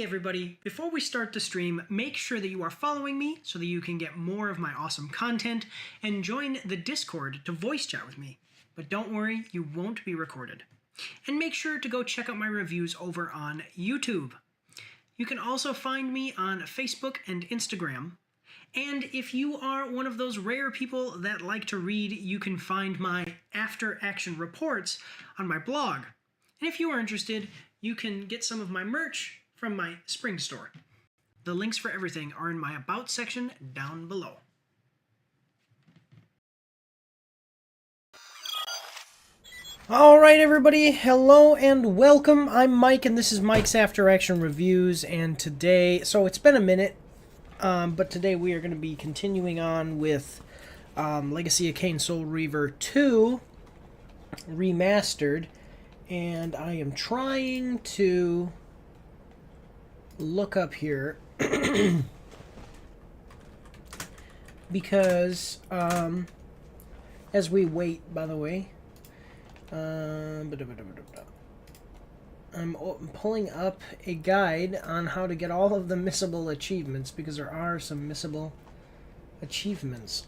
Hey everybody, before we start the stream, make sure that you are following me so that you can get more of my awesome content and join the Discord to voice chat with me. But don't worry, you won't be recorded. And make sure to go check out my reviews over on YouTube. You can also find me on Facebook and Instagram. And if you are one of those rare people that like to read, you can find my after action reports on my blog. And if you are interested, you can get some of my merch from my spring store. The links for everything are in my About section down below. Alright everybody, hello and welcome. I'm Mike and this is Mike's After Action Reviews, and today, so it's been a minute, but today we are going to be continuing on with Legacy of Kain Soul Reaver 2 Remastered, and I am trying to look up here because as we wait, by the way, I'm pulling up a guide on how to get all of the missable achievements, because there are some missable achievements.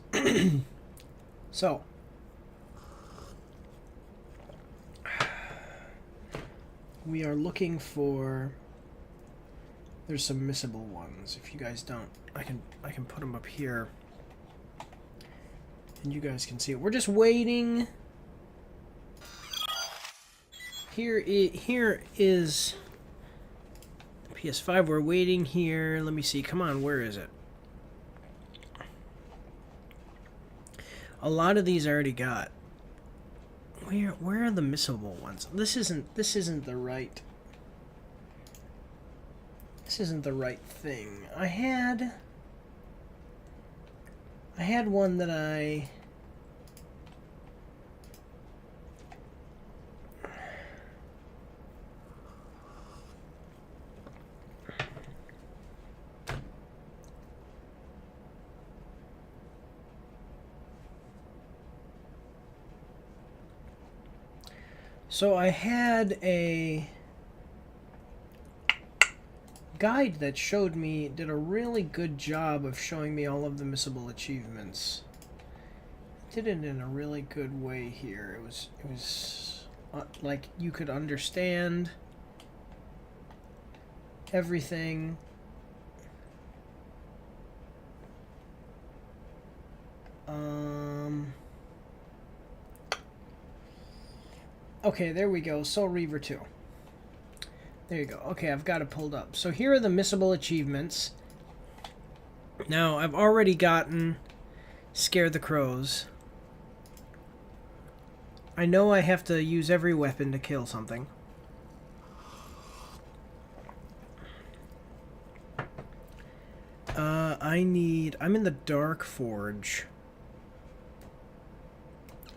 So we are looking for, there's some missable ones. If you guys don't, I can put them up here and you guys can see it. We're just waiting. Here is PS5. We're waiting here. Let me see. Come on, where is it? A lot of these I already got. Where are the missable ones? This isn't the right. This isn't the right thing. I had one that I had a guide that did a really good job of showing me all of the missable achievements. Did it in a really good way here. It was like you could understand everything. Okay, there we go. Soul Reaver 2. There you go. Okay, I've got it pulled up. So here are the missable achievements. Now, I've already gotten Scare the Crows. I know I have to use every weapon to kill something. I'm in the Dark Forge.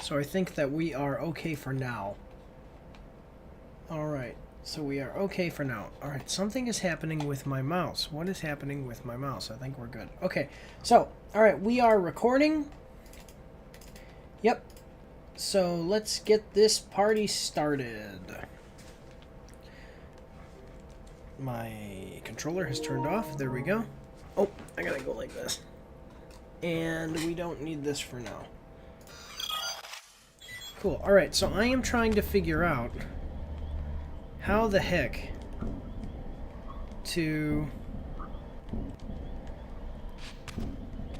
So I think that we are okay for now. Alright, so we are okay for now. Alright, something is happening with my mouse. What is happening with my mouse? I think we're good. Okay, so, alright, we are recording. Yep. So, let's get this party started. My controller has turned off. There we go. Oh, I gotta go like this. And we don't need this for now. Cool. Alright, so I am trying to figure out how the heck to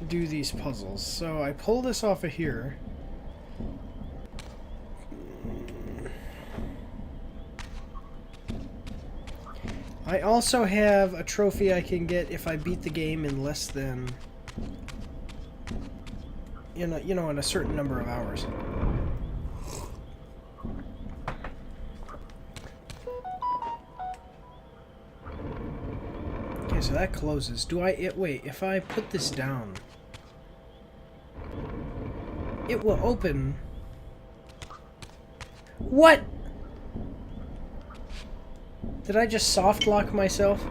do these puzzles. So I pull this off of here. I also have a trophy I can get if I beat the game in less than, you know, in a certain number of hours. Okay, so that closes. Wait, if I put this down, it will open. What? Did I just soft lock myself?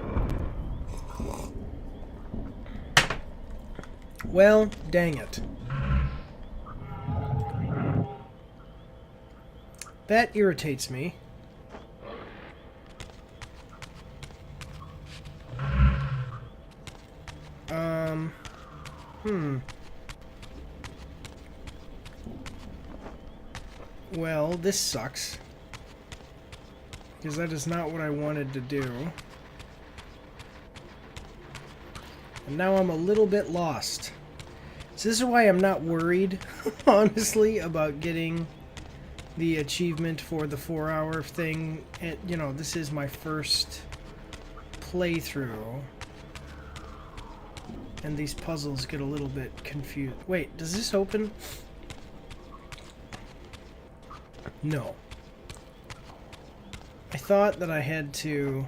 Well, dang it. That irritates me. Well, this sucks. Because that is not what I wanted to do. And now I'm a little bit lost. So this is why I'm not worried, honestly, about getting the achievement for the 4-hour thing. And, you know, this is my first playthrough. And these puzzles get a little bit confused. Wait, does this open? No. I thought that I had to...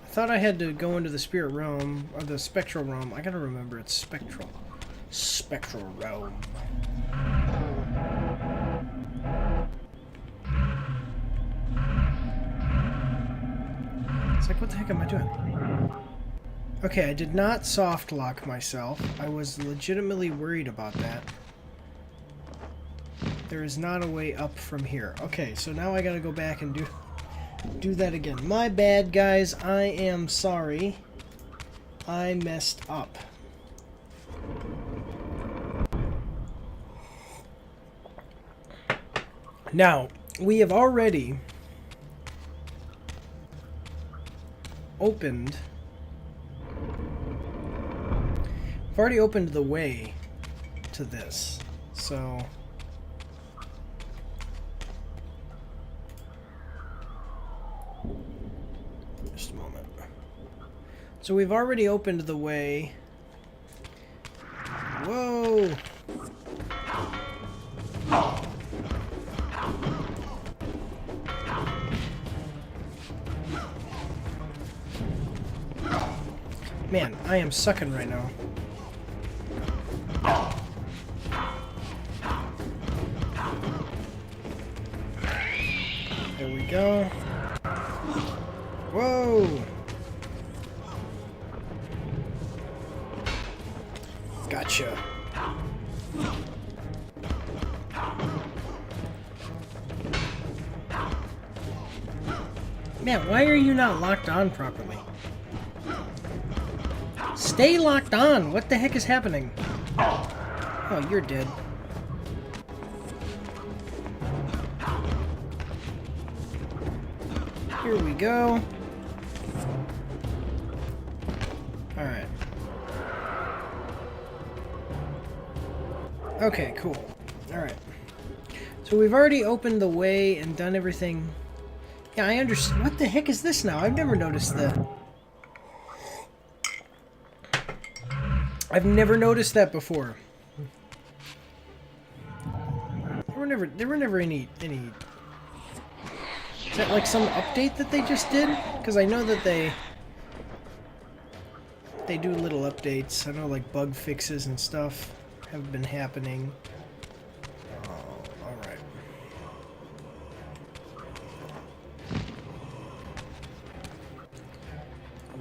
I thought I had to go into the spirit realm, or the spectral realm. I gotta remember, it's spectral. Spectral realm. It's like, what the heck am I doing? Okay, I did not soft lock myself. I was legitimately worried about that. There is not a way up from here. Okay, so now I gotta go back and do that again. My bad, guys. I am sorry. I messed up. Now, we have already opened... I've already opened the way to this, so... Just a moment. So we've already opened the way. Whoa! Man, I am sucking right now. There we go. Whoa! Gotcha. Man, why are you not locked on properly? Stay locked on! What the heck is happening? Oh, you're dead. Here we go. Alright. Okay, cool. Alright. So we've already opened the way and done everything. Yeah, I understand. What the heck is this now? I've never noticed that. I've never noticed that before. There were never any... Is that like some update that they just did? Because I know that they do little updates. I know like bug fixes and stuff have been happening. Oh, alright.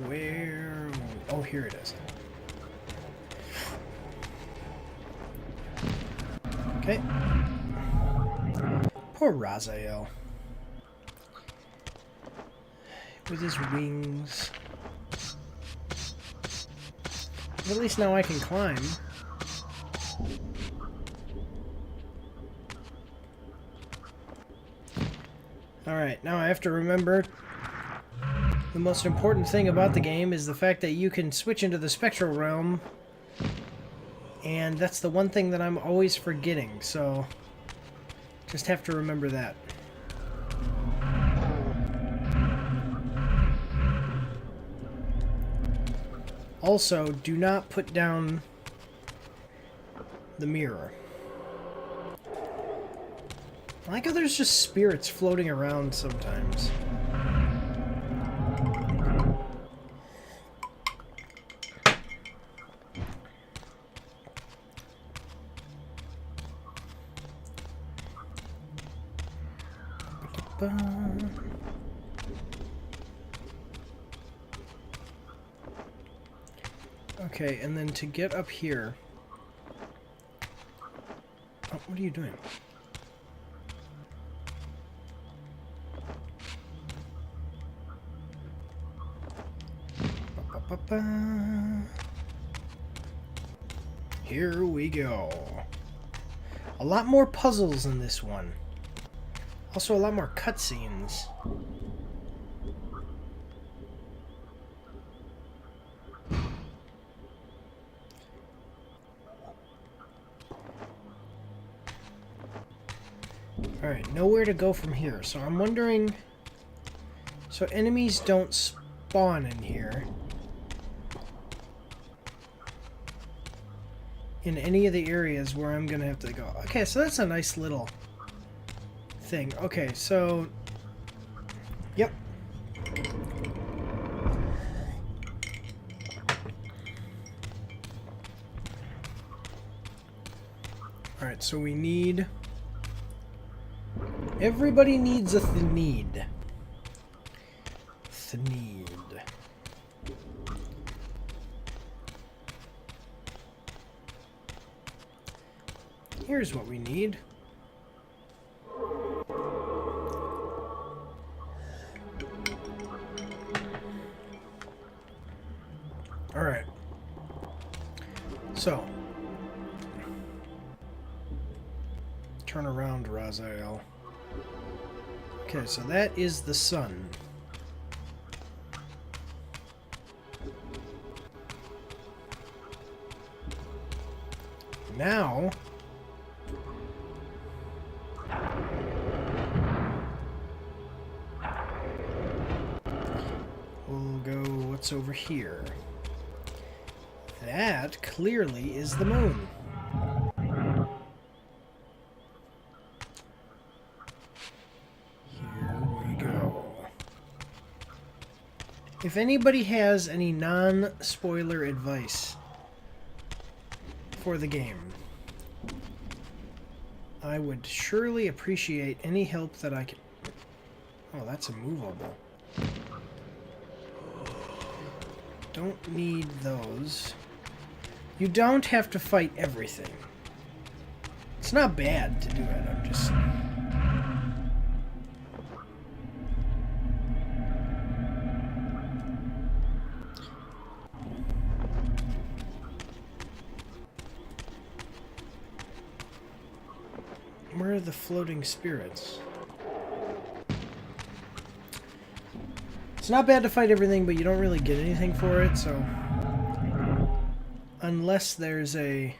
Where... Oh, here it is. Okay. Poor Raziel. With his wings. But at least now I can climb. Alright, now I have to remember the most important thing about the game is the fact that you can switch into the spectral realm. And that's the one thing that I'm always forgetting, so just have to remember that. Also, do not put down the mirror. I like how there's just spirits floating around sometimes. Okay, and then to get up here... Oh, what are you doing? Here we go. A lot more puzzles in this one. Also a lot more cutscenes. Alright, nowhere to go from here. So I'm wondering... So enemies don't spawn in here. In any of the areas where I'm gonna have to go. Okay, so that's a nice little thing. Okay, so... Yep. Alright, so we need... Everybody needs a Thanid. Thanid. Here's what we need. Alright. So. Turn around, Raziel. Okay, so that is the sun. Now... we'll go what's over here. That clearly is the moon. If anybody has any non-spoiler advice for the game, I would surely appreciate any help that I can... Oh, that's immovable. Don't need those. You don't have to fight everything. It's not bad to do it, I'm just... Where are the floating spirits? It's not bad to fight everything, but you don't really get anything for it, so... Unless there's a...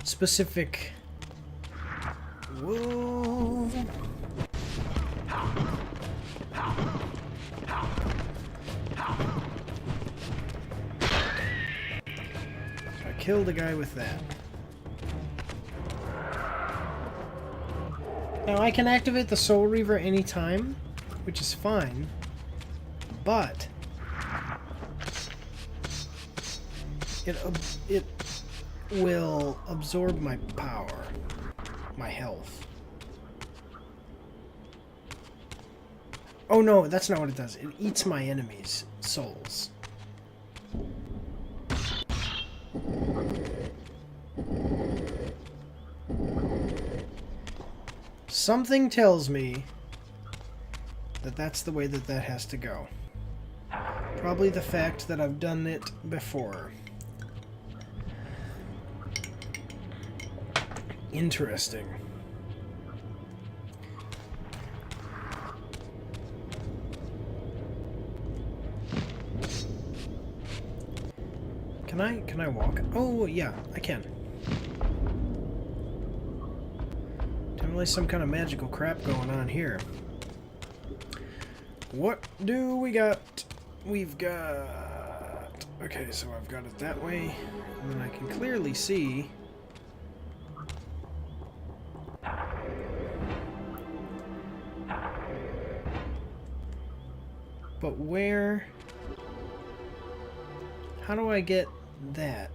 specific... Whoa... Killed a guy with that. Now I can activate the Soul Reaver anytime, which is fine, but it will absorb my power, my health. Oh no, that's not what it does. It eats my enemies' souls. Something tells me that that's the way that that has to go. Probably the fact that I've done it before. Interesting. Can I walk? Oh, yeah, I can. Definitely some kind of magical crap going on here. What do we got? We've got... Okay, so I've got it that way. And then I can clearly see... But where... How do I get that?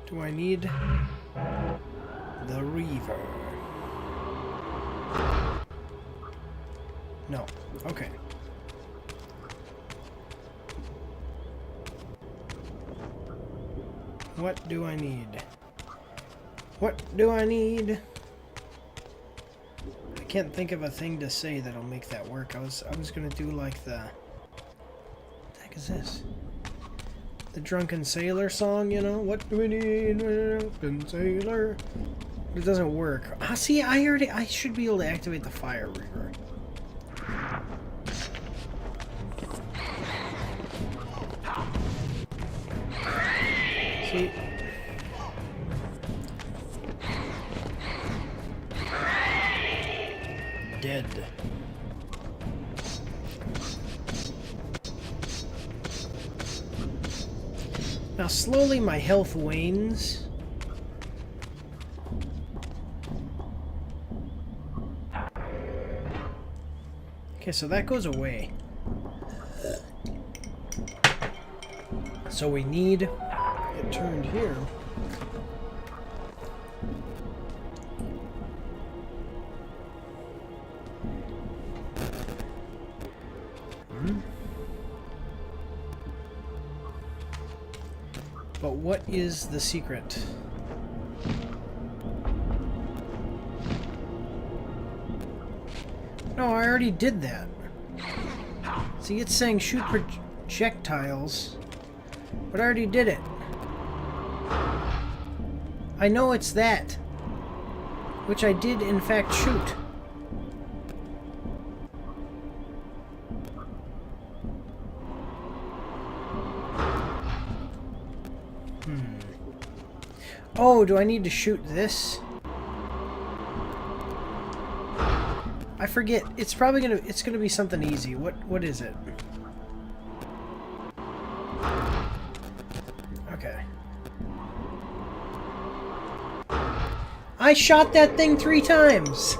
Do I need the Reaver? No. Okay. What do I need? What do I need? can't think of a thing to say that'll make that work. I was gonna do like the... What the heck is this? The Drunken Sailor song, you know? What do we need? Drunken Sailor. But it doesn't work. Ah, see, I should be able to activate the fire Reaver. See? Dead. Now slowly my health wanes. Okay, so that goes away. So we need it turned here. But what is the secret? No, I already did that. See, it's saying shoot projectiles, but I already did it. I know it's that, which I did in fact shoot. Oh, do I need to shoot this? I forget. It's probably gonna be something easy. What is it? Okay. I shot that thing 3 times.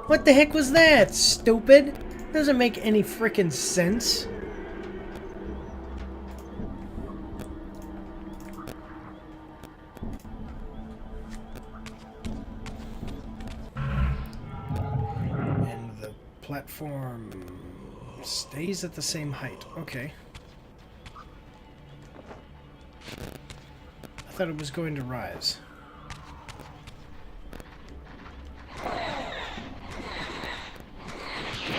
What the heck was that? Stupid. Doesn't make any frickin' sense. Platform stays at the same height. Okay. I thought it was going to rise.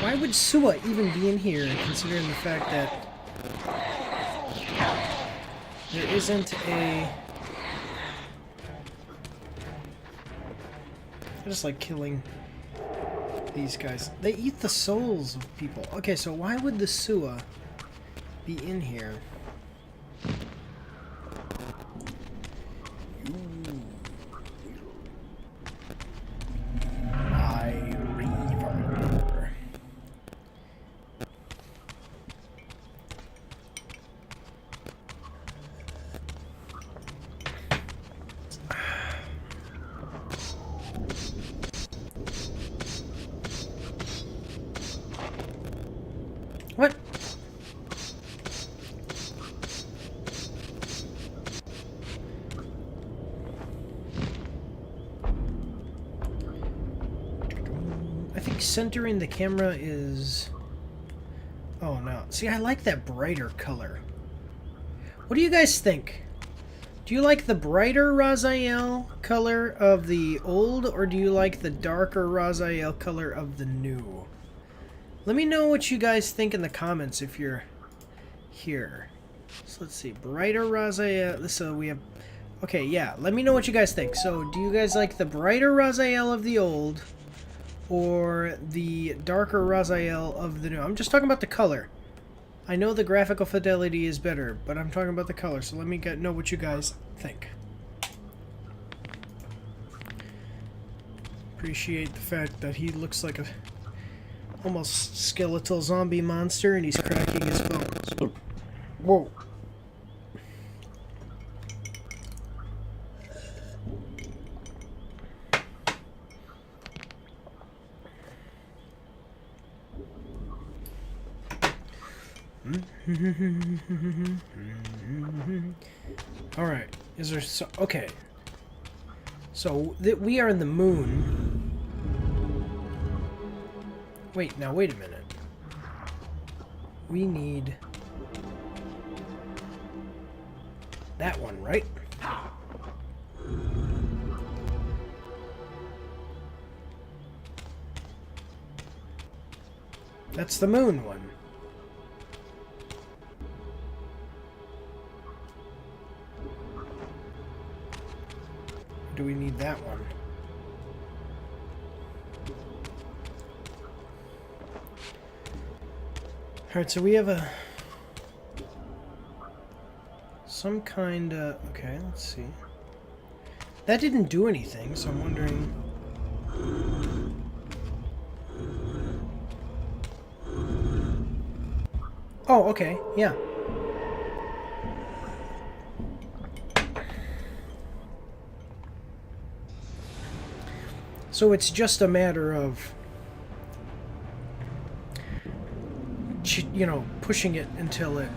Why would Sua even be in here, considering the fact that there isn't a... I just like killing these guys. They eat the souls of people. Okay, so why would the Sua be in here? My Reaver. What? I think centering the camera is... Oh no. See, I like that brighter color. What do you guys think? Do you like the brighter Raziel color of the old, or do you like the darker Raziel color of the new? Let me know what you guys think in the comments if you're here. So let's see, brighter Raziel. So we have, okay, yeah. Let me know what you guys think. So do you guys like the brighter Raziel of the old, or the darker Raziel of the new? I'm just talking about the color. I know the graphical fidelity is better, but I'm talking about the color. So let me know what you guys think. Appreciate the fact that he looks like a almost skeletal zombie monster, and he's cracking his bones. Whoa. All right. Is there so okay? So we are in the moon. Wait, now wait a minute. We need that one, right? That's the moon one. Do we need that one? Alright, so we have a... some kind of... okay, let's see. That didn't do anything, so I'm wondering... oh, okay, yeah. So it's just a matter of, you know, pushing it until it...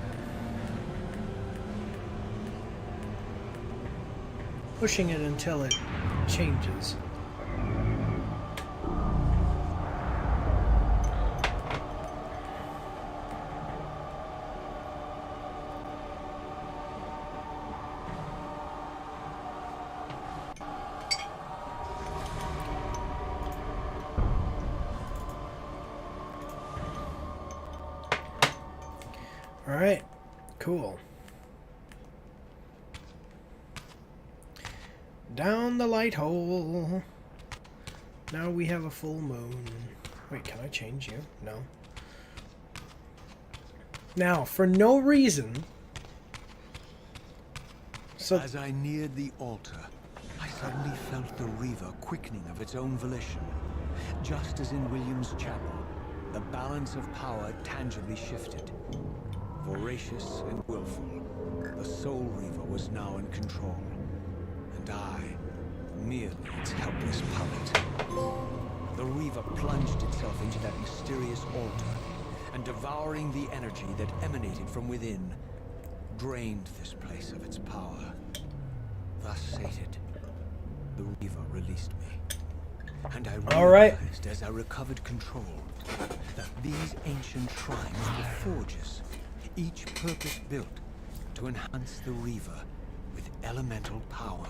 pushing it until it changes. Alright, cool. Down the light hole. Now we have a full moon. Wait, can I change you? No. Now, for no reason... so as I neared the altar, I suddenly felt the Reaver quickening of its own volition. Just as in William's chapel, the balance of power tangibly shifted. Voracious and willful, the Soul Reaver was now in control, and I, merely its helpless puppet. The Reaver plunged itself into that mysterious altar, and devouring the energy that emanated from within, drained this place of its power. Thus sated, the Reaver released me, and I realized as I recovered control that these ancient shrines were forges, each purpose-built to enhance the Reaver with elemental power.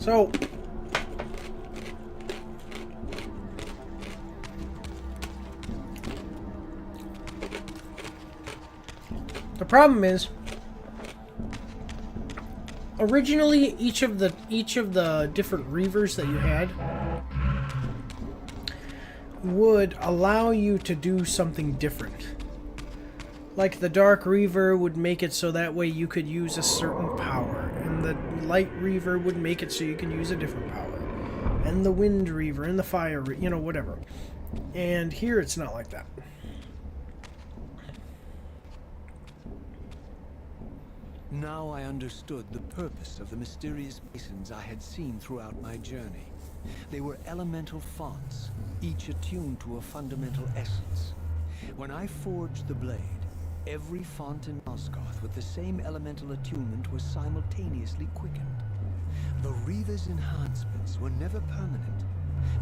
so... the problem is, originally each of the different Reavers that you had would allow you to do something different. Like the Dark Reaver would make it so that way you could use a certain power, and the Light Reaver would make it so you can use a different power, and the Wind Reaver and the Fire, you know, whatever. And here it's not like that. Now I understood the purpose of the mysterious basins I had seen throughout my journey. They were elemental fonts, each attuned to a fundamental essence. When I forged the blade, every font in Nosgoth with the same elemental attunement was simultaneously quickened. The Reaver's enhancements were never permanent,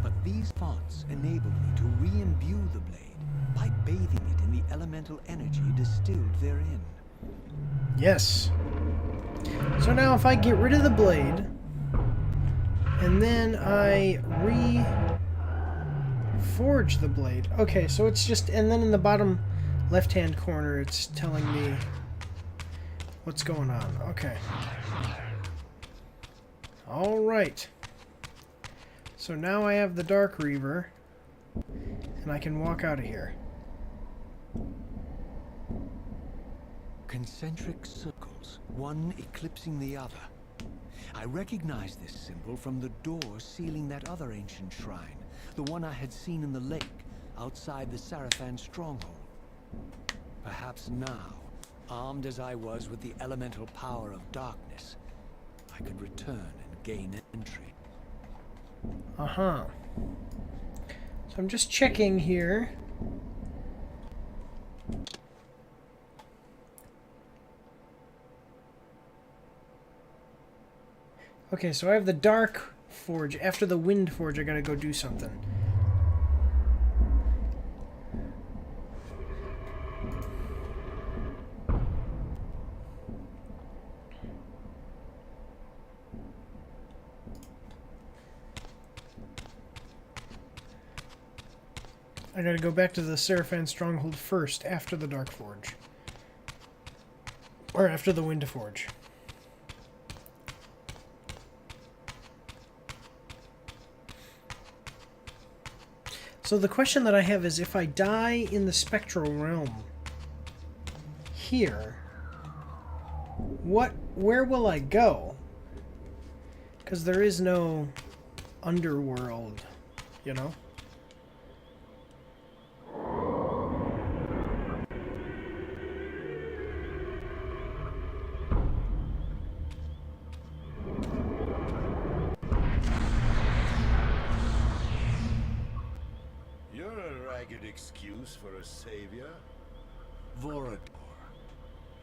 but these fonts enabled me to re-imbue the blade by bathing it in the elemental energy distilled therein. Yes. So now if I get rid of the blade, and then I reforge the blade. Okay, so it's just, and then in the bottom left-hand corner, it's telling me what's going on. Okay. All right. So now I have the Dark Reaver, and I can walk out of here. Concentric circles, one eclipsing the other. I recognized this symbol from the door sealing that other ancient shrine, the one I had seen in the lake outside the Sarafan stronghold. Perhaps now, armed as I was with the elemental power of darkness, I could return and gain entry. Uh-huh. So I'm just checking here. Okay, so I have the Dark Forge. After the Wind Forge, I gotta go do something. I gotta go back to the Seraphan Stronghold first, after the Dark Forge. Or after the Wind Forge. So the question that I have is, if I die in the Spectral Realm here, where will I go? Because there is no underworld, you know? Excuse for a savior? Vorador.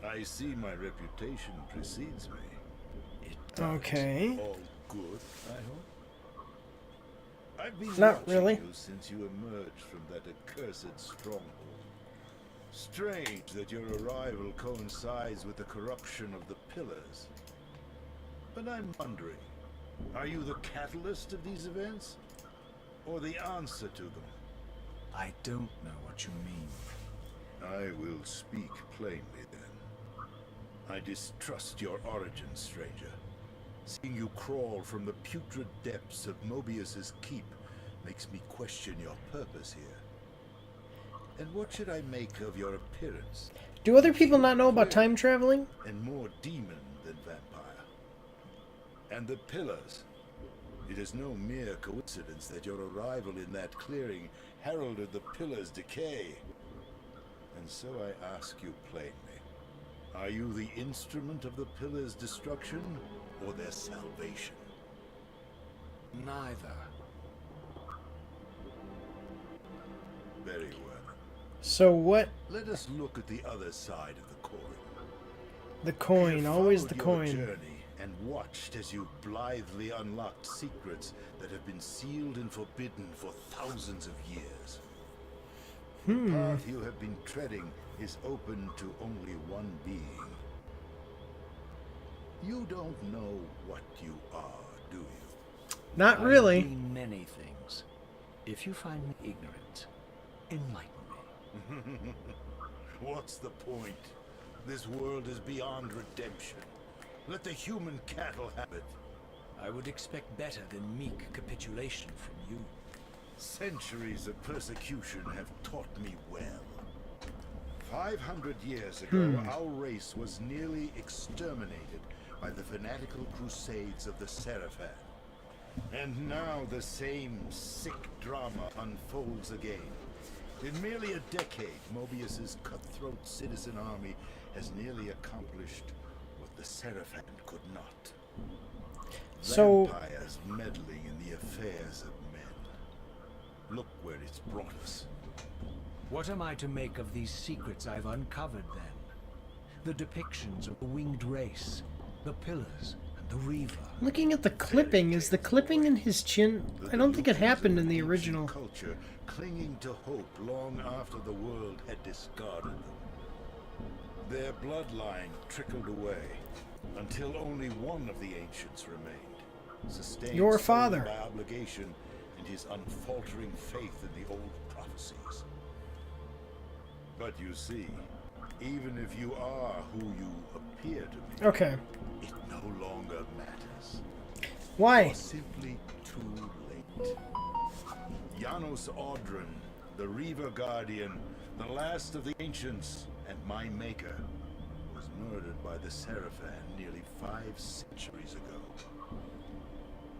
I see my reputation precedes me. It does. Okay. All good, I hope? I've been Not watching really. you since you emerged from that accursed stronghold. Strange that your arrival coincides with the corruption of the Pillars. But I'm wondering, are you the catalyst of these events? Or the answer to them? I don't know what you mean. I will speak plainly then. I distrust your origin, stranger. Seeing you crawl from the putrid depths of Mobius's keep makes me question your purpose here. And what should I make of your appearance? Do other people not know about time traveling? And more demon than vampire. And the Pillars. It is no mere coincidence that your arrival in that clearing heralded the Pillars' decay. And so I ask you plainly, are you the instrument of the Pillars' destruction, or their salvation? Neither. Very well. So what? Let us look at the other side of the coin. The coin, We have always the followed your coin. journey and watched as you blithely unlocked secrets that have been sealed and forbidden for thousands of years. The path you have been treading is open to only one being. You don't know what you are, do you? Not I really. have been many things. If you find me ignorant, enlighten me. What's the point? This world is beyond redemption. Let the human cattle have it. I would expect better than meek capitulation from you. Centuries of persecution have taught me well. 500 years ago, our race was nearly exterminated by the fanatical crusades of the Seraphan. And now the same sick drama unfolds again. In merely a decade, Mobius's cutthroat citizen army has nearly accomplished what the Seraphan could not. So- Vampires meddling in the affairs of men. Look where it's brought us. What am I to make of these secrets I've uncovered, then? The depictions of the winged race, the Pillars, and the Reaver. Looking at the clipping, is the clipping in his chin? I don't think it happened in the Ancient original. culture clinging to hope long after the world had discarded them. Their bloodline trickled away until only one of the ancients remained, sustained Your solely father. by obligation and his unfaltering faith in the old prophecies. But you see, even if you are who you appear to be, Okay. it no longer matters. Why? You're simply too late. Janos Audron, the Reaver Guardian, the last of the ancients, and my maker, was murdered by the Seraphan nearly 5 centuries ago.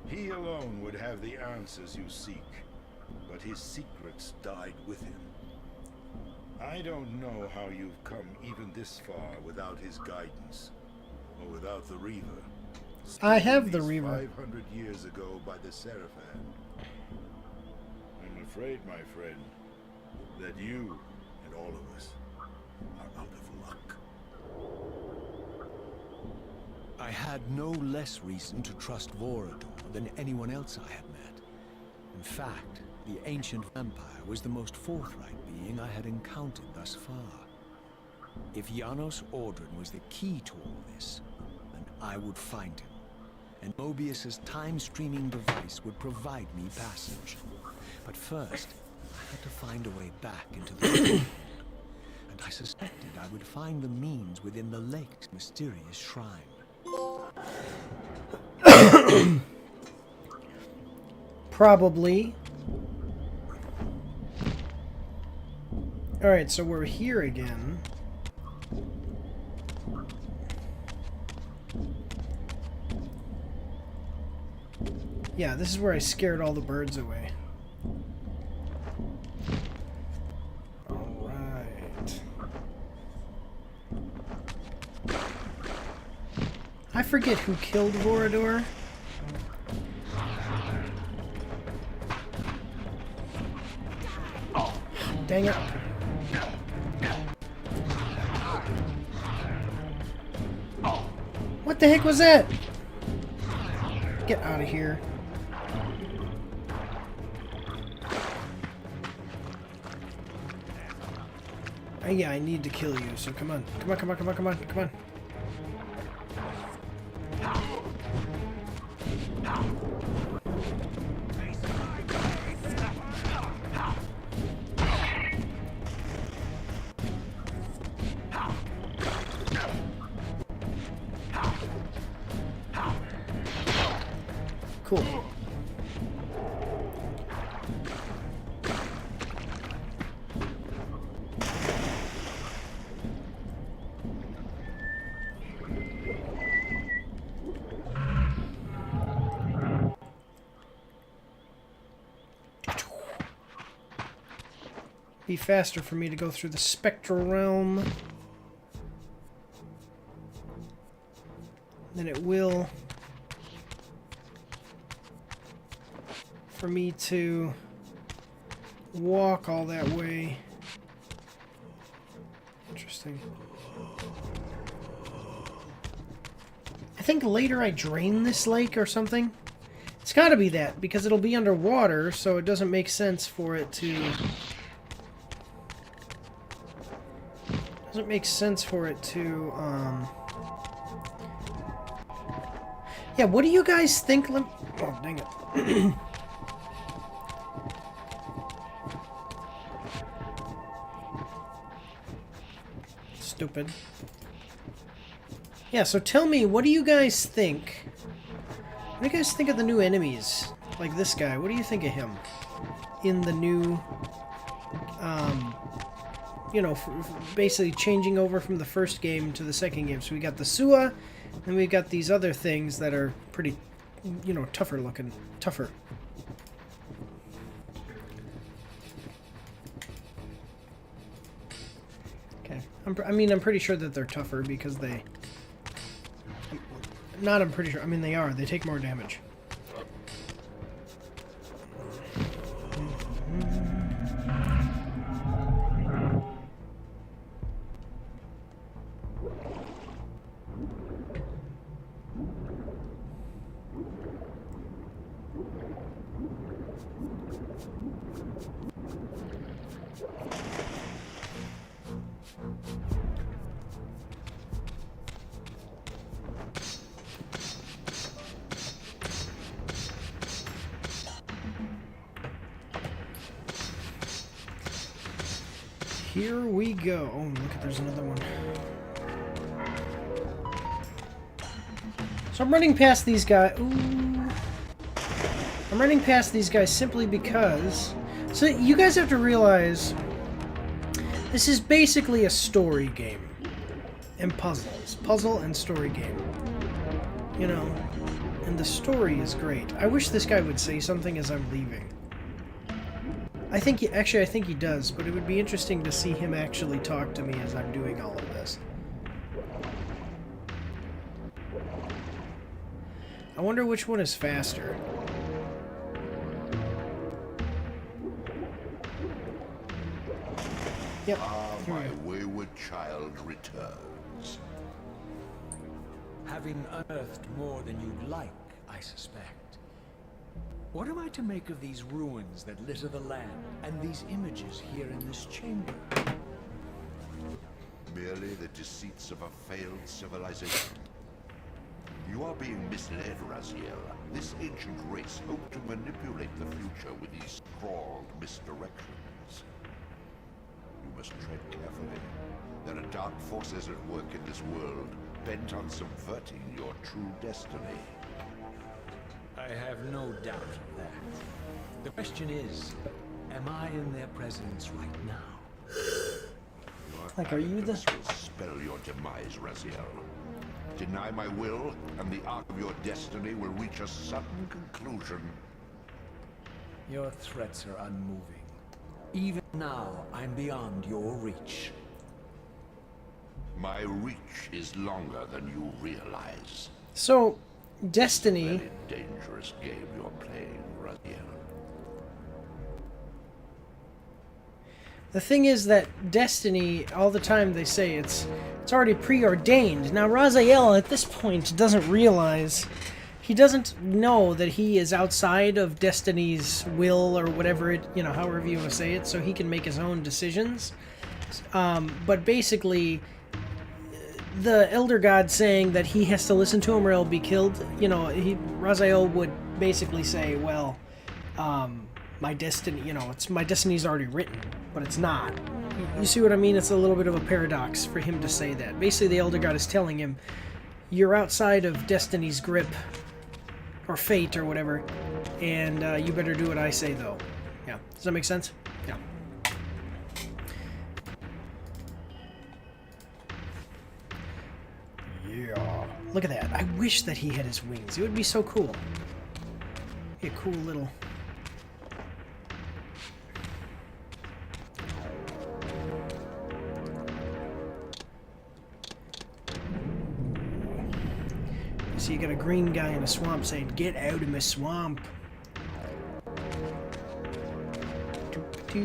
He alone would have the answers you seek, but his secrets died with him. I don't know how you've come even this far without his guidance, or without the Reaver. I have the These Reaver. 500 years ago by the Seraphan. I'm afraid, my friend, that you and all of us are out of luck. I had no less reason to trust Vorador than anyone else I had met. In fact, the ancient vampire was the most forthright being I had encountered thus far. If Janos Audron was the key to all this, then I would find him. And Mobius's time-streaming device would provide me passage. But first, I had to find a way back into the world, and I suspected I would find the means within the lake's mysterious shrine. Probably. Alright, so we're here again. Yeah, this is where I scared all the birds away. Alright. I forget who killed Vorador. Dang it. What the heck was that? Get out of here. Yeah, I need to kill you, so come on. Come on, come on, come on, come on, come on. Cool. Be faster for me to go through the spectral realm than it will for me to walk all that way. Interesting. I think later I drain this lake or something. It's gotta be that, because it'll be underwater, so it doesn't make sense for it to... Doesn't make sense for it to, Yeah, what do you guys think? Oh, dang it. Stupid. Yeah, so tell me, what do you guys think? What do you guys think of the new enemies? Like this guy, what do you think of him? In the new, you know, basically changing over from the first game to the second game. So we got the Sua, and we got these other things that are pretty, you know, tougher looking. Tougher. Okay. I mean, I'm pretty sure that they're tougher because they... Not I'm pretty sure. I mean, they are. They take more damage. Here we go. Oh, look, there's another one. So I'm running past these guys. Ooh. I'm running past these guys simply because... So you guys have to realize... This is basically a story game. And puzzles. Puzzle and story game. You know? And the story is great. I wish this guy would say something as I'm leaving. I think he, actually, I think he does, but it would be interesting to see him actually talk to me as I'm doing all of this. I wonder which one is faster. Yep. My wayward child returns. Having unearthed more than you'd like, I suspect. What am I to make of these ruins that litter the land, and these images here in this chamber? Merely the deceits of a failed civilization. You are being misled, Raziel. This ancient race hoped to manipulate the future with these scrawled misdirections. dark forces at work in this world, bent on subverting your true destiny. I have no doubt of that. The question is, am I in their presence right now? Like, are you the... This will spell your demise, Raziel. Deny my will, and the arc of your destiny will reach a sudden conclusion. Your threats are unmoving. Even now, I'm beyond your reach. My reach is longer than you realize. So, Destiny... Very dangerous game you're playing, Raziel. The thing is that Destiny, all the time they say it's already preordained. Now, Raziel, at this point, doesn't realize... He doesn't know that he is outside of Destiny's will, or whatever it, you know, however you want to say it, so he can make his own decisions. But basically, the Elder God saying that he has to listen to him or he'll be killed, you know, Raziel would basically say, well, my destiny, you know, my destiny's already written, but it's not. You see what I mean? It's a little bit of a paradox for him to say that. Basically, the Elder God is telling him, you're outside of Destiny's grip, or fate, or whatever, and you better do what I say, though. Yeah. Does that make sense? Yeah. Yeah. Look at that. I wish that he had his wings. It would be so cool. Be a cool little... So you got a green guy in a swamp saying, "Get out of my swamp." You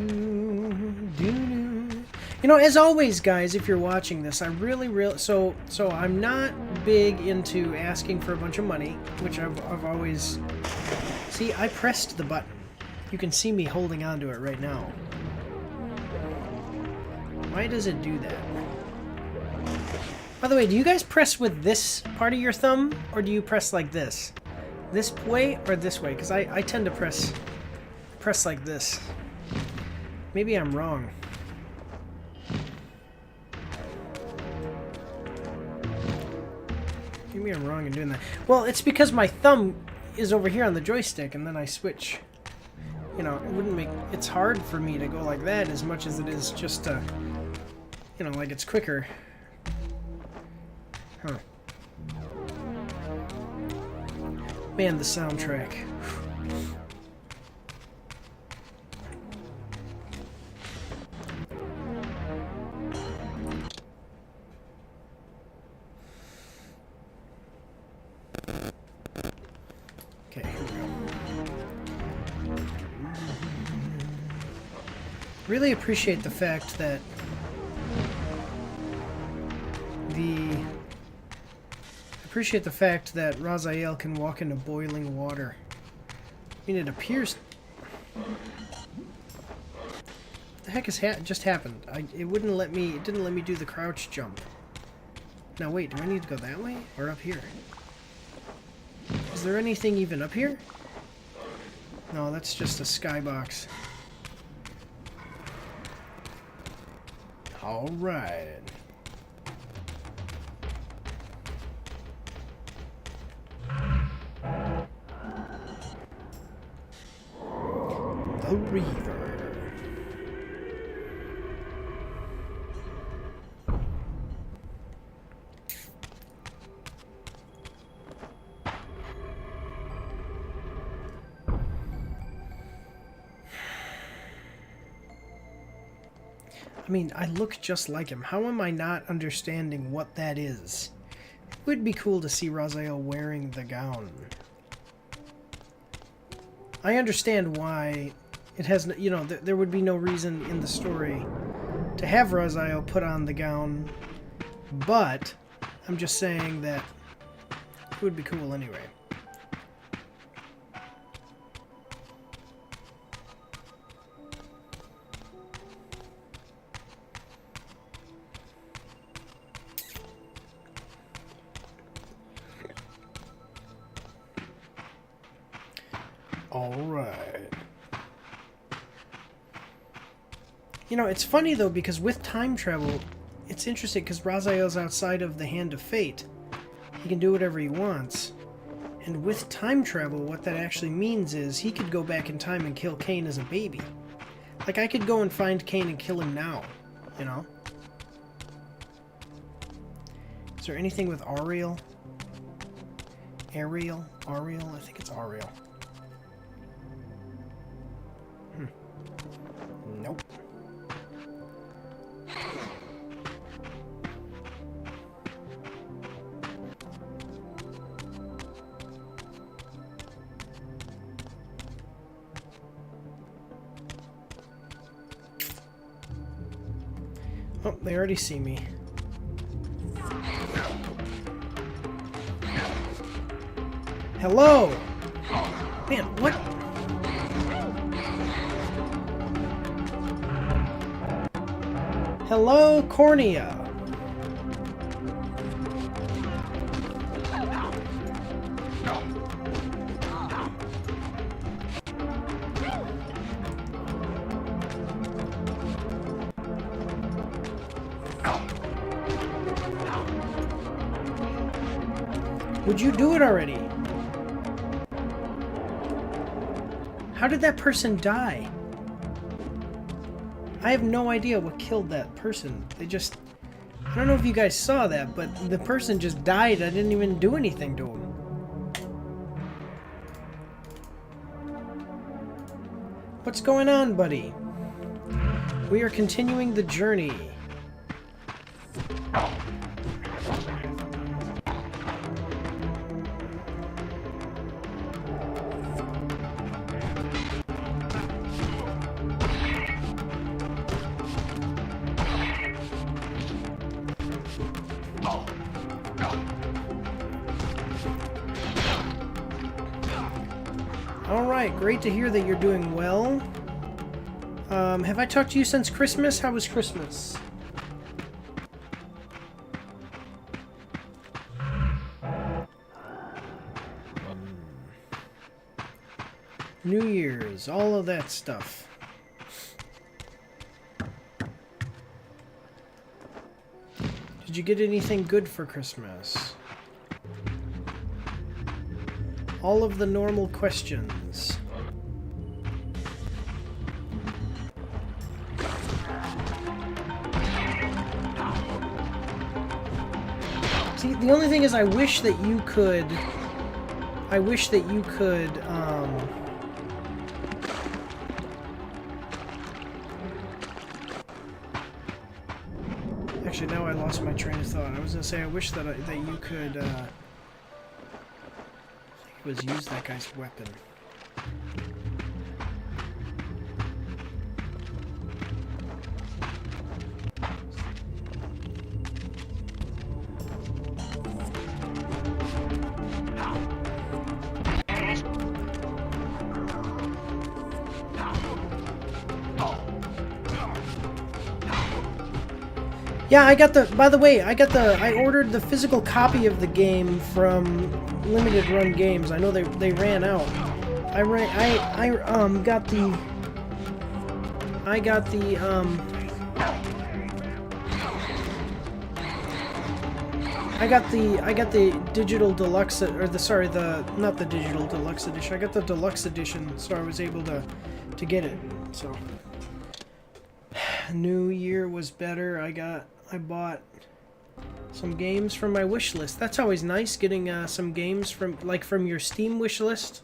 know, as always, guys, if you're watching this, I really so I'm not big into asking for a bunch of money, which I've always... See, I pressed the button. You can see me holding on to it right now. Why does it do that? By the way, do you guys press with this part of your thumb, or do you press like this? This way or this way? Because I tend to press like this. Maybe I'm wrong. Maybe I'm wrong in doing that. Well, it's because my thumb is over here on the joystick, and then I switch. You know, it wouldn't make... It's hard for me to go like that as much as it is just to... You know, like it's quicker. Huh. Man, the soundtrack. Okay, here we go. Really appreciate the fact that Raziel can walk into boiling water. I mean, it appears... What the heck has just happened? It wouldn't let me... It didn't let me do the crouch jump. Now wait, do I need to go that way? Or up here? Is there anything even up here? No, that's just a skybox. Alright. The Reaver. I mean, I look just like him. How am I not understanding what that is? It would be cool to see Raziel wearing the gown. I understand why it has, you know, there would be no reason in the story to have Raziel put on the gown, but I'm just saying that it would be cool anyway. Alright. You know, it's funny though, because with time travel, it's interesting because Raziel's outside of the Hand of Fate. He can do whatever he wants. And with time travel, what that actually means is he could go back in time and kill Kain as a baby. Like, I could go and find Kain and kill him now, you know? Is there anything with Ariel? Ariel? Ariel? I think it's Ariel. Nope. Oh, they already see me. Hello! Man, what? Hello, Cornea. Would you do it already? How did that person die? I have no idea what killed that person. They just... I don't know if you guys saw that, but the person just died. I didn't even do anything to him. What's going on, buddy? We are continuing the journey. Alright, great to hear that you're doing well. Have I talked to you since Christmas? How was Christmas? New Year's, all of that stuff. Did you get anything good for Christmas? All of the normal questions. See, the only thing is I wish that you could... Actually, now I lost my train of thought. I was gonna say I wish that you could, I think it was use that guy's weapon. Yeah, I got the, by the way, I ordered the physical copy of the game from Limited Run Games. I know they ran out. I got the digital deluxe, or not the digital deluxe edition. I got the deluxe edition, so I was able to get it. So New Year was better. I bought some games from my wish list. That's always nice, getting some games from your Steam wish list.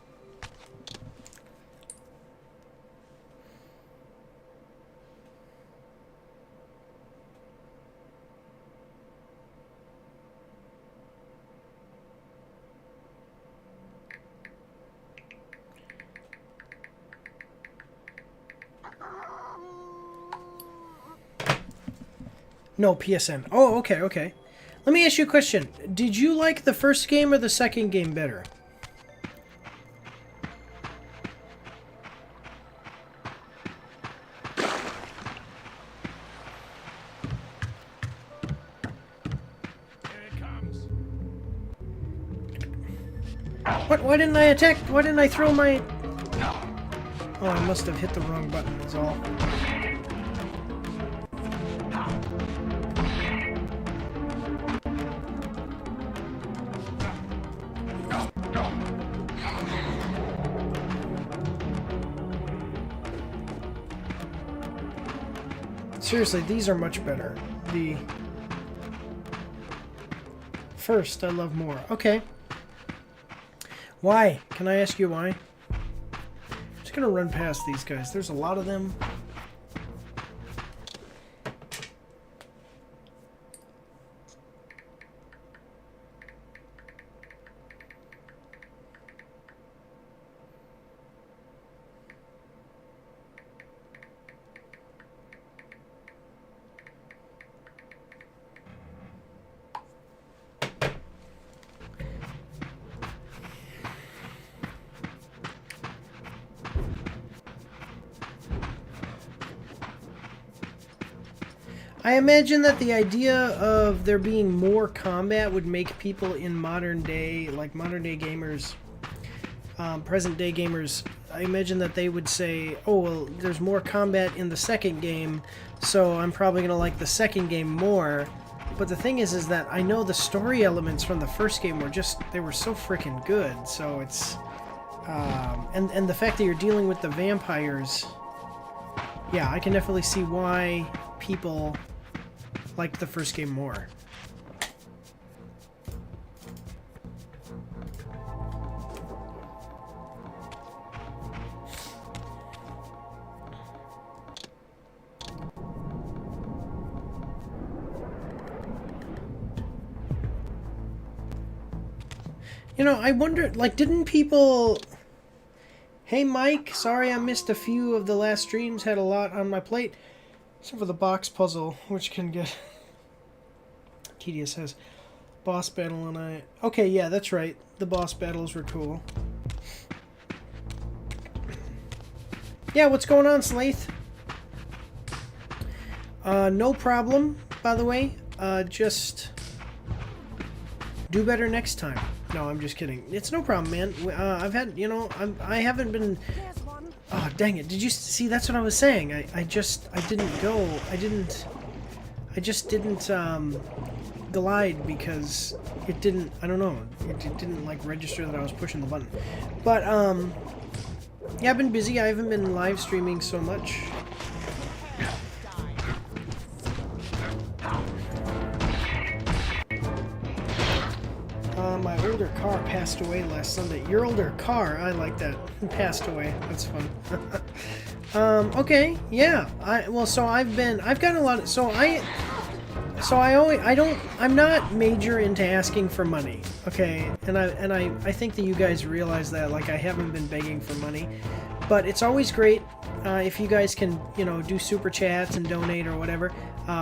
No, PSN. Oh, okay, okay. Let me ask you a question. Did you like the first game or the second game better? Here it comes. What? Why didn't I attack? Why didn't I throw my... Oh, I must have hit the wrong button, that's all. Seriously, these are much better. The first, I love more. Okay. Why? Can I ask you why? I'm just gonna run past these guys. There's a lot of them. I imagine that the idea of there being more combat would make people in modern day, like modern day gamers, present day gamers, I imagine that they would say, oh, well, there's more combat in the second game, so I'm probably going to like the second game more. But the thing is that I know the story elements from the first game were just, they were so freaking good, so it's, and the fact that you're dealing with the vampires, yeah, I can definitely see why people liked the first game more. You know, I wonder, like, didn't people... Hey, Mike, sorry I missed a few of the last streams, had a lot on my plate. Except for the box puzzle, which can get tedious, has boss battle and I... Okay, yeah, that's right. The boss battles were cool. Yeah, what's going on, Slaith? No problem, by the way. Just do better next time. No, I'm just kidding. It's no problem, man. I've had, you know, I haven't been... Oh, dang it. Did you see? That's what I was saying. I didn't go. I just didn't, glide because it didn't, I don't know. It didn't, like, register that I was pushing the button. But, yeah, I've been busy. I haven't been live streaming so much. My older car passed away last Sunday. Your older car, I like that. Passed away. That's fun. Okay, yeah. I've gotten a lot of, I'm not major into asking for money. Okay, and I think that you guys realize that, like, I haven't been begging for money, but it's always great if you guys can, you know, do super chats and donate or whatever.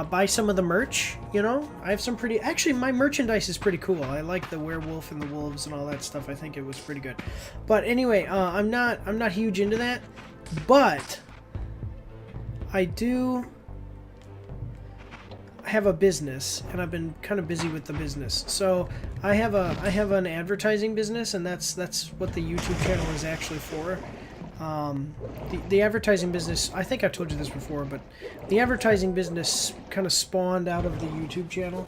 Buy some of the merch, you know? I have some pretty... Actually, my merchandise is pretty cool. I like the werewolf and the wolves and all that stuff. I think it was pretty good. But anyway, I'm not huge into that. But I do have a business, and I've been kind of busy with the business. So I have an advertising business, and that's what the YouTube channel is actually for. The advertising business, I think I've told you this before, but the advertising business kind of spawned out of the YouTube channel.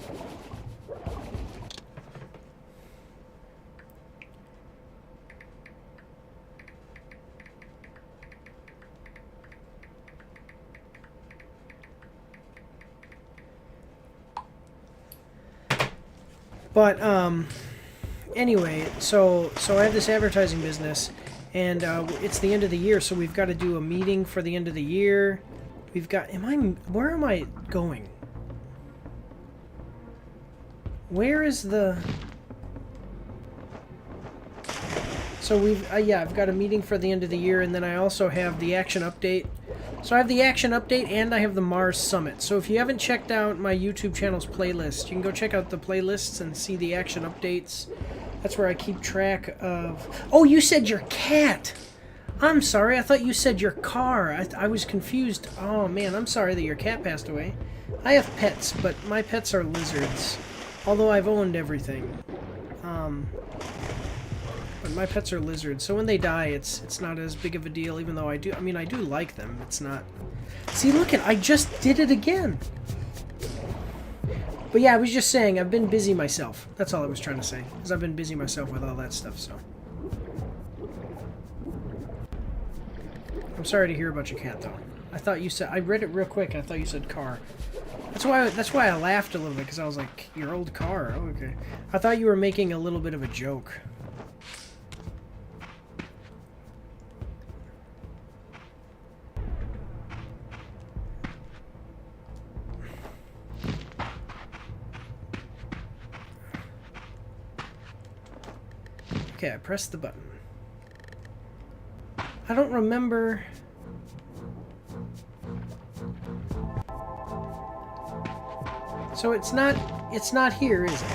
But, anyway, so I have this advertising business. And it's the end of the year, so we've got to do a meeting for the end of the year. We've got... Where am I going? Where is the... So I've got a meeting for the end of the year, and then I also have the action update. So I have the action update, and I have the MAARs Summit. So if you haven't checked out my YouTube channel's playlist, you can go check out the playlists and see the action updates. That's where I keep track of... Oh, you said your cat! I'm sorry, I thought you said your car. I was confused. Oh, man, I'm sorry that your cat passed away. I have pets, but my pets are lizards. Although I've owned everything. But my pets are lizards, so when they die, it's not as big of a deal, even though I do like them. It's not... See, look I just did it again! But yeah, I was just saying, I've been busy myself. That's all I was trying to say. Because I've been busy myself with all that stuff, so. I'm sorry to hear about your cat, though. I thought you said... I read it real quick, and I thought you said car. That's why I laughed a little bit, because I was like, your old car. Oh, okay. I thought you were making a little bit of a joke. Okay, I pressed the button. I don't remember... So it's not here, is it?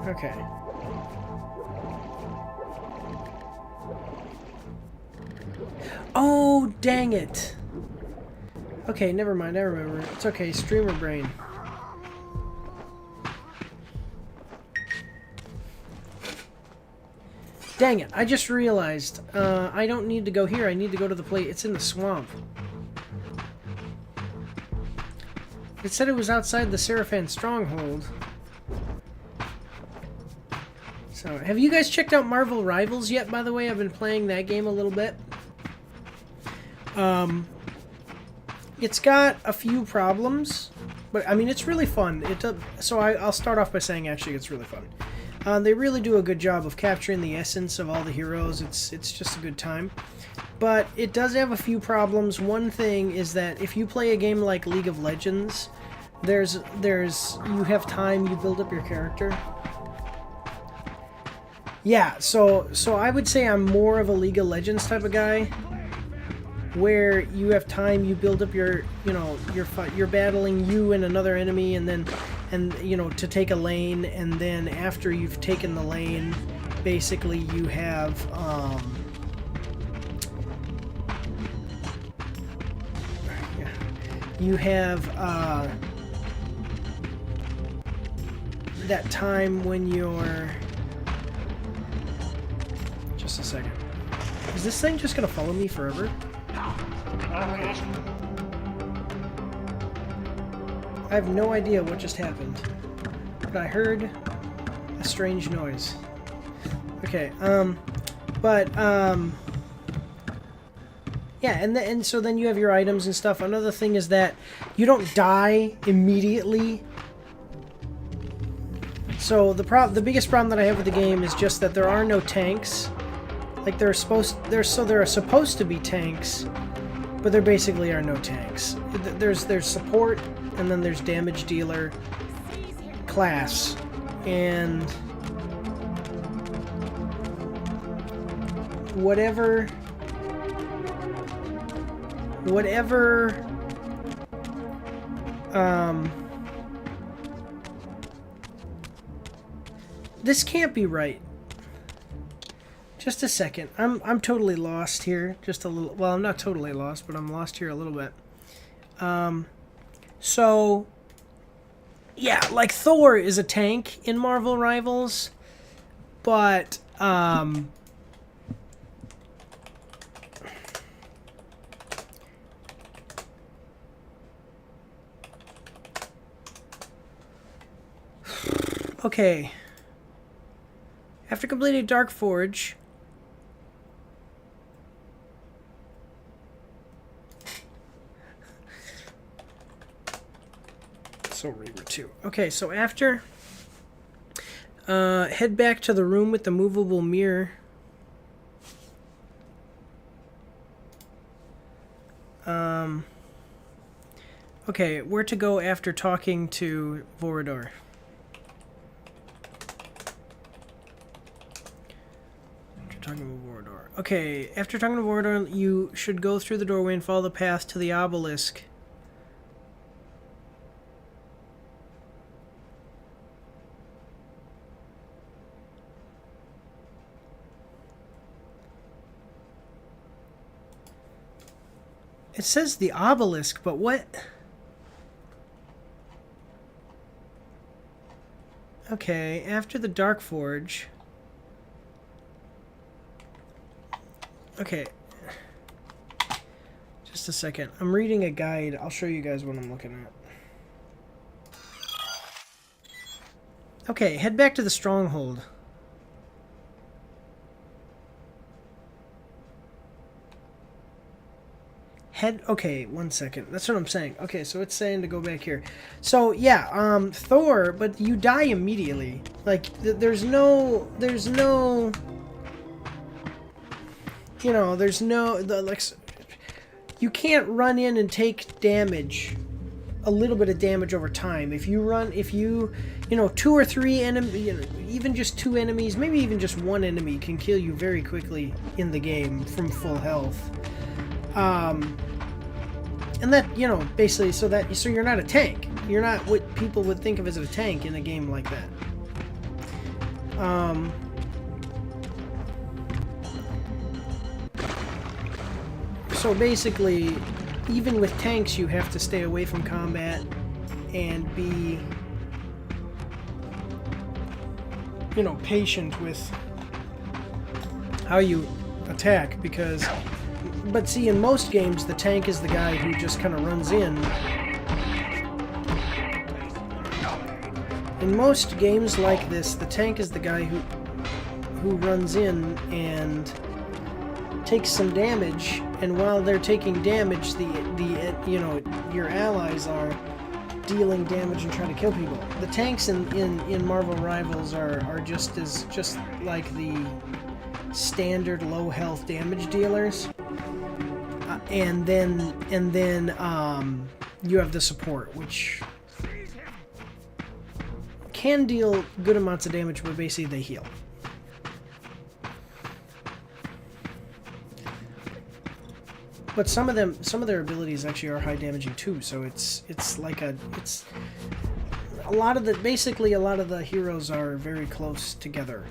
Okay. Oh, dang it. Okay, never mind, I remember. It's okay, streamer brain. Dang it, I just realized. I don't need to go here, I need to go to the place. It's in the swamp. It said it was outside the Seraphan stronghold. So, have you guys checked out Marvel Rivals yet, by the way? I've been playing that game a little bit. It's got a few problems, but, I mean, it's really fun. So I'll start off by saying, actually, it's really fun. They really do a good job of capturing the essence of all the heroes. It's just a good time. But it does have a few problems. One thing is that if you play a game like League of Legends, you have time, you build up your character. Yeah, so I would say I'm more of a League of Legends type of guy, where you have time, you build up your, you're battling you and another enemy, and to take a lane, and then after you've taken the lane, basically you have that time when you're... Just a second. Is this thing just gonna follow me forever? Okay. I have no idea what just happened, but I heard a strange noise. Okay, yeah, and so then you have your items and stuff. Another thing is that you don't die immediately. So the biggest problem that I have with the game is just that there are no tanks. Like there are supposed to be tanks, but there basically are no tanks. There's support, and then there's damage dealer class, and whatever this can't be right. Just a second. I'm totally lost here. Just a little. Well, I'm not totally lost, but I'm lost here a little bit. So yeah, like Thor is a tank in Marvel Rivals, but okay. After completing Dark Forge, so Reaver 2. Okay, so after head back to the room with the movable mirror. Okay, where to go after talking to Vorador? Okay, after talking to Vorador, you should go through the doorway and follow the path to the obelisk. It says the obelisk, but what? Okay, after the Dark Forge. Okay. Just a second. I'm reading a guide. I'll show you guys what I'm looking at. Okay, head back to the stronghold. Okay, 1 second. That's what I'm saying. Okay, so it's saying to go back here. So yeah, Thor, but you die immediately. Like there's no, you know, there's no like, you can't run in and take damage, a little bit of damage over time. If you know, 2 or 3 enemies, you know, even just 2 enemies, maybe even just 1 enemy can kill you very quickly in the game from full health. And that, you know, basically, so you're not a tank. You're not what people would think of as a tank in a game like that. So basically, even with tanks, you have to stay away from combat and be, you know, patient with how you attack, because, but see, in most games, the tank is the guy who just kind of runs in. In most games like this, the tank is the guy who runs in and takes some damage, and while they're taking damage, you know, your allies are dealing damage and trying to kill people. The tanks in Marvel Rivals are just like the standard low health damage dealers, and then you have the support, which can deal good amounts of damage, but basically they heal. But some of their abilities actually are high damaging too. So it's a lot of the heroes are very close together.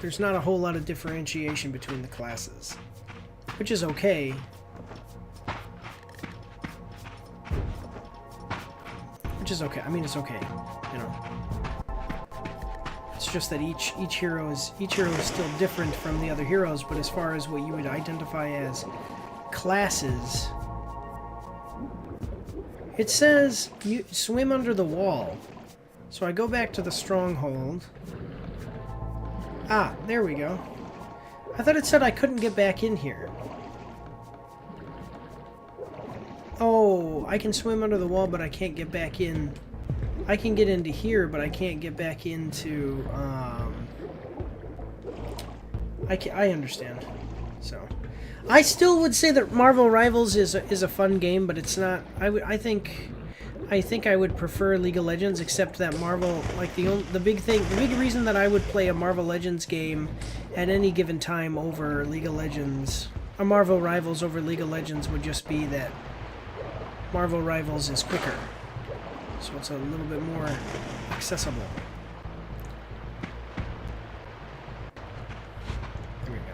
There's not a whole lot of differentiation between the classes, which is okay. I mean, it's okay, you know. It's just that each hero is still different from the other heroes, but as far as what you would identify as classes, it says you swim under the wall. So I go back to the stronghold. Ah, there we go. I thought it said I couldn't get back in here. Oh, I can swim under the wall, but I can't get back in. I can get into here, but I can't get back into, I understand. So, I still would say that Marvel Rivals is a fun game, but it's not. I think I would prefer League of Legends, except that Marvel, like the big reason that I would play a Marvel Legends game at any given time over League of Legends, or Marvel Rivals over League of Legends, would just be that Marvel Rivals is quicker, so it's a little bit more accessible. There we go.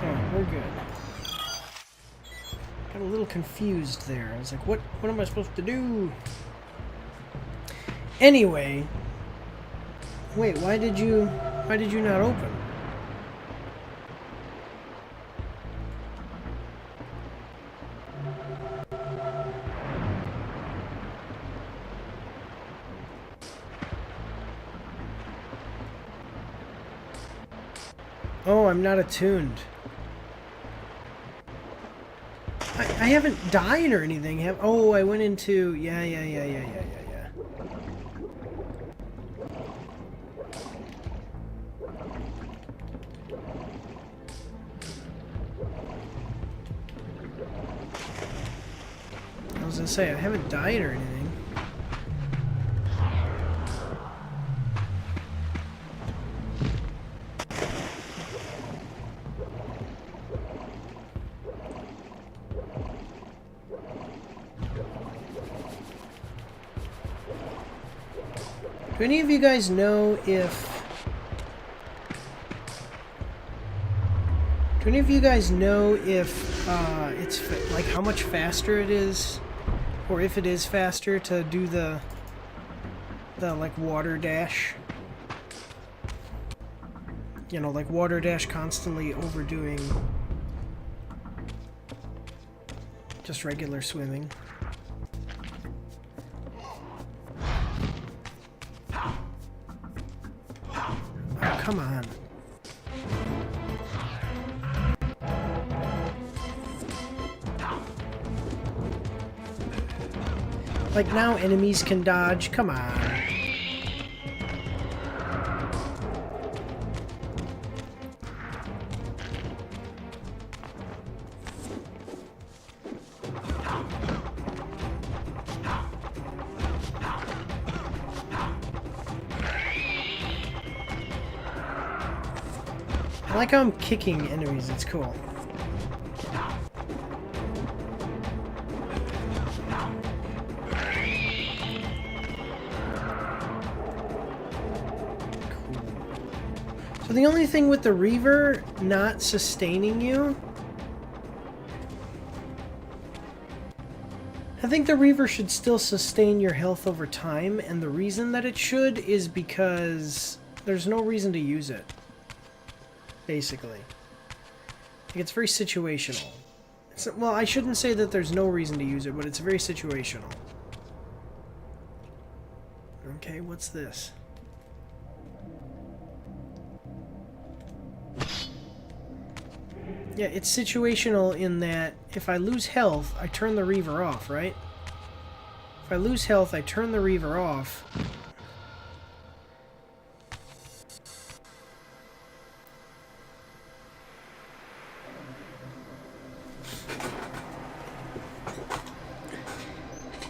Oh, we're good. Got a little confused there. I was like, what am I supposed to do? Anyway, wait, why did you not open? Oh, I'm not attuned. I haven't died or anything. Oh, I went into... Yeah. I was gonna say, I haven't died or anything. Do any of you guys know if... it's like how much faster it is, or if it is faster to do the like water dash? You know, like water dash constantly overdoing just regular swimming. Oh, come on. Like, now enemies can dodge. Come on. I like how I'm kicking enemies. It's cool. So the only thing with the Reaver not sustaining you... I think the Reaver should still sustain your health over time, and the reason that it should is because there's no reason to use it. Basically. Like, it's very situational. Well, I shouldn't say that there's no reason to use it, but it's very situational. Okay, what's this? Yeah, it's situational in that if I lose health, I turn the Reaver off, right? If I lose health, I turn the Reaver off.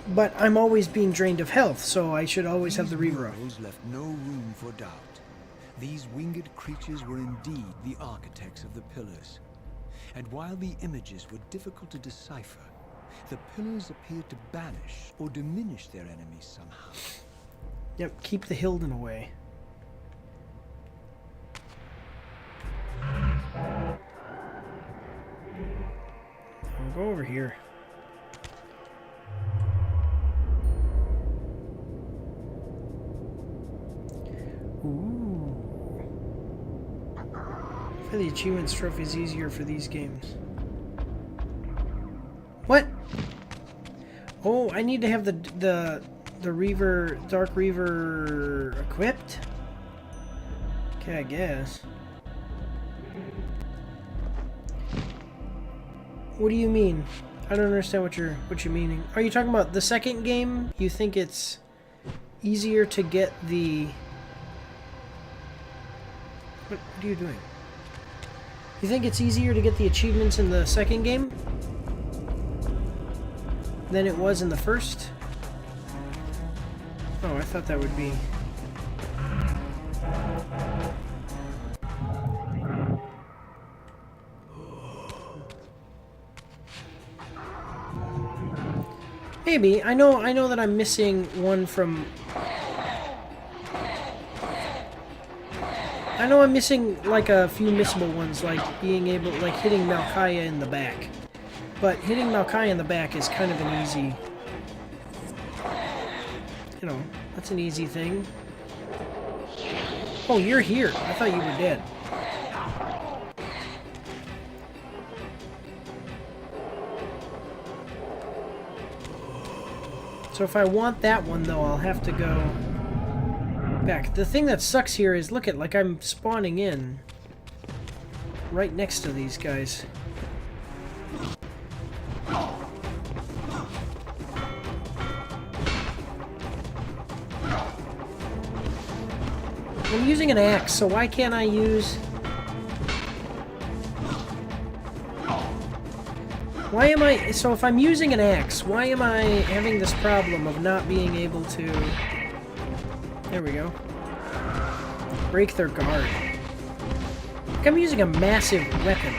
But I'm always being drained of health, so I should always have the Reaver off. These left no room for doubt. These winged creatures were indeed the architects of the pillars. And while the images were difficult to decipher, the pillars appeared to banish or diminish their enemies somehow. Yep, keep the Hilden away. I'll go over here. Ooh. For the achievements trophy is easier for these games. What? Oh, I need to have the Reaver, Dark Reaver equipped? Okay, I guess. What do you mean? I don't understand what you're meaning. Are you talking about the second game? You think it's easier to get the... What are you doing? You think it's easier to get the achievements in the second game than it was in the first? Oh, I thought that would be... Maybe. I know that I'm missing one from... I know I'm missing, like, a few missable ones, like being able, like, hitting Malkaya in the back. But hitting Malkaya in the back is kind of an easy... You know, that's an easy thing. Oh, you're here. I thought you were dead. So if I want that one, though, I'll have to go back. The thing that sucks here is, look at, like, I'm spawning in right next to these guys. I'm using an axe, so why can't I use... Why am I... So if I'm using an axe, why am I having this problem of not being able to... There we go. Break their guard. Like I'm using a massive weapon.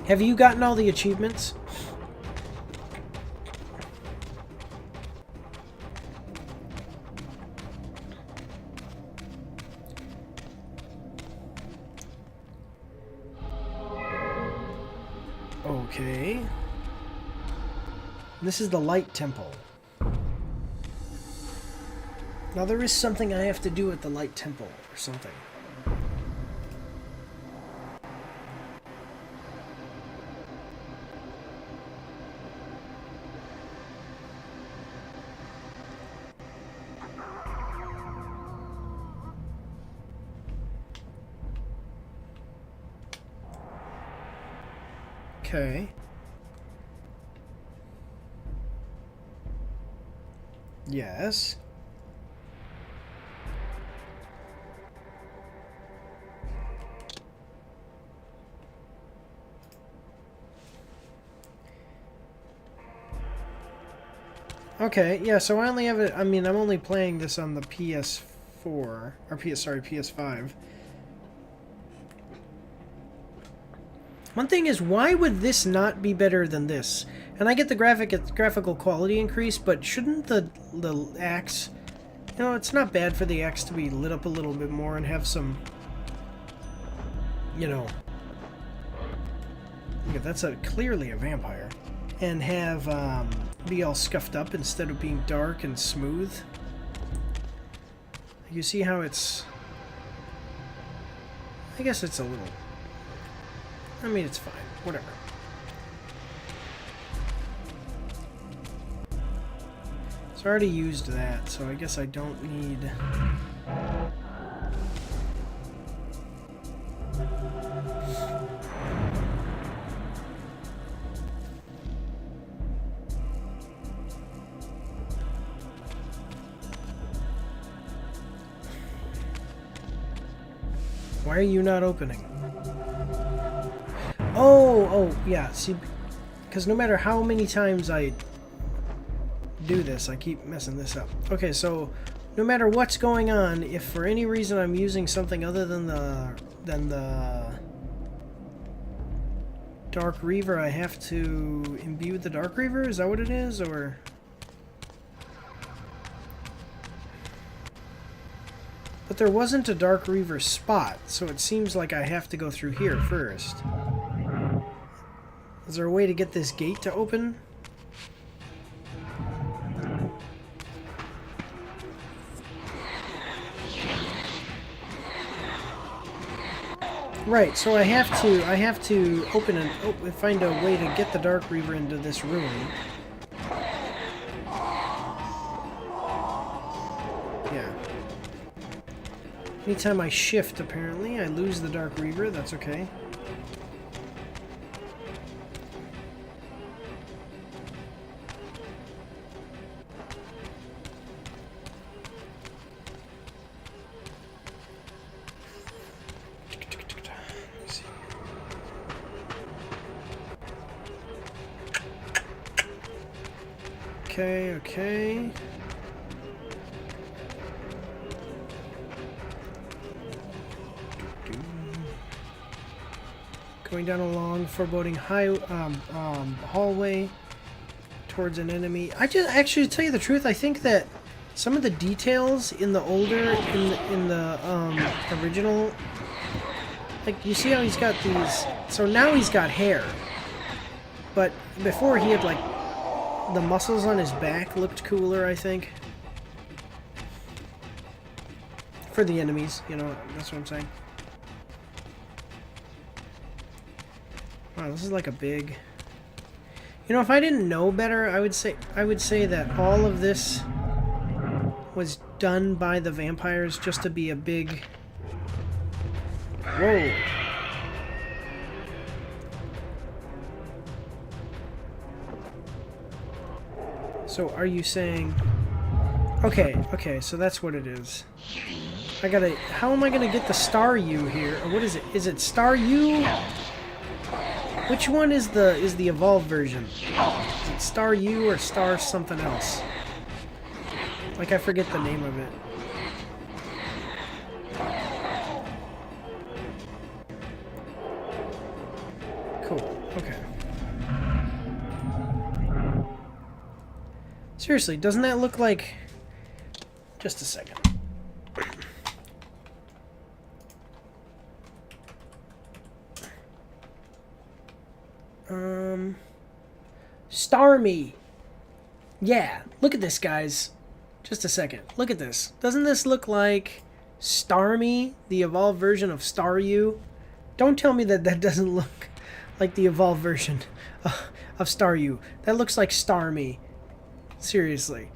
Have you gotten all the achievements? Okay. This is the Light Temple. Now there is something I have to do at the Light Temple or something. Okay. Yes. Okay, yeah, so I only have it, I mean, I'm only playing this on the PS4, or PS5. One thing is, why would this not be better than this? And I get the graphical quality increase, but shouldn't the axe, you know, it's not bad for the axe to be lit up a little bit more and have some, you know, yeah, that's clearly a vampire, and have be all scuffed up instead of being dark and smooth. You see how it's, I guess it's a little, I mean, it's fine, whatever. So I already used that, so I guess I don't need... Why are you not opening? Oh, yeah, see, because no matter how many times I do this, I keep messing this up. Okay, so no matter what's going on, if for any reason I'm using something other than the Dark Reaver, I have to imbue the Dark Reaver? Is that what it is, or...? But there wasn't a Dark Reaver spot, so it seems like I have to go through here first. Is there a way to get this gate to open? Right, so I have to open and find a way to get the Dark Reaver into this room. Yeah. Anytime I shift, apparently, I lose the Dark Reaver. That's okay. Okay. Going down a long, foreboding hallway towards an enemy. Actually, to tell you the truth, I think that some of the details in the original, like, you see how he's got these, so now he's got hair, but before he had, like, the muscles on his back looked cooler, I think. For the enemies, you know, that's what I'm saying. Wow, this is like a big... You know, if I didn't know better, I would say that all of this was done by the vampires just to be a big... Whoa. So are you saying... Okay, so that's what it is. I gotta... How am I gonna get the Star U here? Or what is it? Is it Star U? Which one is the evolved version? Is it Star U or Star something else? Like, I forget the name of it. Cool, okay. Seriously, doesn't that look like... Just a second. Starmie. Yeah, look at this, guys. Just a second. Look at this. Doesn't this look like Starmie, the evolved version of Star U? Don't tell me that that doesn't look like the evolved version of Star U. That looks like Starmie. Seriously.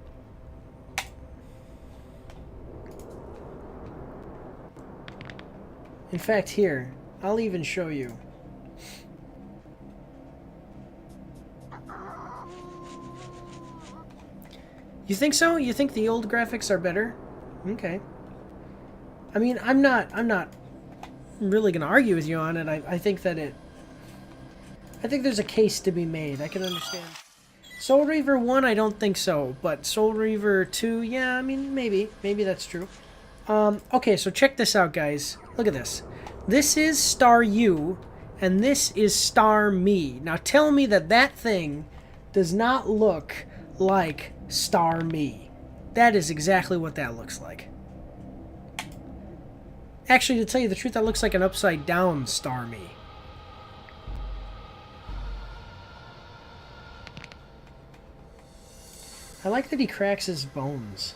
In fact, here, I'll even show you. You think so? You think the old graphics are better? Okay. I mean, I'm not really gonna argue with you on it. I think that I think there's a case to be made. I can understand. Soul Reaver 1, I don't think so, but Soul Reaver 2, yeah, I mean, maybe that's true. Okay, so check this out, guys. Look at this. This is Star You, and this is Star Me. Now tell me that that thing does not look like Star Me. That is exactly what that looks like. Actually, to tell you the truth, that looks like an upside down Star Me. I like that he cracks his bones.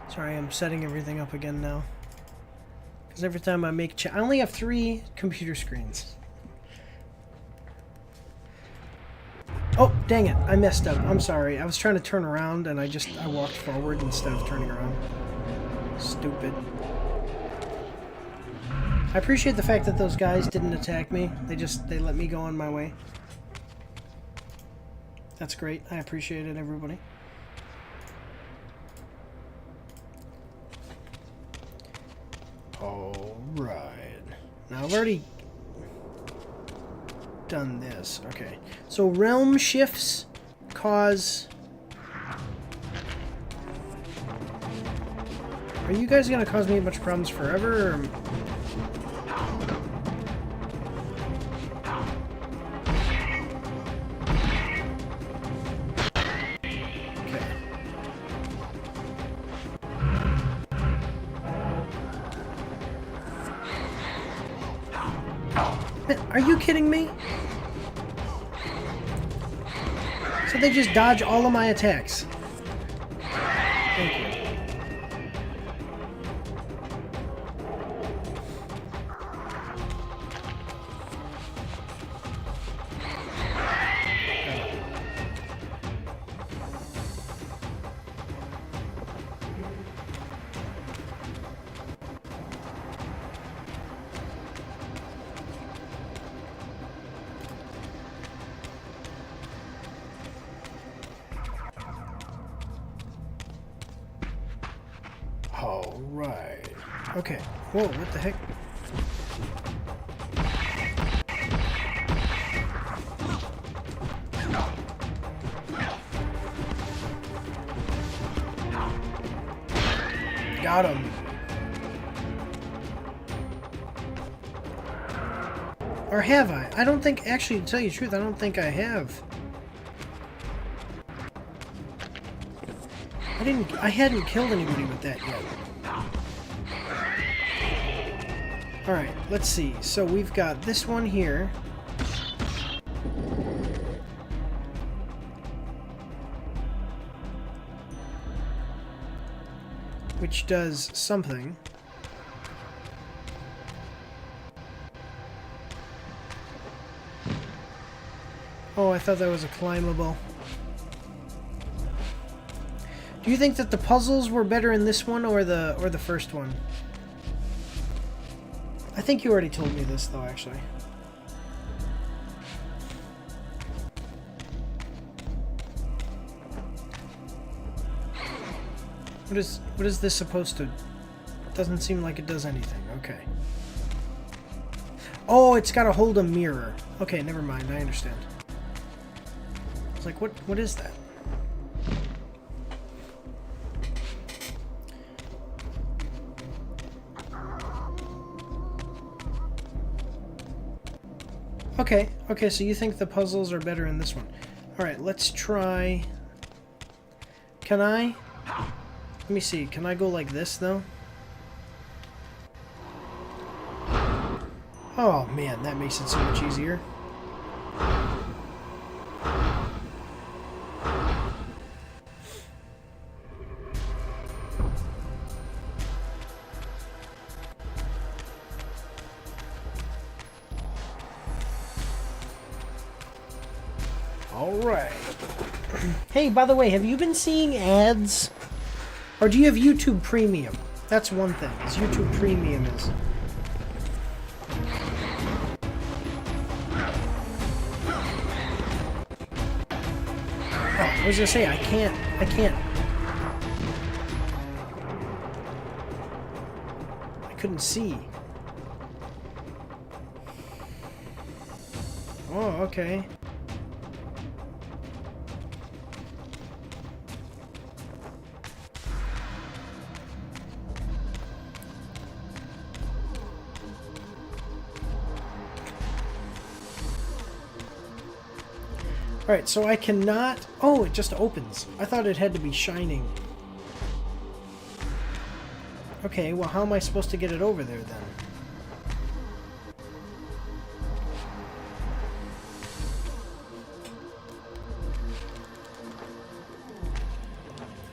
Sorry, I'm setting everything up again now. Because every time I make I only have 3 computer screens. Oh, dang it. I messed up. I'm sorry. I was trying to turn around and I walked forward instead of turning around. Stupid. I appreciate the fact that those guys didn't attack me. They let me go on my way. That's great. I appreciate it, everybody. Alright. Now I've already done this. Okay. So realm shifts cause... Are you guys gonna cause me a bunch of problems forever, or... Are you kidding me? So they just dodge all of my attacks. Thank you. Alright. Okay. Whoa, what the heck? Got him. Or have I? I don't think, actually, to tell you the truth, I don't think I have. I hadn't killed anybody with that yet. Alright, let's see. So we've got this one here. Which does something. Oh, I thought that was a climbable. Do you think that the puzzles were better in this one or the first one? I think you already told me this though, actually. What is this supposed to? It doesn't seem like it does anything. Okay. Oh, it's got to hold a mirror. Okay, never mind. I understand. It's like, what is that? Okay, so you think the puzzles are better in this one. Alright, let's try... Can I? Let me see, can I go like this, though? Oh, man, that makes it so much easier. Alright. Hey, by the way, have you been seeing ads? Or do you have YouTube Premium? That's one thing, is YouTube Premium is... Oh, I was gonna say, I can't... I couldn't see. Oh, okay. Alright, so I cannot... Oh, it just opens. I thought it had to be shining. Okay, well, how am I supposed to get it over there, then?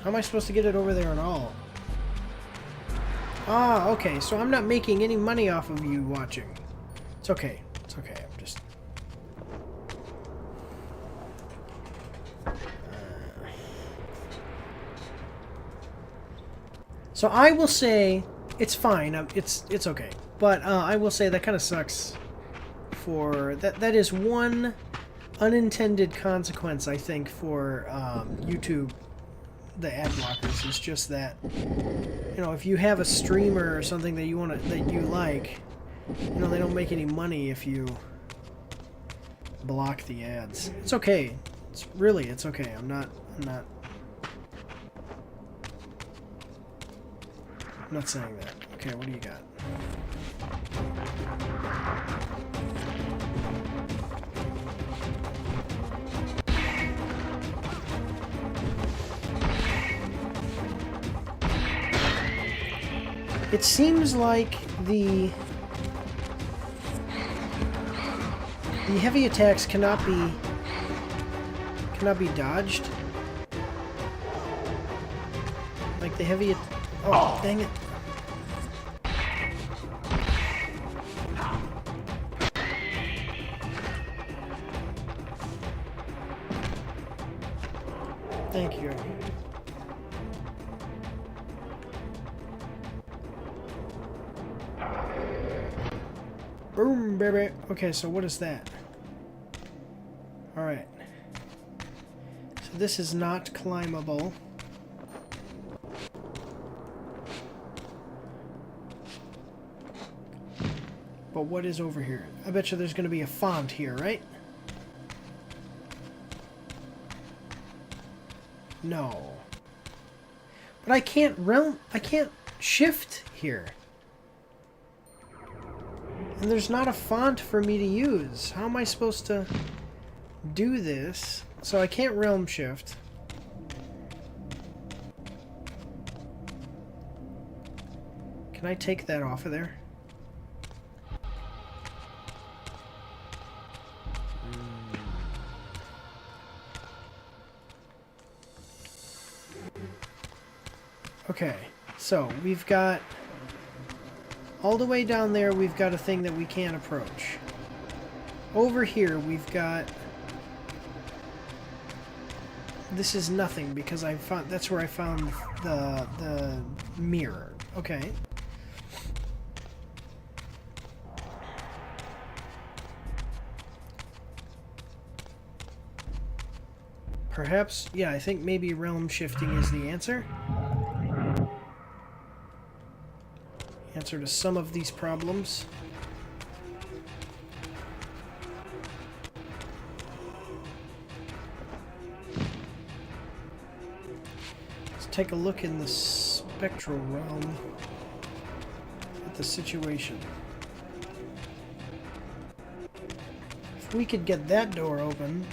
How am I supposed to get it over there at all? Ah, okay, so I'm not making any money off of you watching. It's okay. It's okay, I'm just... So I will say it's fine. It's okay, but I will say that kind of sucks. For that is one unintended consequence, I think, for YouTube, the ad blockers. Is just that, you know, if you have a streamer or something that you like, you know, they don't make any money if you block the ads. It's okay. It's okay. I'm not saying that. Okay, what do you got? It seems like the heavy attacks cannot be dodged. Like the heavy... Oh, dang it. Thank you. Boom, baby. Okay, so what is that? Alright. So this is not climbable. But what is over here? I bet you there's going to be a font here, right? No. But I can't shift here. And there's not a font for me to use. How am I supposed to do this? So I can't realm shift. Can I take that off of there? Okay, so we've got all the way down there, we've got a thing that we can't approach. Over here, we've got... This is nothing because I found that's where I found the mirror. Okay. Perhaps, yeah, I think maybe realm shifting is the answer. Answer to some of these problems. Let's take a look in the spectral realm at the situation. If we could get that door open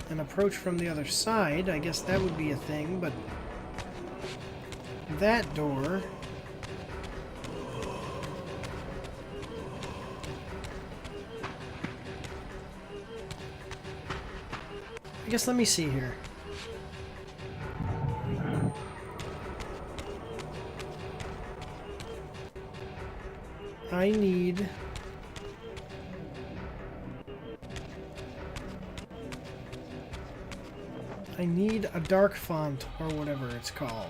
and approach from the other side, I guess that would be a thing, but that door... I guess let me see here. I need... I need a dark font, or whatever it's called.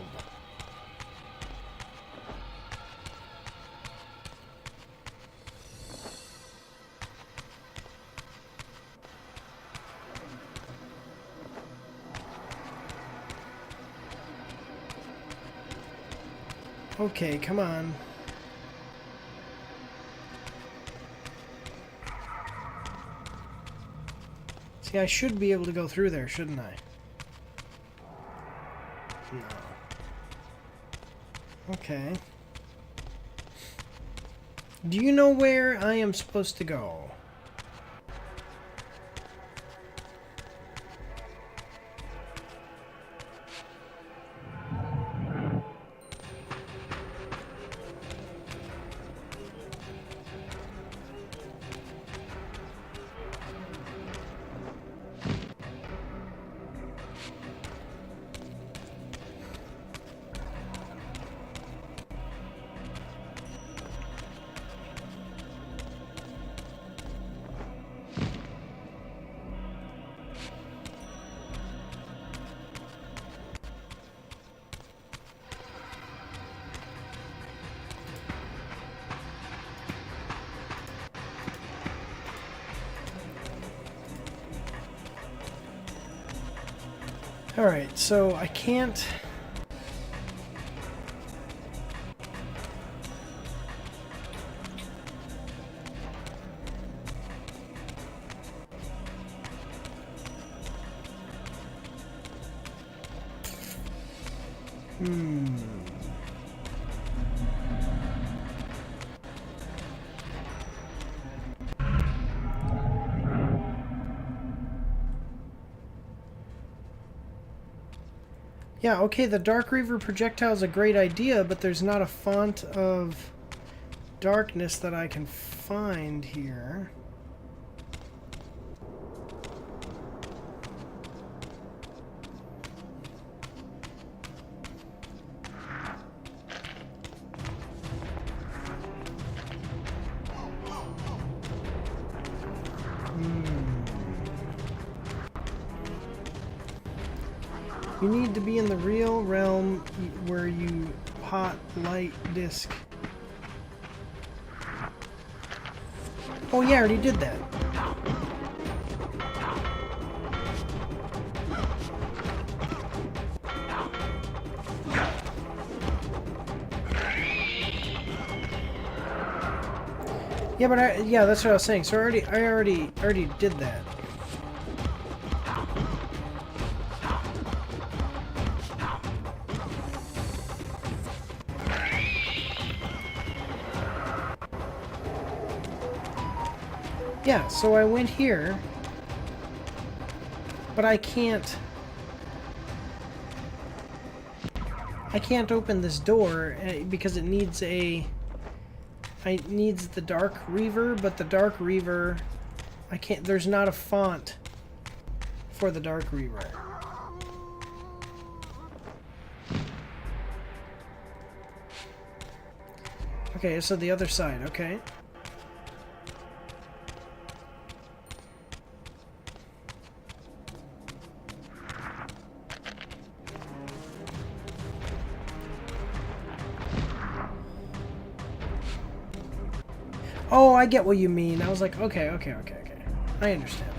Okay, come on. See, I should be able to go through there, shouldn't I? No. Okay. Do you know where I am supposed to go? Alright, so I can't... Yeah, okay, the Dark Reaver projectile is a great idea, but there's not a font of darkness that I can find here. You need to be in the real realm where you hot light disc. Oh yeah, I already did that. Yeah, but yeah, that's what I was saying. So I already did that. Yeah, so I went here, but I can't open this door because it needs the Dark Reaver, but the Dark Reaver, there's not a font for the Dark Reaver. Okay, so the other side, okay. Oh, I get what you mean. I was like, okay. I understand.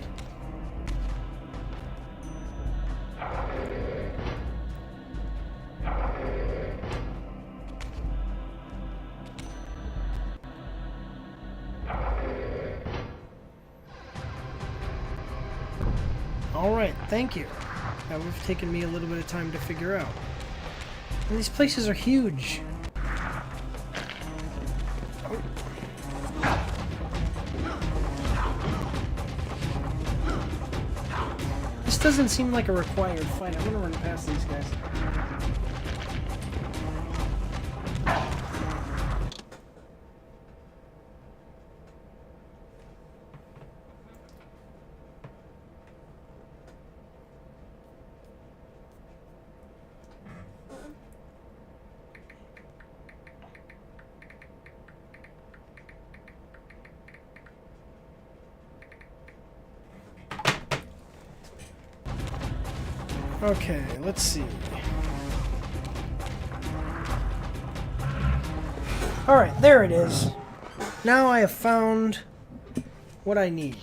Alright, thank you. That would have taken me a little bit of time to figure out. And these places are huge. This doesn't seem like a required fight. I'm gonna run past these guys. Okay, let's see. Alright, there it is. Now I have found what I need.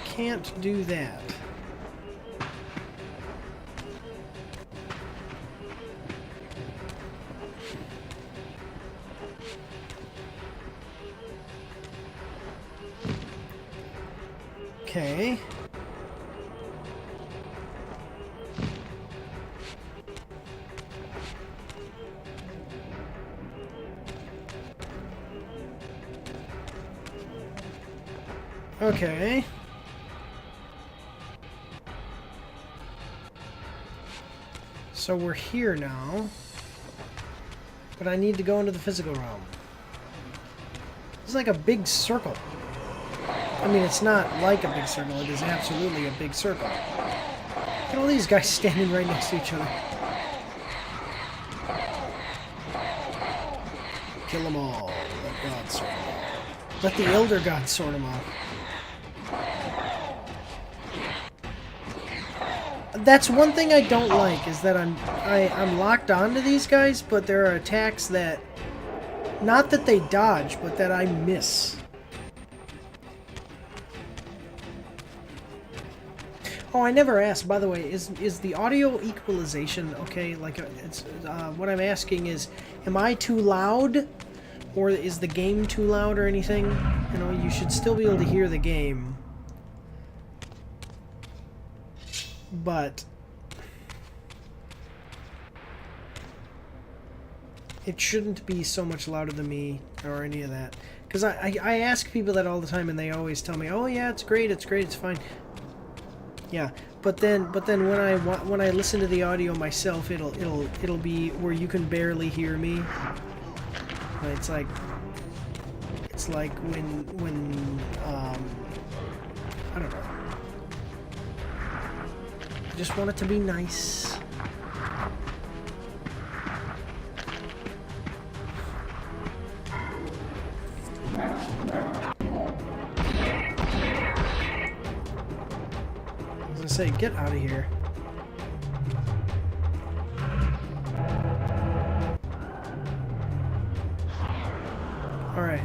Can't do that. Okay. Okay. So we're here now, but I need to go into the physical realm. It's like a big circle. I mean, it's not like a big circle, it is absolutely a big circle. Look at all these guys standing right next to each other. Kill them all. Let God sort them all. Let the Elder God sort them all. That's one thing I don't like, is that I'm locked onto these guys, but there are attacks that, not that they dodge, but that I miss. Oh, I never asked, by the way, is the audio equalization okay? Like, it's what I'm asking is, am I too loud, or is the game too loud or anything? You know, you should still be able to hear the game. But it shouldn't be so much louder than me or any of that. Because I ask people that all the time, and they always tell me, "Oh yeah, it's great, it's fine." Yeah, but then when I listen to the audio myself, it'll be where you can barely hear me. It's like when I don't know. I just want it to be nice. I was gonna say, get out of here. All right.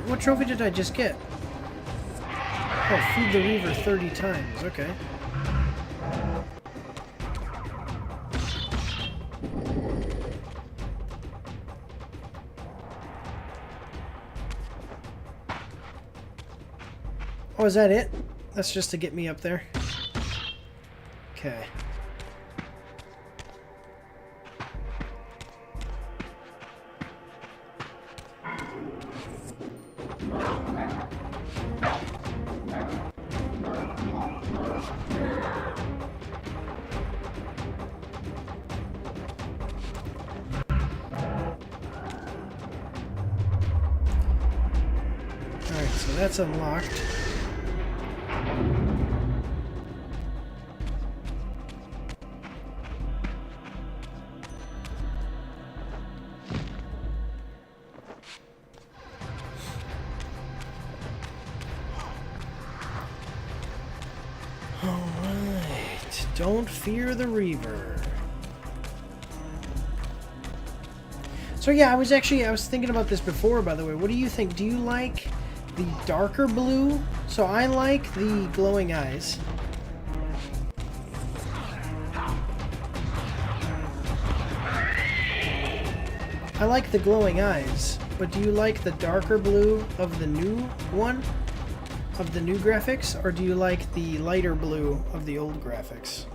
What trophy did I just get? Oh, feed the Reaver 30 times. Okay. Oh, is that it? That's just to get me up there. Okay. So that's unlocked. Alright, don't fear the Reaver. So yeah, I was thinking about this before, by the way. What do you think? Do you like the darker blue? So I like the glowing eyes. I like the glowing eyes, but do you like the darker blue of the new one? Of the new graphics? Or do you like the lighter blue of the old graphics?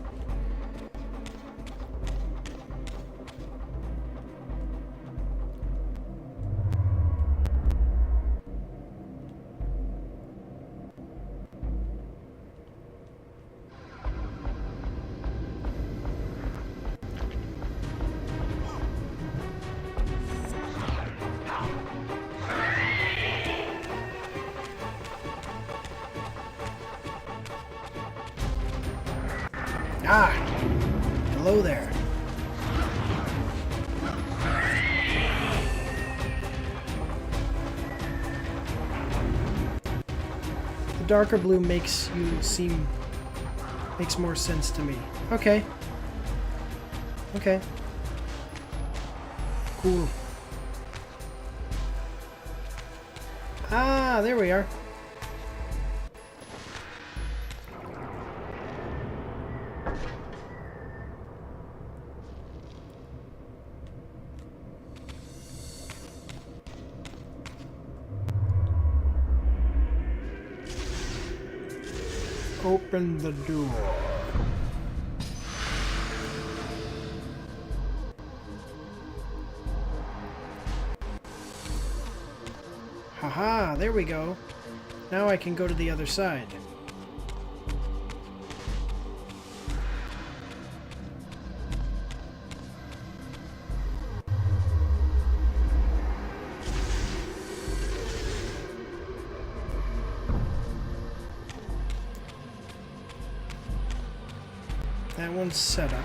Ah! Hello there. The darker blue makes more sense to me. Okay. Okay. Cool. Ah, there we are. Open the door. Haha, there we go. Now I can go to the other side. That one's set up.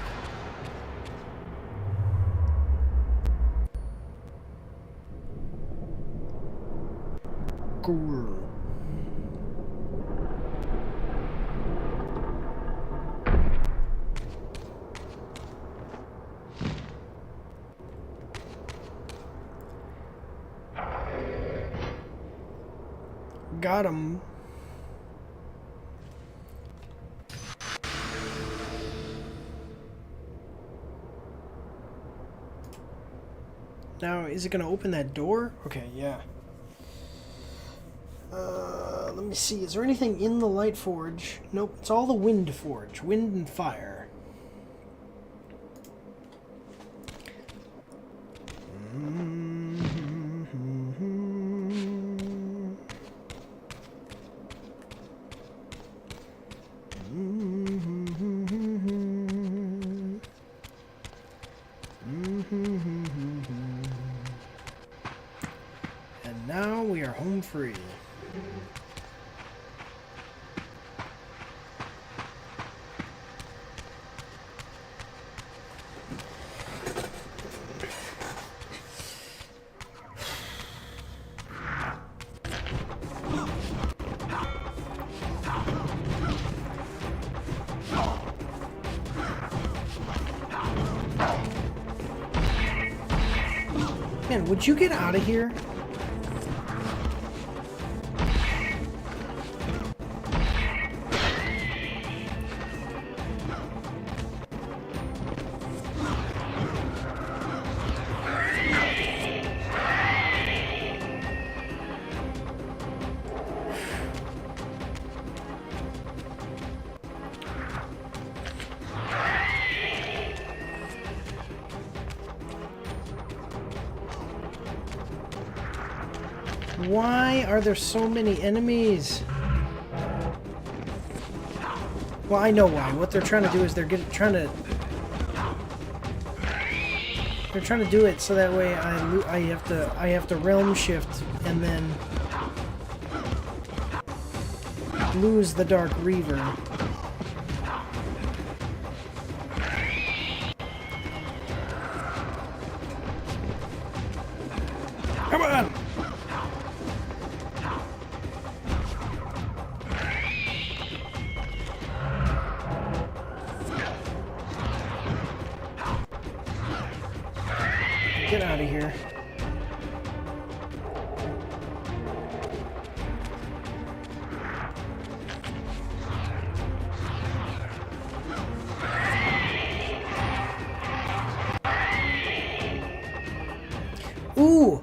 Cool. Got him. Now, is it going to open that door? Okay, yeah. Let me see. Is there anything in the Light Forge? Nope, it's all the Wind Forge. Wind and fire. And now we are home free. Man, would you get out of here? Why are there so many enemies? Well, I know why. What they're trying to do is they're trying to do it so that way I have to realm shift and then lose the Dark Reaver. Come on! Get out of here. Ooh!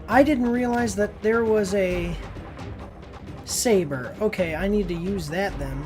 I didn't realize that there was a saber. Okay, I need to use that then.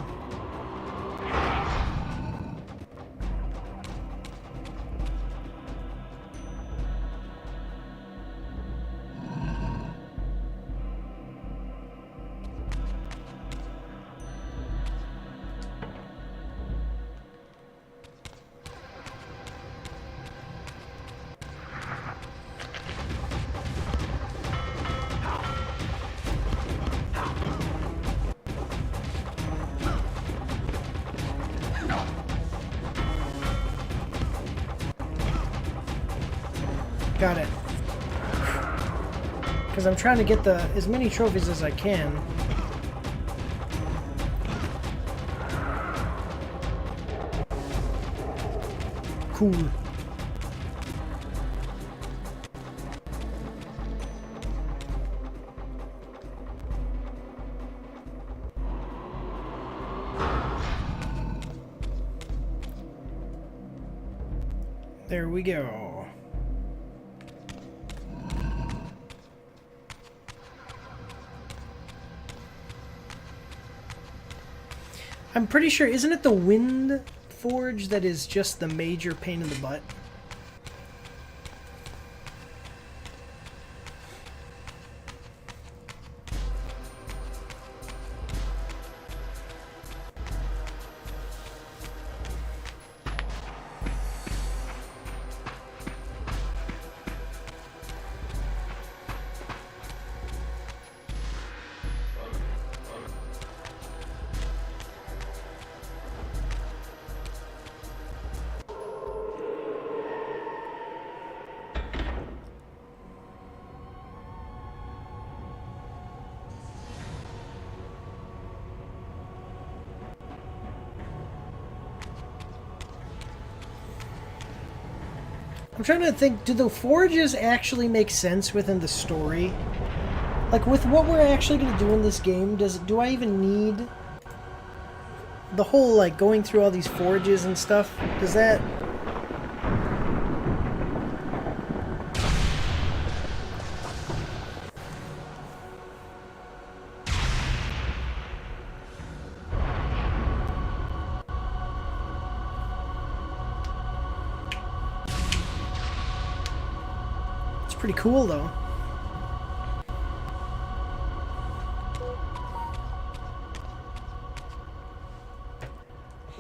Got it. Because I'm trying to get as many trophies as I can. Cool. There we go. I'm pretty sure, isn't it the Wind Forge that is just the major pain in the butt? I'm trying to think, do the forges actually make sense within the story? Like, with what we're actually going to do in this game, do I even need the whole, like, going through all these forges and stuff? Does that... Pretty cool, though.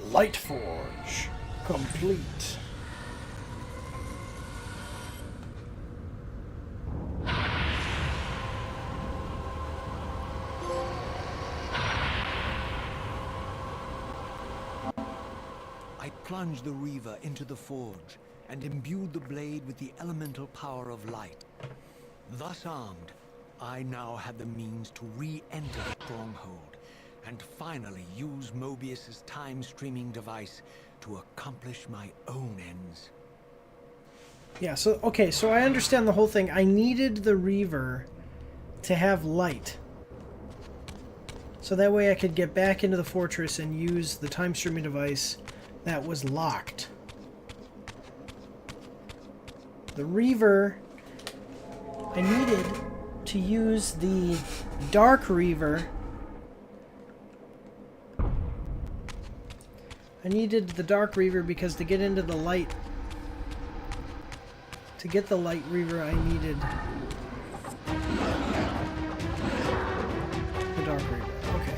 Light Forge complete. I plunged the Reaver into the forge and imbued the blade with the elemental power of light. Thus armed, I now had the means to re-enter the stronghold and finally use Mobius's time-streaming device to accomplish my own ends. Yeah, so, okay, so I understand the whole thing. I needed the Reaver to have light. So that way I could get back into the fortress and use the time-streaming device that was locked. The Reaver, I needed to use the Dark Reaver. I needed the Dark Reaver because to get into the light, to get the Light Reaver, I needed the Dark Reaver. Okay.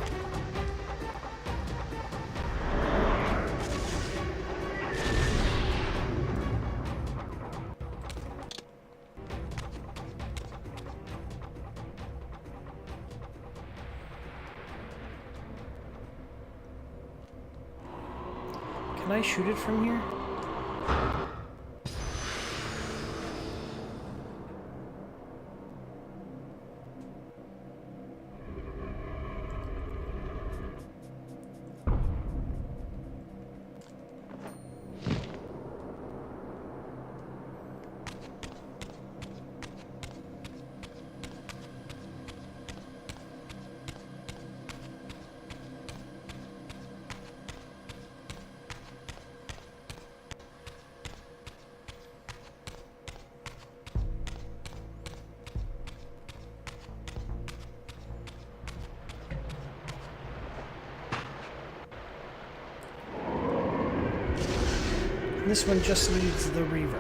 Can I shoot it from here? This one just needs the Reaver.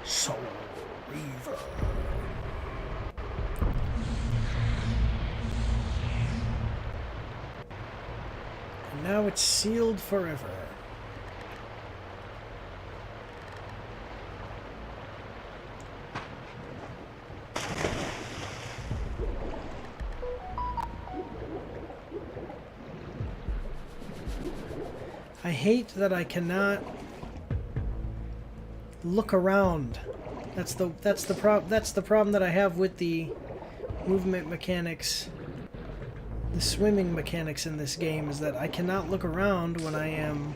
Soul Reaver. And now it's sealed forever. I hate that I cannot look around. That's the problem that I have with the movement mechanics, the swimming mechanics in this game, is that I cannot look around when I am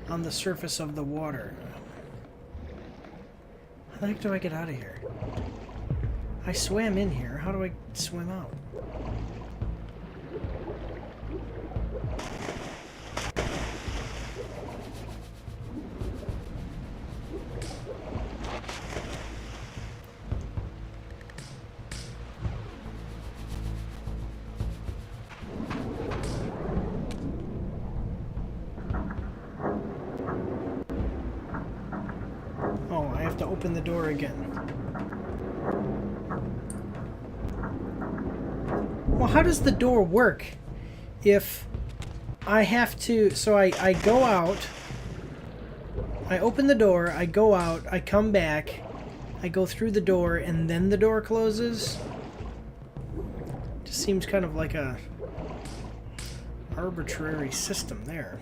on the surface of the water. How the heck do I get out of here? I swam in here. How do I swim out? Oh, I have to open the door again. Well, how does the door work if I have to... So I go out, I open the door, I go out, I come back, I go through the door, and then the door closes? Just seems kind of like a arbitrary system there.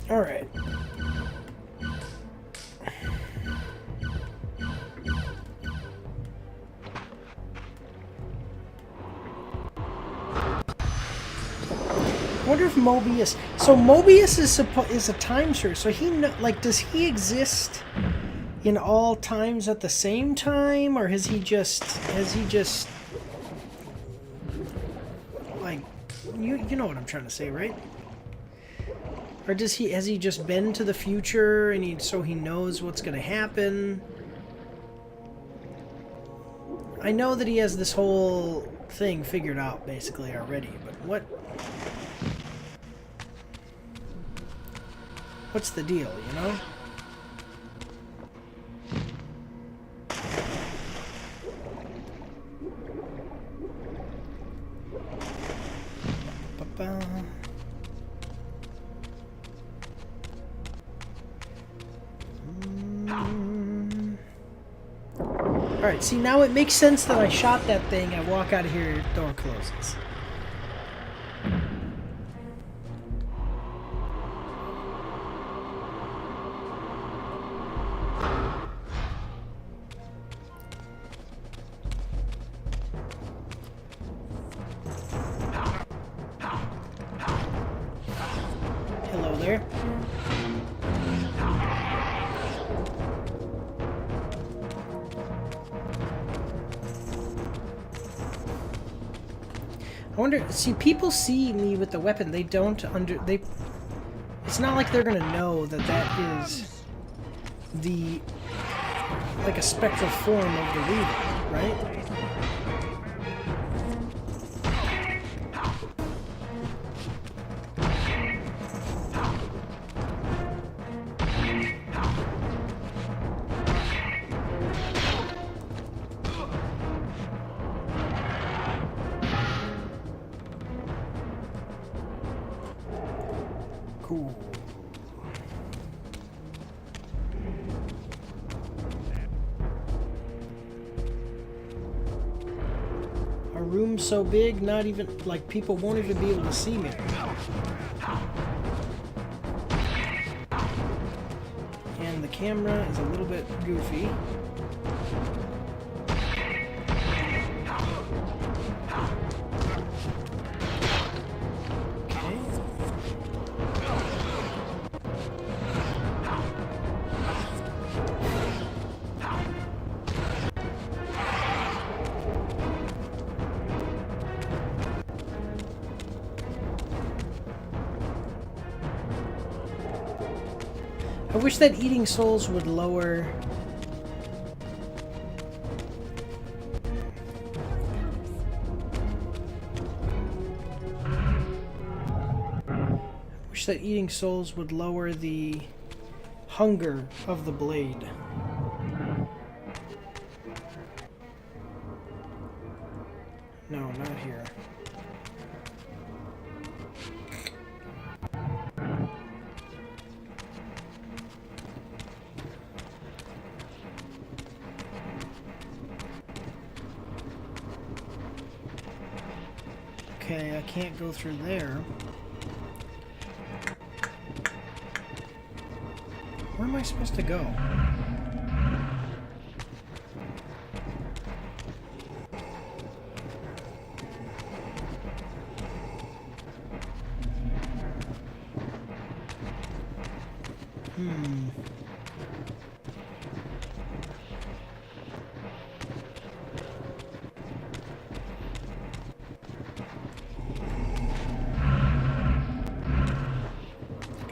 All right. I wonder if Mobius... So Mobius is a time searcher. So he like, does he exist in all times at the same time, or has he just like, you know what I'm trying to say, right? Or has he just been to the future and so he knows what's going to happen? I know that he has this whole thing figured out basically already, but what's the deal, you know? Ba-ba. Alright, see, now it makes sense that I shot that thing, I walk out of here, door closes. Hello there. I wonder, see, people see me with the weapon, they don't it's not like they're gonna know that that is the, like a spectral form of the Reaver, right? Cool. Our room's so big, not even, like, people won't even be able to see me. And the camera is a little bit goofy. I wish that eating souls would lower... I wish that eating souls would lower the hunger of the blade. I can't go through there. Where am I supposed to go?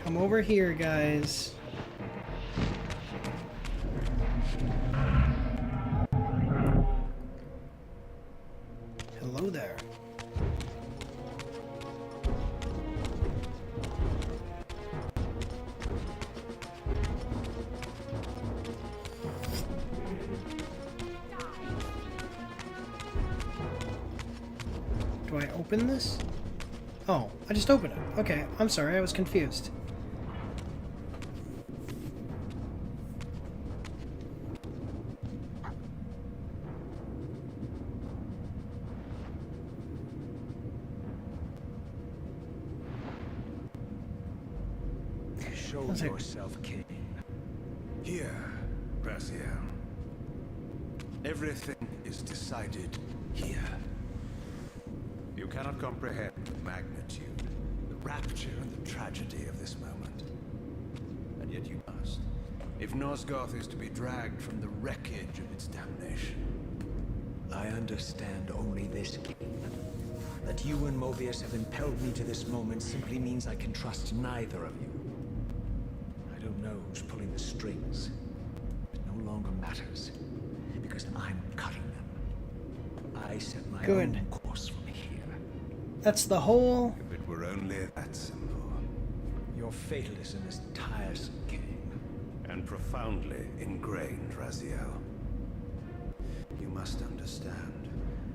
Come over here, guys. Hello there. Do I open this? Oh, I just opened it. Okay, I'm sorry, I was confused. Show That's it. yourself, Kain. Here, Raziel. Everything is decided here. You cannot comprehend the magnitude, the rapture and the tragedy of this moment. And yet you must. If Nosgoth is to be dragged from the wreckage of its damnation. I understand only this, Kain. That you and Mobius have impelled me to this moment simply means I can trust neither of you. I don't know who's pulling the strings. It no longer matters, because I'm cutting them. I set my Good. own course from here. That's the whole... If it were only that simple. Your fatalism is tiresome, Kain. And profoundly ingrained, Raziel. You must understand.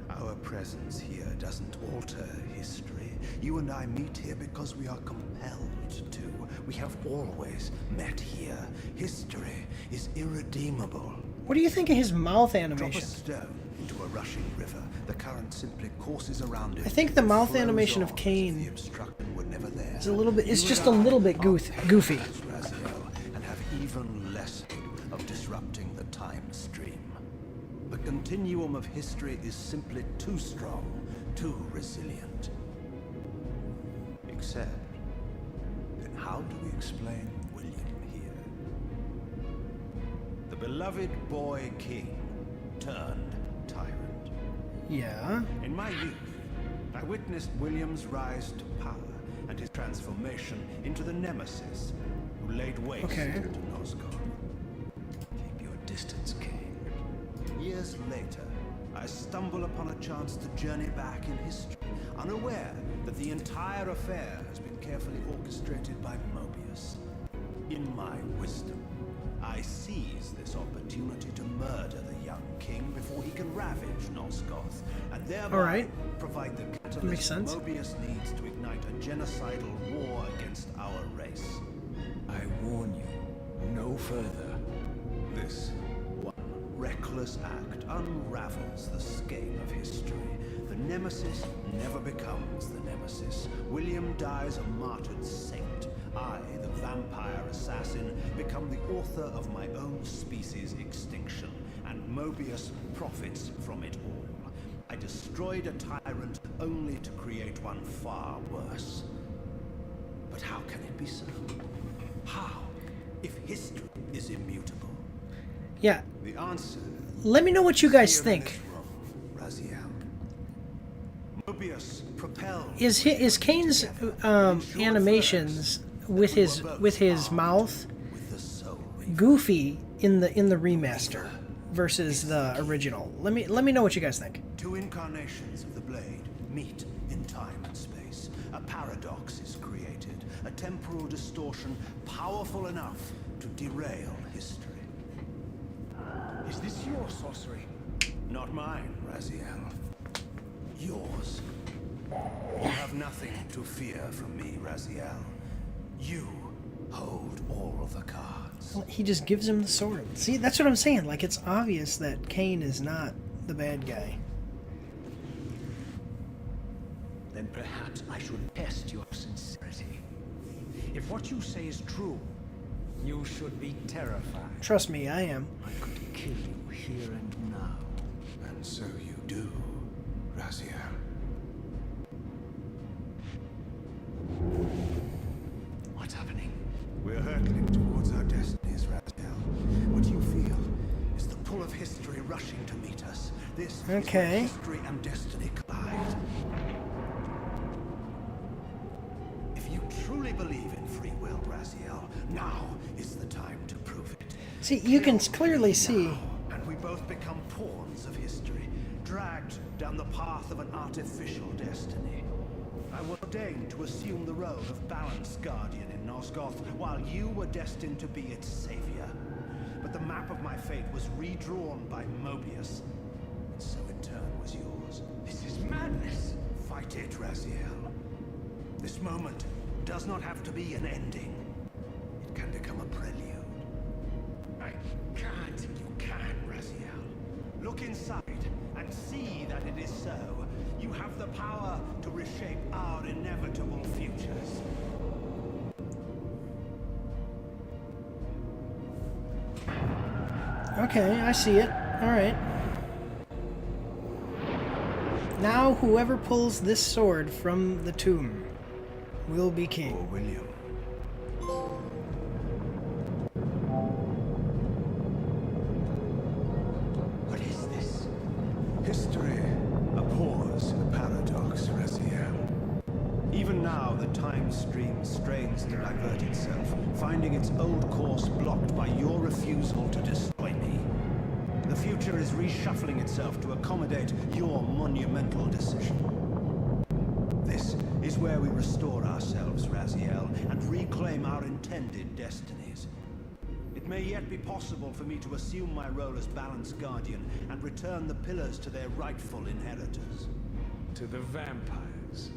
Our presence here doesn't alter history. You and I meet here because we are compelled to. We have always met here. History is irredeemable. What do you think of his mouth Drop a animation? stone into a rushing river. The current simply courses around it. I think the and mouth flows animation on of as if Kain the obstruction were never there. is a little bit... It's You just and a little I bit are goofy. past Raziel, and have even less of disrupting the time stream. The continuum of history is simply too strong, too resilient. Except, then how do we explain William here? The beloved boy king turned tyrant. Yeah. In my youth, I witnessed William's rise to power and his transformation into the nemesis who laid waste Okay. to Nosgoth. Keep your distance, Kain. Years later, I stumble upon a chance to journey back in history, unaware that the entire affair has been carefully orchestrated by Mobius. In my wisdom, I seize this opportunity to murder the young king before he can ravage Nosgoth, and thereby All right. provide the Makes catalyst sense. Mobius needs to ignite a genocidal war against our race. I warn you, no further. This one reckless act unravels the skein of history. The nemesis never becomes the nemesis. William dies a martyred saint. I, the vampire assassin, become the author of my own species' extinction, and Mobius profits from it all. I destroyed a tyrant only to create one far worse. But how can it be so? How, if history is immutable? Yeah. The answer Let me know what you guys here in think. this room, Raziel. Mobius propelled Is Kane's animations with his mouth with the soul goofy in the remaster versus the original? Let me know what you guys think. Two incarnations of the blade meet in time and space. A paradox is created, a temporal distortion powerful enough to derail history. Is this your sorcery? Not mine, Raziel. Yours. You have nothing to fear from me, Raziel. You hold all the cards. Well, he just gives him the sword. See, that's what I'm saying. Like, it's obvious that Kain is not the bad guy. Then Then perhaps I should test your sincerity. If what you say is true, you should be terrified. Trust me, I am. I could kill you here and now. And so you do, Raziel. What's happening? We're hurtling towards our destinies, Raziel. What you feel is the pull of history rushing to meet us. This is where history and destiny collide. If you truly believe in free will, Raziel, now is the time to prove it. See, you can clearly see. And we both become pawns of history, dragged down the path of an artificial destiny. I was ordained to assume the role of Balance Guardian in Nosgoth, while you were destined to be its savior. But the map of my fate was redrawn by Mobius, and so in turn was yours. This is madness! Fight it, Raziel. This moment does not have to be an ending. It can become a prelude. I can't. You can, Raziel. Look inside and see that it is so. You have the power to reshape our inevitable futures. Okay, I see it. Alright. Now whoever pulls this sword from the tomb will be king. Or William. What is this? History, a pause, a paradox, Raziel. Even now, the time stream strains to divert itself, finding its old course blocked by your refusal to destroy me. The future is reshuffling itself to accommodate your monumental decision. This is where we restore ourselves, Raziel, and reclaim our intended destinies. It may yet be possible for me to assume my role as Balance Guardian and return the pillars to their rightful inheritors. To the vampires.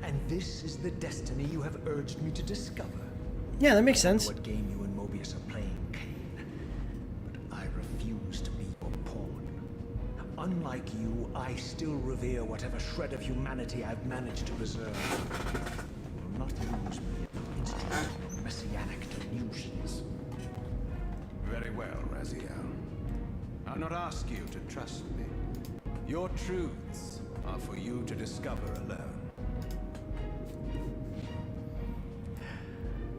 And this is the destiny you have urged me to discover. Yeah, that makes sense. What game you and Mobius are playing, Kain. But I refuse to be your pawn. Unlike you, I still revere whatever shred of humanity I've managed to preserve. You will not lose me to instrument your messianic delusions. Very well, Raziel. I'll not ask you to trust me. Your truths are for you to discover alone.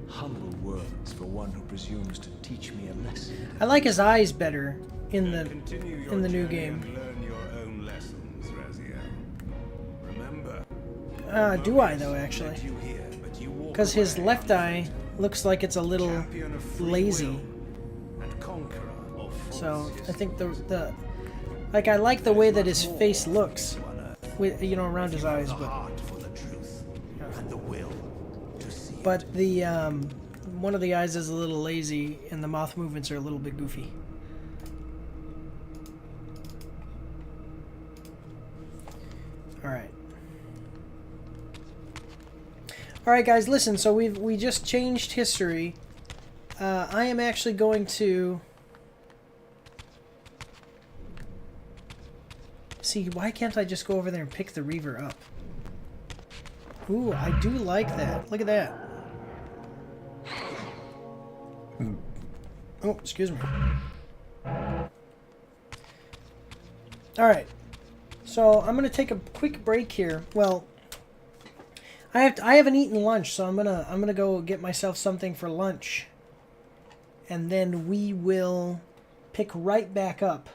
Humble words for one who presumes to teach me a lesson. I like his eyes better in the Continue your new journey game. and learn your own lessons, Raziel. Remember, Do I though actually? led you here, but you walk Because his away left eye unfettered. looks like it's a little Champion of free lazy. will and conqueror of false So I history. think the like I like the way that his Much face more looks on Earth. with around his You have eyes, the but heart for the truth and the will to see it. the one of the eyes is a little lazy and the mouth movements are a little bit goofy. All right, guys, listen. So we just changed history. I am actually going to see. Why can't I just go over there and pick the Reaver up? Ooh, I do like that. Look at that. Oh, excuse me. All right. So I'm gonna take a quick break here. Well, I haven't eaten lunch, so I'm gonna go get myself something for lunch, and then we will pick right back up.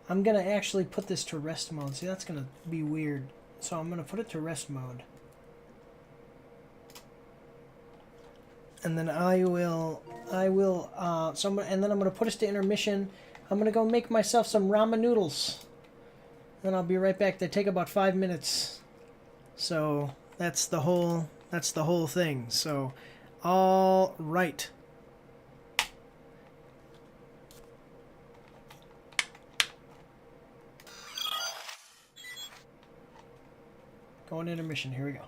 I'm gonna actually put this to rest mode. See, that's gonna be weird. So I'm gonna put it to rest mode, and then and then I'm gonna put us to intermission. I'm gonna go make myself some ramen noodles. Then I'll be right back. They take about 5 minutes. So that's the whole thing. So all right. Going intermission. Here we go.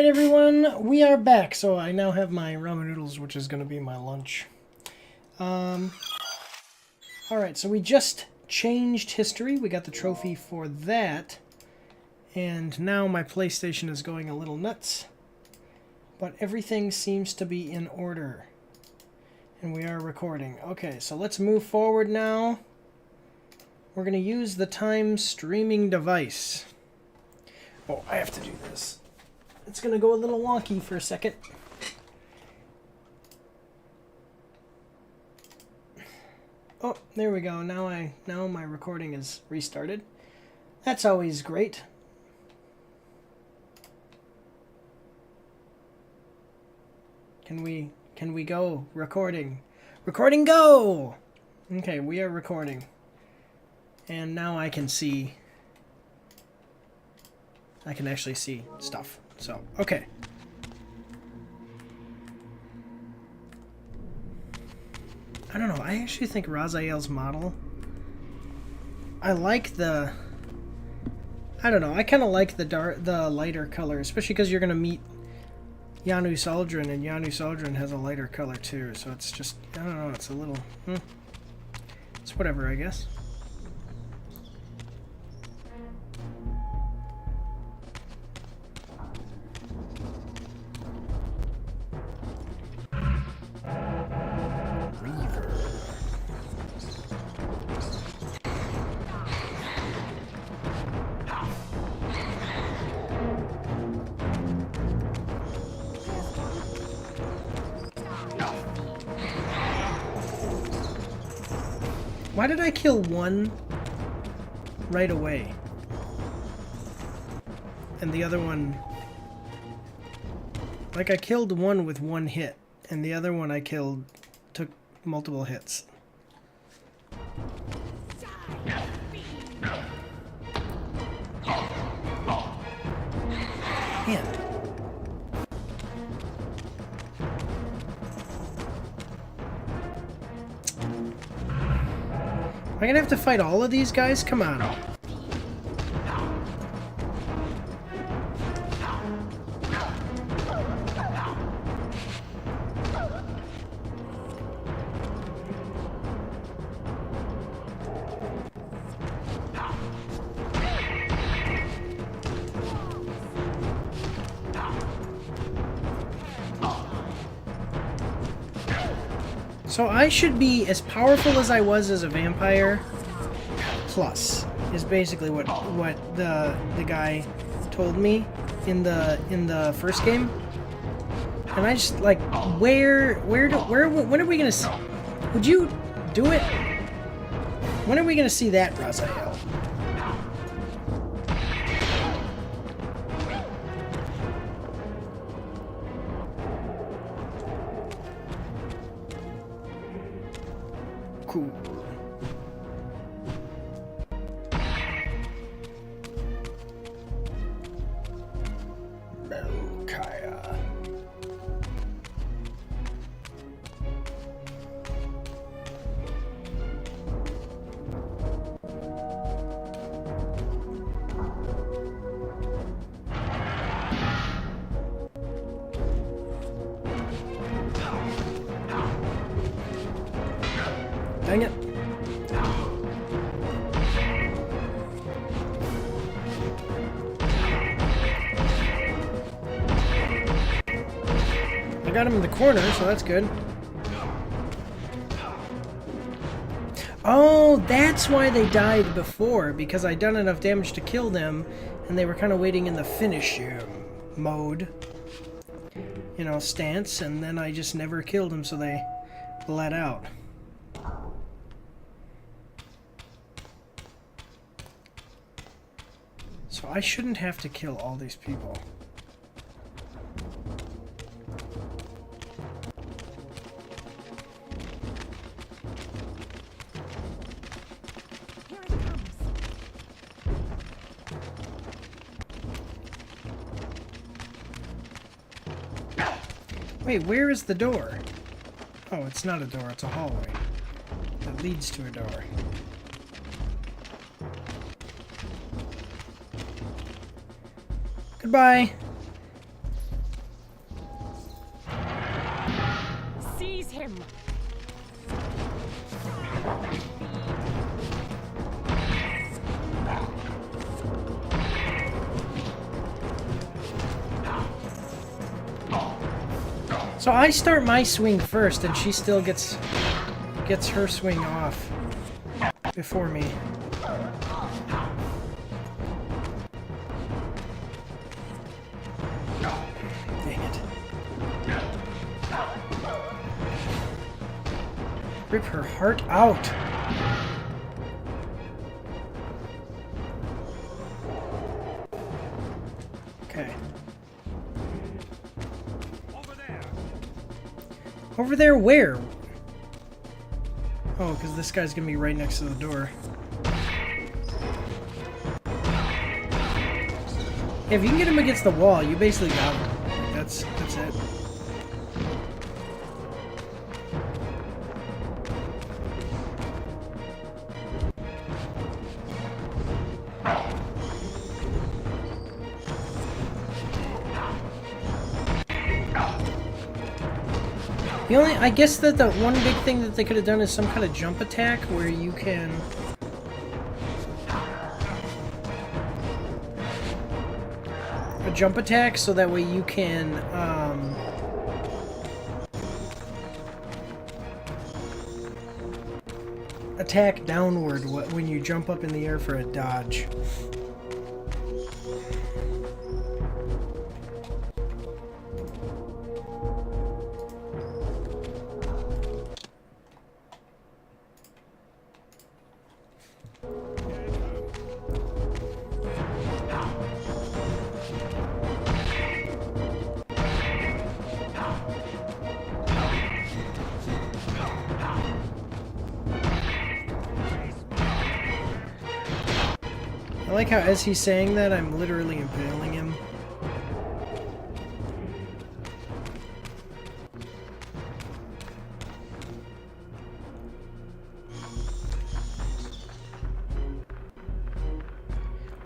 Alright everyone, we are back. So I now have my ramen noodles, which is going to be my lunch. Alright, so we just changed history. We got the trophy for that. And now my PlayStation is going a little nuts. But everything seems to be in order. And we are recording. Okay, so let's move forward now. We're going to use the time streaming device. Oh, I have to do this. It's going to go a little wonky for a second. Oh, there we go. Now my recording is restarted. That's always great. Can we go? Recording. Recording go! Okay, we are recording. And now I can see. I can actually see stuff. So, okay. I don't know. I actually think Raziel's model. I like the. I don't know. I kind of like the lighter color, especially because you're gonna meet Yanu Saldrin, and Yanu Saldrin has a lighter color too. So it's just, I don't know. It's a little. It's whatever, I guess. Why did I kill one right away? And the other one... Like, I killed one with one hit, and the other one I killed took multiple hits. Man. Am I gonna have to fight all of these guys? Come on. So I should be as powerful as I was as a vampire, plus, is basically what the guy told me in the first game. And I just like, when are we gonna see? Would you do it? When are we gonna see that, Raziel? Cool. Belkaya. Dang it. I got him in the corner, so that's good. Oh, that's why they died before, because I'd done enough damage to kill them, and they were kind of waiting in the finish mode. You know, stance, and then I just never killed them, so they bled out. So I shouldn't have to kill all these people. Here it comes. Wait, where is the door? Oh, it's not a door, it's a hallway that leads to a door. Goodbye. Seize him! So I start my swing first, and she still gets her swing off before me. Dang it. Rip her heart out. Okay. Over there where? Oh, because this guy's gonna be right next to the door. If you can get him against the wall, you basically got him. That's it. The only, I guess that the one big thing that they could have done is some kind of jump attack where you can a jump attack so that way you can attack downward when you jump up in the air for a dodge. I like how as he's saying that, I'm literally impaling him.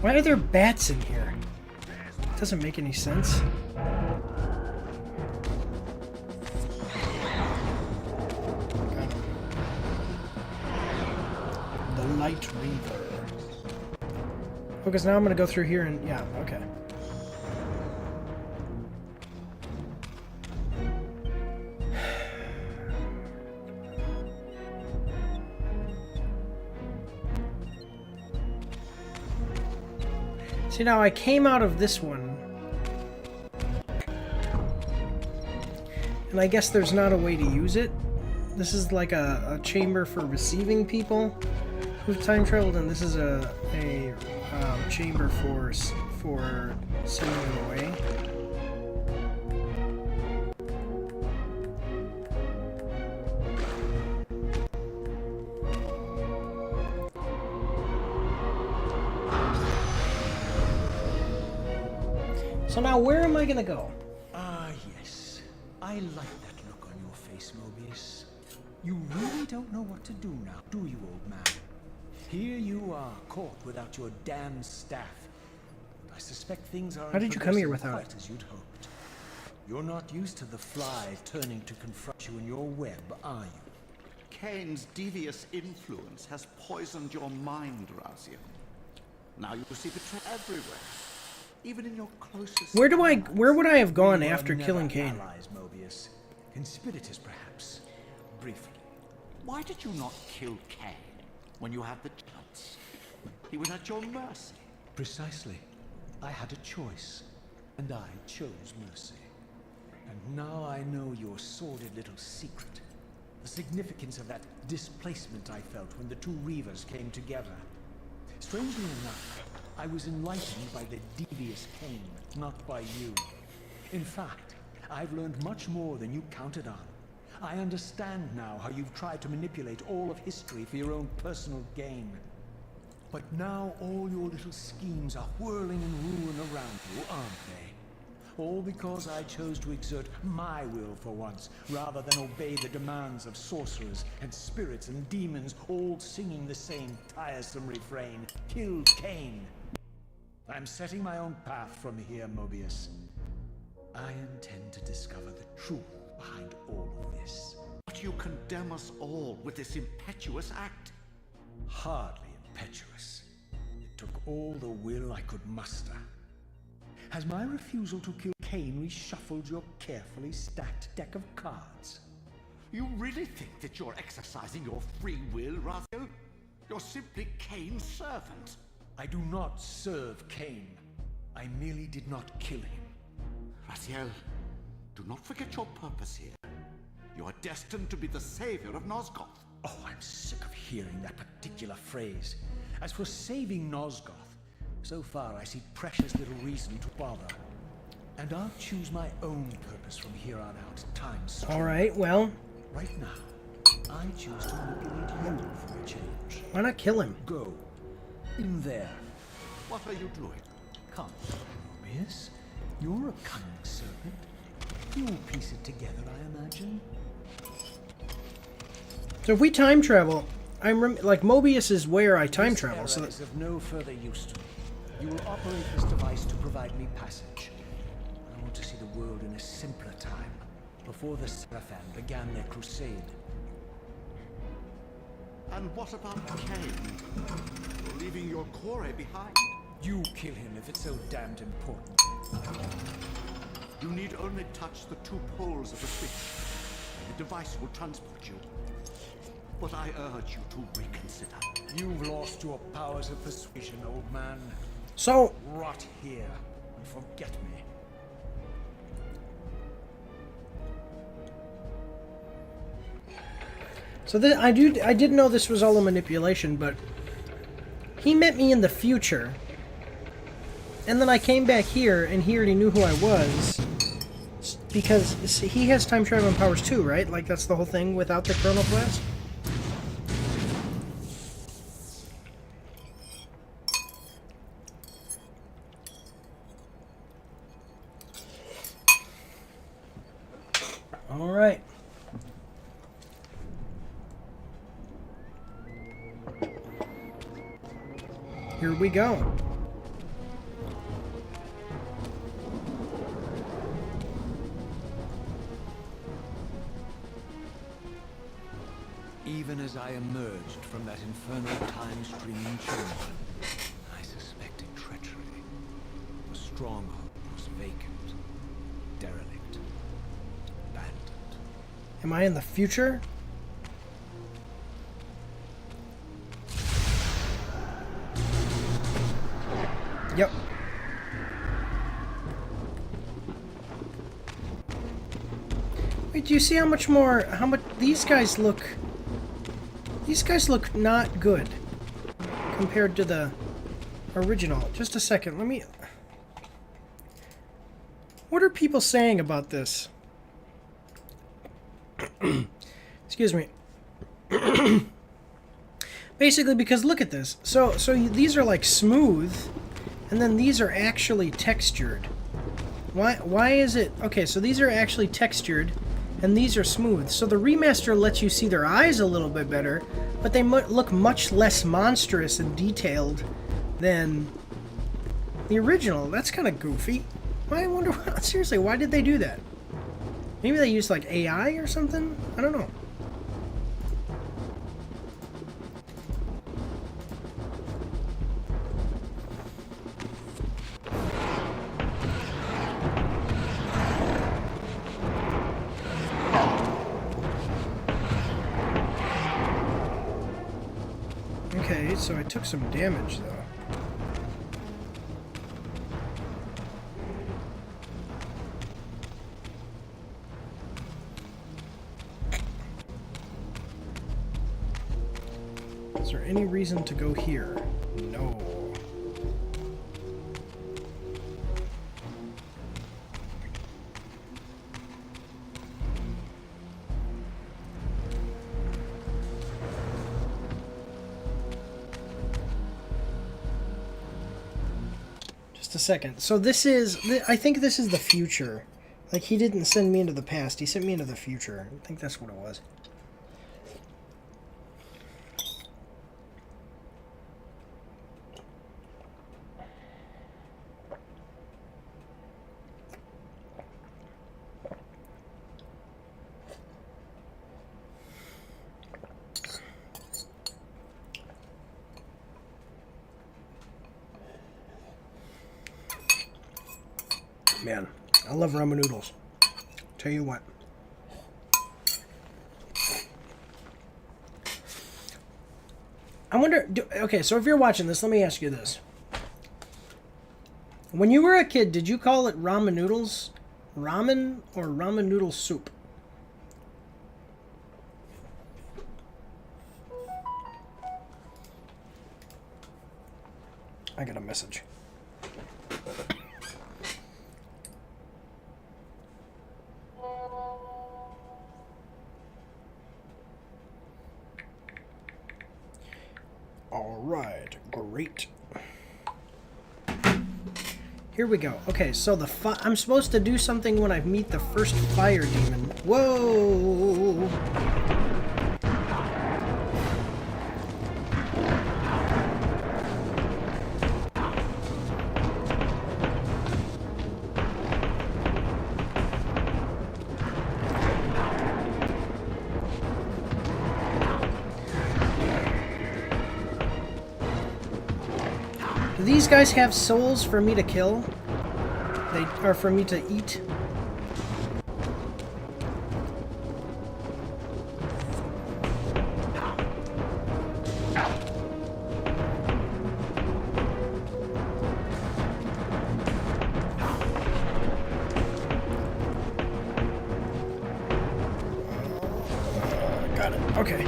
Why are there bats in here? It doesn't make any sense. The Light Reaver. Oh, because now I'm going to go through here and... yeah, okay. See, now I came out of this one. And I guess there's not a way to use it. This is like a chamber for receiving people who've time traveled, and this is a chamber for sending them away. So now where am I gonna go? Ah, yes. I like that look on your face, Mobius. You really don't know what to do now, do you, old man? Here you are, caught without your damn staff. I suspect things are How did you come here without it? as you'd hoped. You're not used to the fly turning to confront you in your web, are you? Kain's devious influence has poisoned your mind, Raziel. Now you see betrayal everywhere, even in your closest. Where would I have gone We were after never killing Kain? allies, Mobius. Conspirators, perhaps. Briefly. Why did you not kill Kain when you had the chance? He was at your mercy. Precisely. I had a choice, and I chose mercy. And now I know your sordid little secret. The significance of that displacement I felt when the two Reavers came together. Strangely enough, I was enlightened by the devious Kain, not by you. In fact, I've learned much more than you counted on. I understand now how you've tried to manipulate all of history for your own personal gain. But now all your little schemes are whirling in ruin around you, aren't they? All because I chose to exert my will for once, rather than obey the demands of sorcerers and spirits and demons, all singing the same tiresome refrain, "Kill Kain." I'm setting my own path from here, Mobius. I intend to discover the truth behind all of this. you condemn us all with this impetuous act? Hardly impetuous. It took all the will I could muster. Has my refusal to kill Kain reshuffled your carefully stacked deck of cards? You really think that you're exercising your free will, Raziel? You're simply Kain's servant. I do not serve Kain. I merely did not kill him. Raziel, do not forget your purpose here. You are destined to be the savior of Nosgoth. Oh, I'm sick of hearing that particular phrase. As for saving Nosgoth, so far I see precious little reason to bother. And I'll choose my own purpose from here on out, time's All right, well, right now, I choose to manipulate you for a change. why not kill him? Go. In there. What are you doing? Come, Mobius. You're a cunning serpent. You'll piece it together, I imagine. So if we time travel, like Mobius is where I time travel. So This is of no further use to me. You will operate this device to provide me passage. I want to see the world in a simpler time, before the Seraphan began their crusade. And what about Kain? You're leaving your core behind. You kill him if it's so damned important. You need only touch the 2 poles of the switch. The device will transport you. But I urge you to reconsider. You've lost your powers of persuasion, old man. So Rot here and forget me. I did know this was all a manipulation, but he met me in the future. And then I came back here, and he already knew who I was. Because he has time traveling powers too, right? Like, that's the whole thing without the Chrono Blast? Alright. Here we go. Even as I emerged from that infernal time-streaming chamber, I suspected treachery. The stronghold was vacant, derelict, abandoned. Am I in the future? Yep. Wait, do you see how much these guys look not good compared to the original. Just a second, what are people saying about this? Excuse me. Basically, because look at this. So these are like smooth, and then these are actually textured. Why is it... Okay, so these are actually textured, and these are smooth. So the remaster lets you see their eyes a little bit better, but they look much less monstrous and detailed than the original. That's kind of goofy. I wonder... Seriously, why did they do that? Maybe they used, like, AI or something? I don't know. Okay, so I took some damage, though. Is there any reason to go here? No. Just a second. So this is... I think this is the future. Like, he didn't send me into the past. He sent me into the future. I think that's what it was. Man, I love ramen noodles. Tell you what. I wonder, okay, so if you're watching this, let me ask you this. When you were a kid, did you call it ramen noodles, ramen, or ramen noodle soup? I got a message. All right, great. Here we go. Okay, so I'm supposed to do something when I meet the first fire demon. Whoa! Do these guys have souls for me to kill? Or for me to eat? Got it. Okay.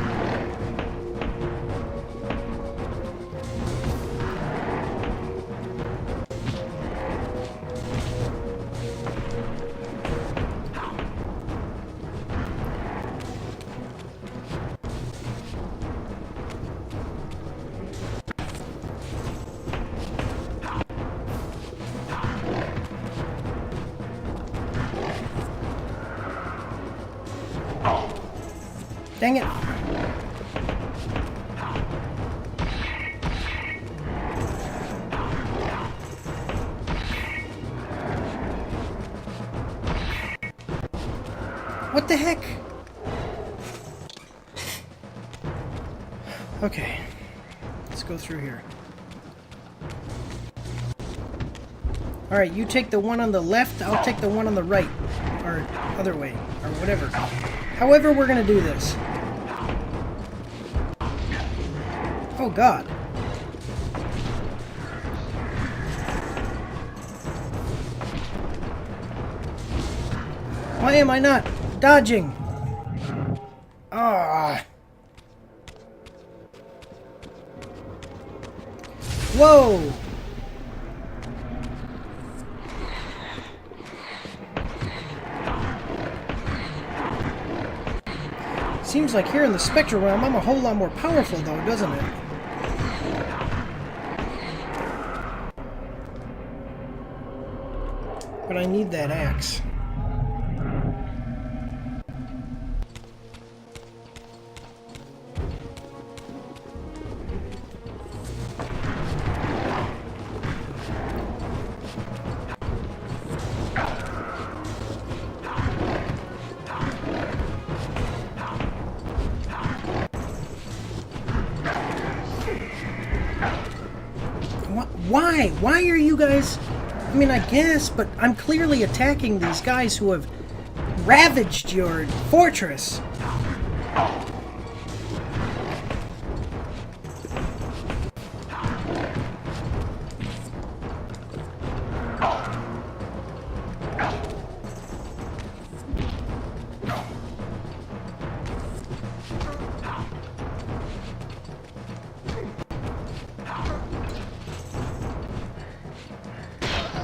Dang it. What the heck? Okay. Let's go through here. Alright, you take the one on the left, I'll take the one on the right. Or other way. Or whatever. However we're gonna do this. Oh God. Why am I not dodging? Ah. Whoa. Seems like here in the Spectral realm, I'm a whole lot more powerful though, doesn't it? But I need that axe. Why? Why are you guys... I mean, I guess, but I'm clearly attacking these guys who have ravaged your fortress.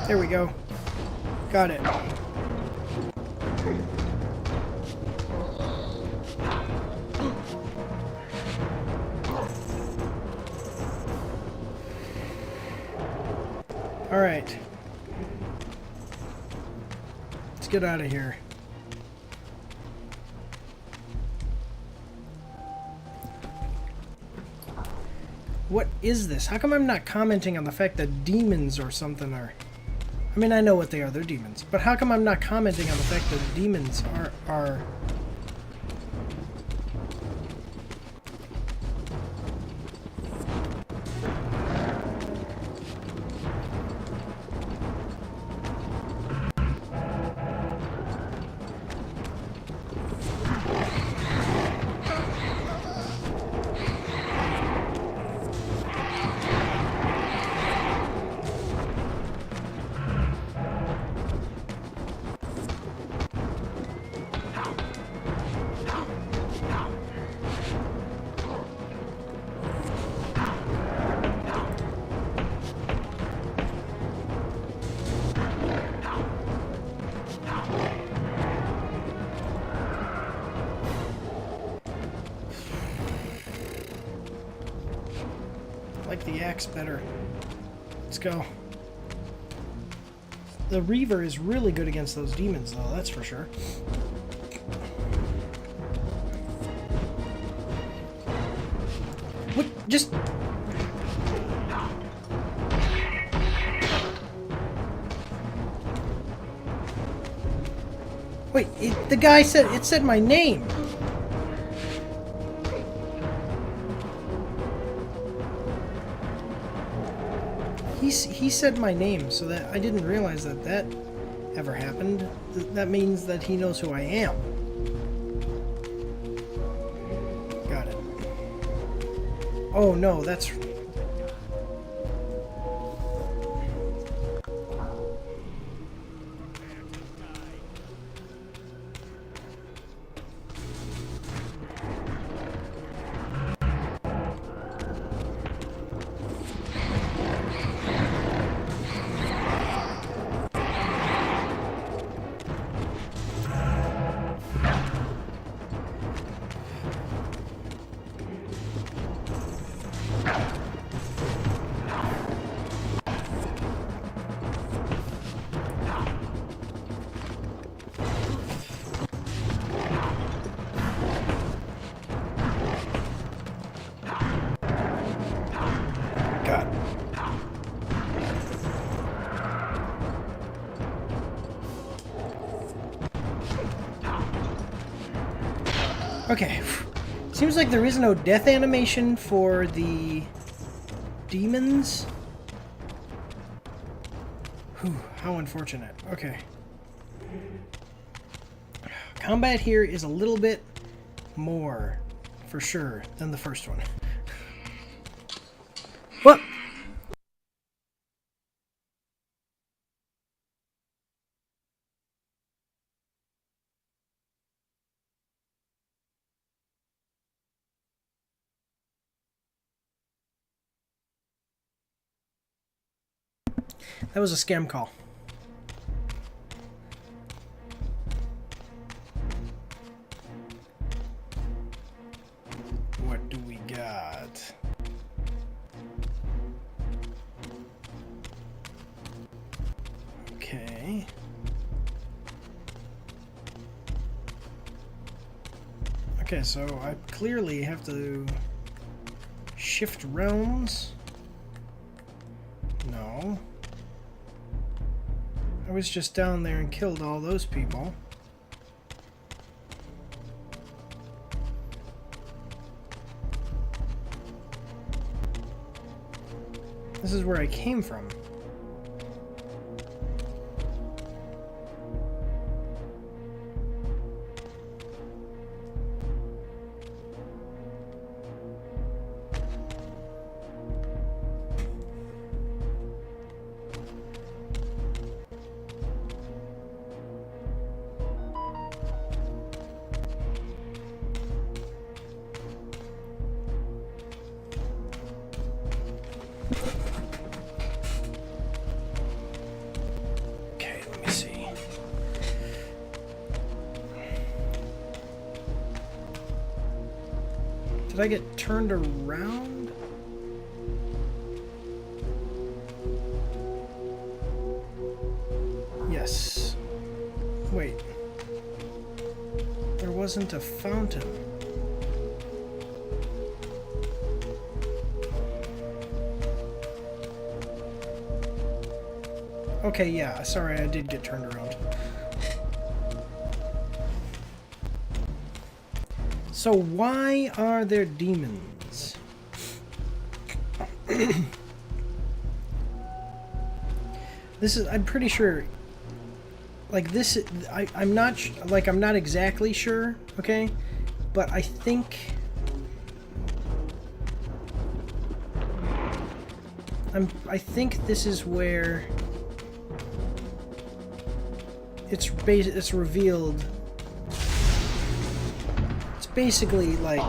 There we go. Got it. All right. Let's get out of here. What is this? How come I'm not commenting on the fact that demons or something are... I mean, I know what they are. They're demons. But how come I'm not commenting on the fact that demons are... like the axe better. Let's go. The Reaver is really good against those demons, though, that's for sure. What? Just... Wait, the guy said... It said my name! He said my name, so that I didn't realize that ever happened. That means that he knows who I am. Got it. Oh no, that's... Okay. Seems like there is no death animation for the demons. Whew, how unfortunate. Okay. Combat here is a little bit more, for sure, than the first one. What? That was a scam call. What do we got? Okay. Okay, so I clearly have to shift realms. No. I was just down there and killed all those people. This is where I came from. Did I get turned around? Yes. Wait. There wasn't a fountain. Okay, yeah, sorry, I did get turned around. So why are there demons? This is, I'm pretty sure, like this, I'm not exactly sure, okay? But I think, I think this is where it's revealed. Basically like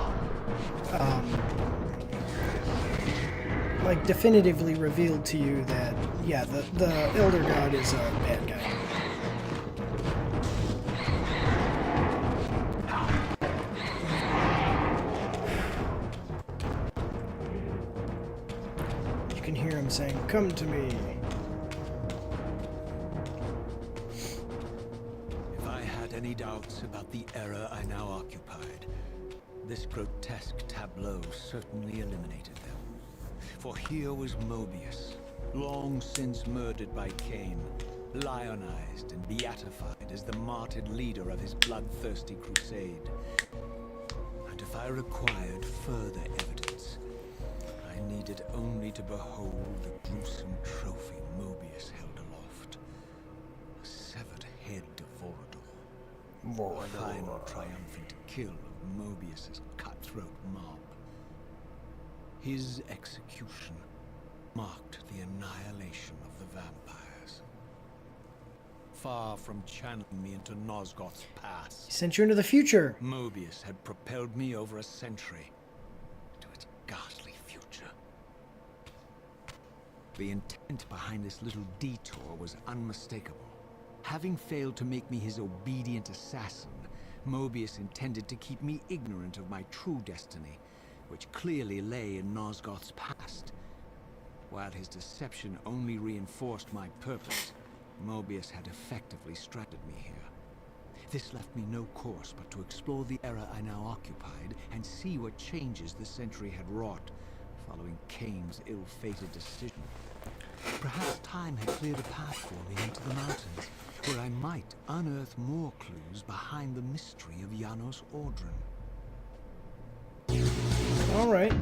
definitively revealed to you that yeah, the Elder God is a bad guy. hear him saying, "Come to me." If I had any doubts about the era I now occupied, this grotesque tableau certainly eliminated them. For here was Mobius, long since murdered by Kain, lionized and beatified as the martyred leader of his bloodthirsty crusade. And if I required further evidence, I needed only to behold the gruesome trophy Mobius held aloft. A severed head of Vorador. The final triumphant kill of Mobius's cutthroat mob. His execution marked the annihilation of the vampires. Far from channeling me into Nosgoth's past, He sent you into the future. Mobius had propelled me over a century to its ghastly future. The intent behind this little detour was unmistakable. Having failed to make me his obedient assassin, Mobius intended to keep me ignorant of my true destiny, which clearly lay in Nosgoth's past. While his deception only reinforced my purpose, Mobius had effectively stranded me here. This left me no course but to explore the era I now occupied and see what changes the century had wrought following Kain's ill-fated decision. Perhaps time had cleared a path for me into the mountains, where I might unearth more clues behind the mystery of Janos Audron. All right.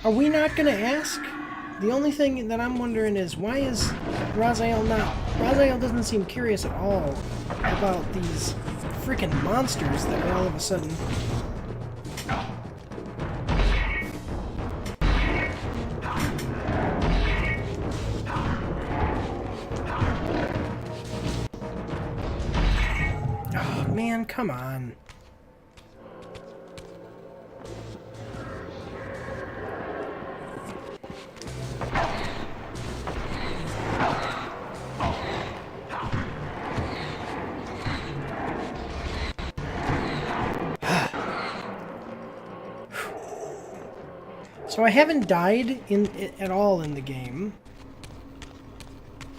Are we not going to ask? The only thing that I'm wondering is, why is Raziel not... Raziel doesn't seem curious at all about these freaking monsters that are all of a sudden... Oh, man, come on. So I haven't died at all in the game.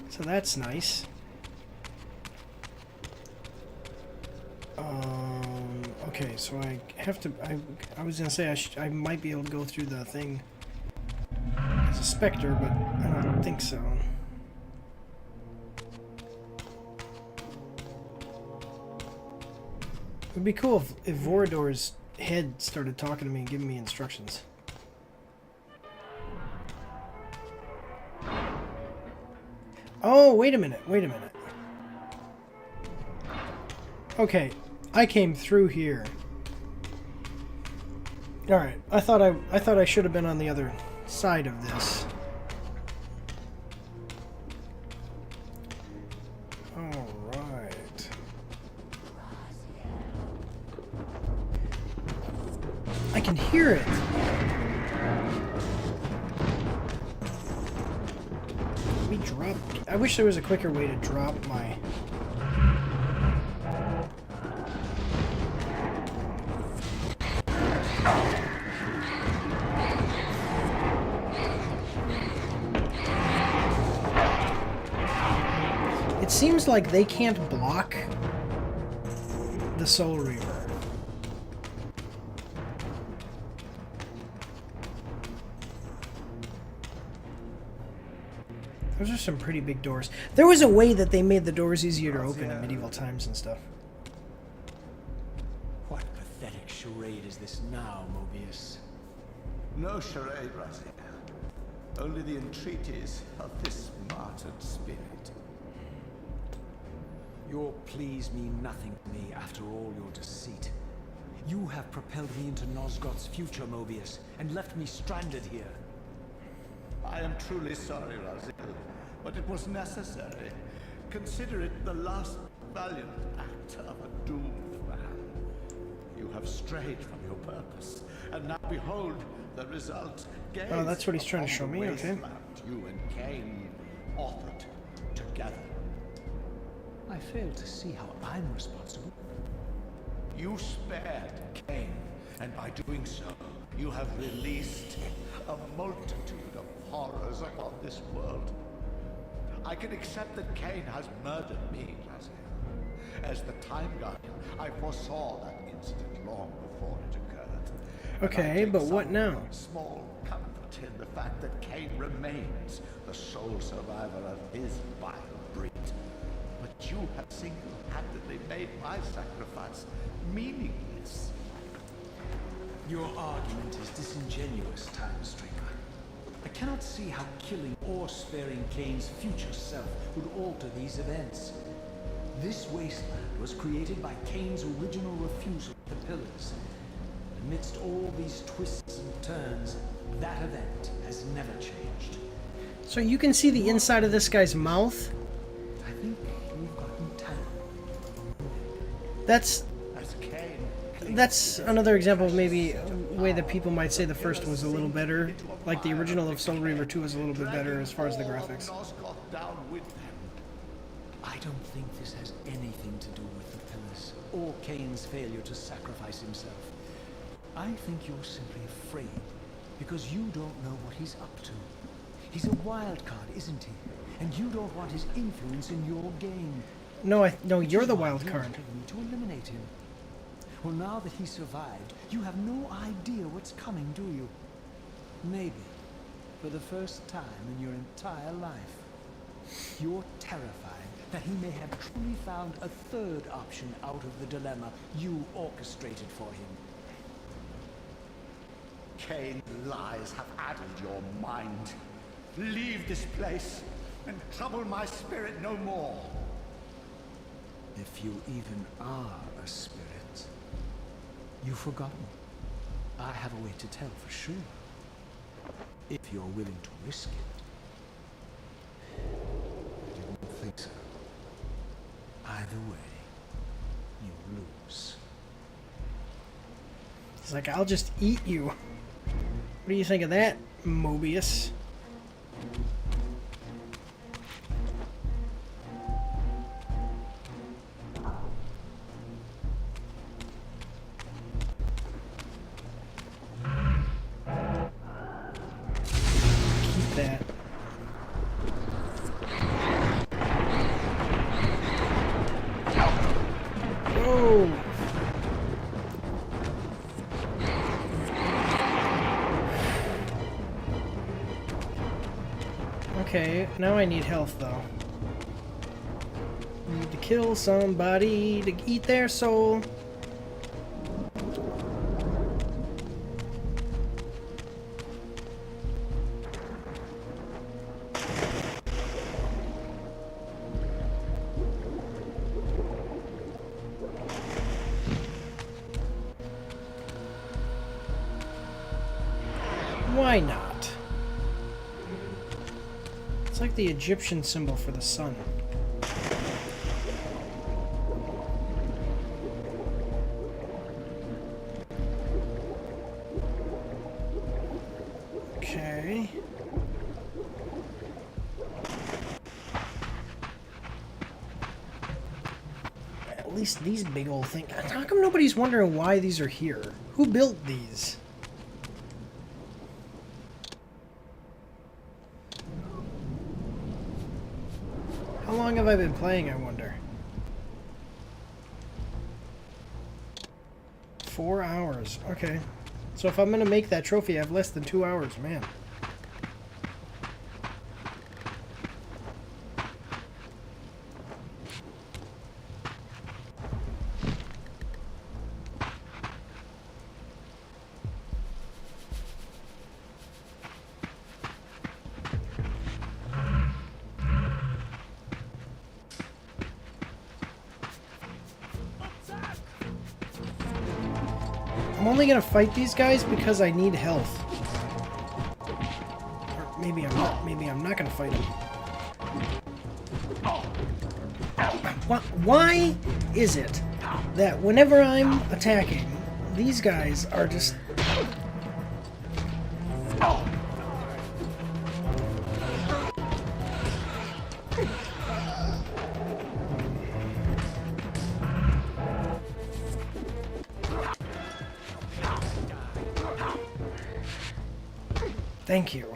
So that's nice. Okay, so I have to... I was gonna say I might be able to go through the thing as a specter, but I don't think so. It would be cool if Vorador's head started talking to me and giving me instructions. Oh, wait a minute, wait a minute. Okay, I came through here. All right, I thought I should have been on the other side of this. All right. I can hear it. Let me drop. I wish there was a quicker way to drop my... It seems like they can't block the Soul Reaver. Those are some pretty big doors. There was a way that they made the doors easier to open in medieval times and stuff. What pathetic charade is this now, Mobius? No charade, Raziel. Only the entreaties of this martyred spirit. Your pleas mean nothing to me after all your deceit. You have propelled me into Nosgoth's future, Mobius, and left me stranded here. I am truly sorry, Raziel, but it was necessary. Consider it the last valiant act of a doomed man. You have strayed from your purpose, and now behold the result. Gaze Oh, that's what he's trying to show upon me, the okay. wasteland you and Kain authored together. I fail to see how I'm responsible. You spared Kain And by doing so, you have released a multitude of horrors upon this world. I can accept that Kain has murdered me, Raziel. As the Time Guardian, I foresaw that incident long before it occurred. Okay, but what now? Small comfort in the fact that Kain remains the sole survivor of his vile breed. But you have single-handedly made my sacrifice meaningless. Your argument is disingenuous, Time Streamer. I cannot see how killing or sparing Kain's future self would alter these events. This wasteland was created by Kain's original refusal to the Pillars. Amidst all these twists and turns, that event has never changed. So you can see the inside of this guy's mouth? I think you've gotten tired. That's another example of maybe a way that people might say the first was a little better. Like the original of Soul Reaver 2 is a little bit better as far as the graphics. I don't think this has anything to do with the Pillars or Kain's failure to sacrifice himself. I think you're simply afraid because you don't know what he's up to. He's a wild card, isn't he? And you don't want his influence in your game. No, you're the wild card. To eliminate him. Well, now that he survived, you have no idea what's coming, do you? Maybe, for the first time in your entire life, you're terrified that he may have truly found a third option out of the dilemma you orchestrated for him. Kain's lies have addled your mind. Leave this place and trouble my spirit no more. If you even are a spirit, you've forgotten. I have a way to tell for sure. If you're willing to risk it. I didn't think so. Either way, you lose. He's like, I'll just eat you. What do you think of that, Mobius? Keep that. Whoa! Okay, now I need health though. I need to kill somebody to eat their soul. Why not? It's like the Egyptian symbol for the sun. Okay. At least these big old things. How come nobody's wondering why these are here? Who built these? How long have I been playing, I wonder? 4 hours. Okay. So if I'm gonna make that trophy, I have less than 2 hours, man. I'm only gonna fight these guys because I need health. Or maybe I'm not. Maybe I'm not gonna fight them. Why is it that whenever I'm attacking, these guys are just... Thank you.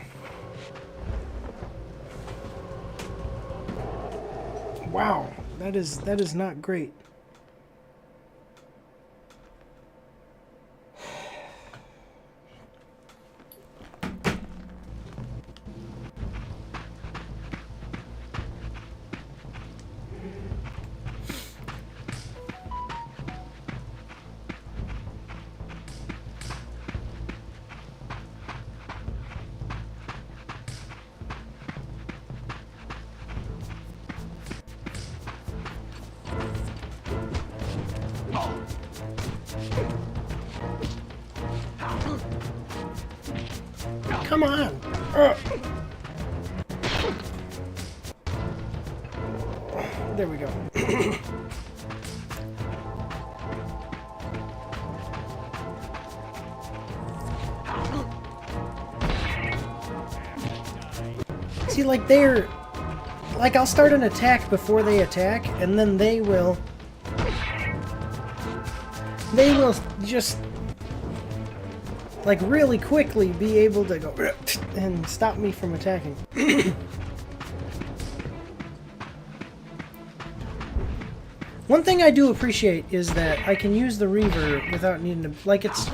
Wow, that is not great. Come on! There we go. See, like, they're... Like, I'll start an attack before they attack, and then they will... They will just... like, really quickly be able to go and stop me from attacking. One thing I do appreciate is that I can use the Reaver without needing to... Like, it's...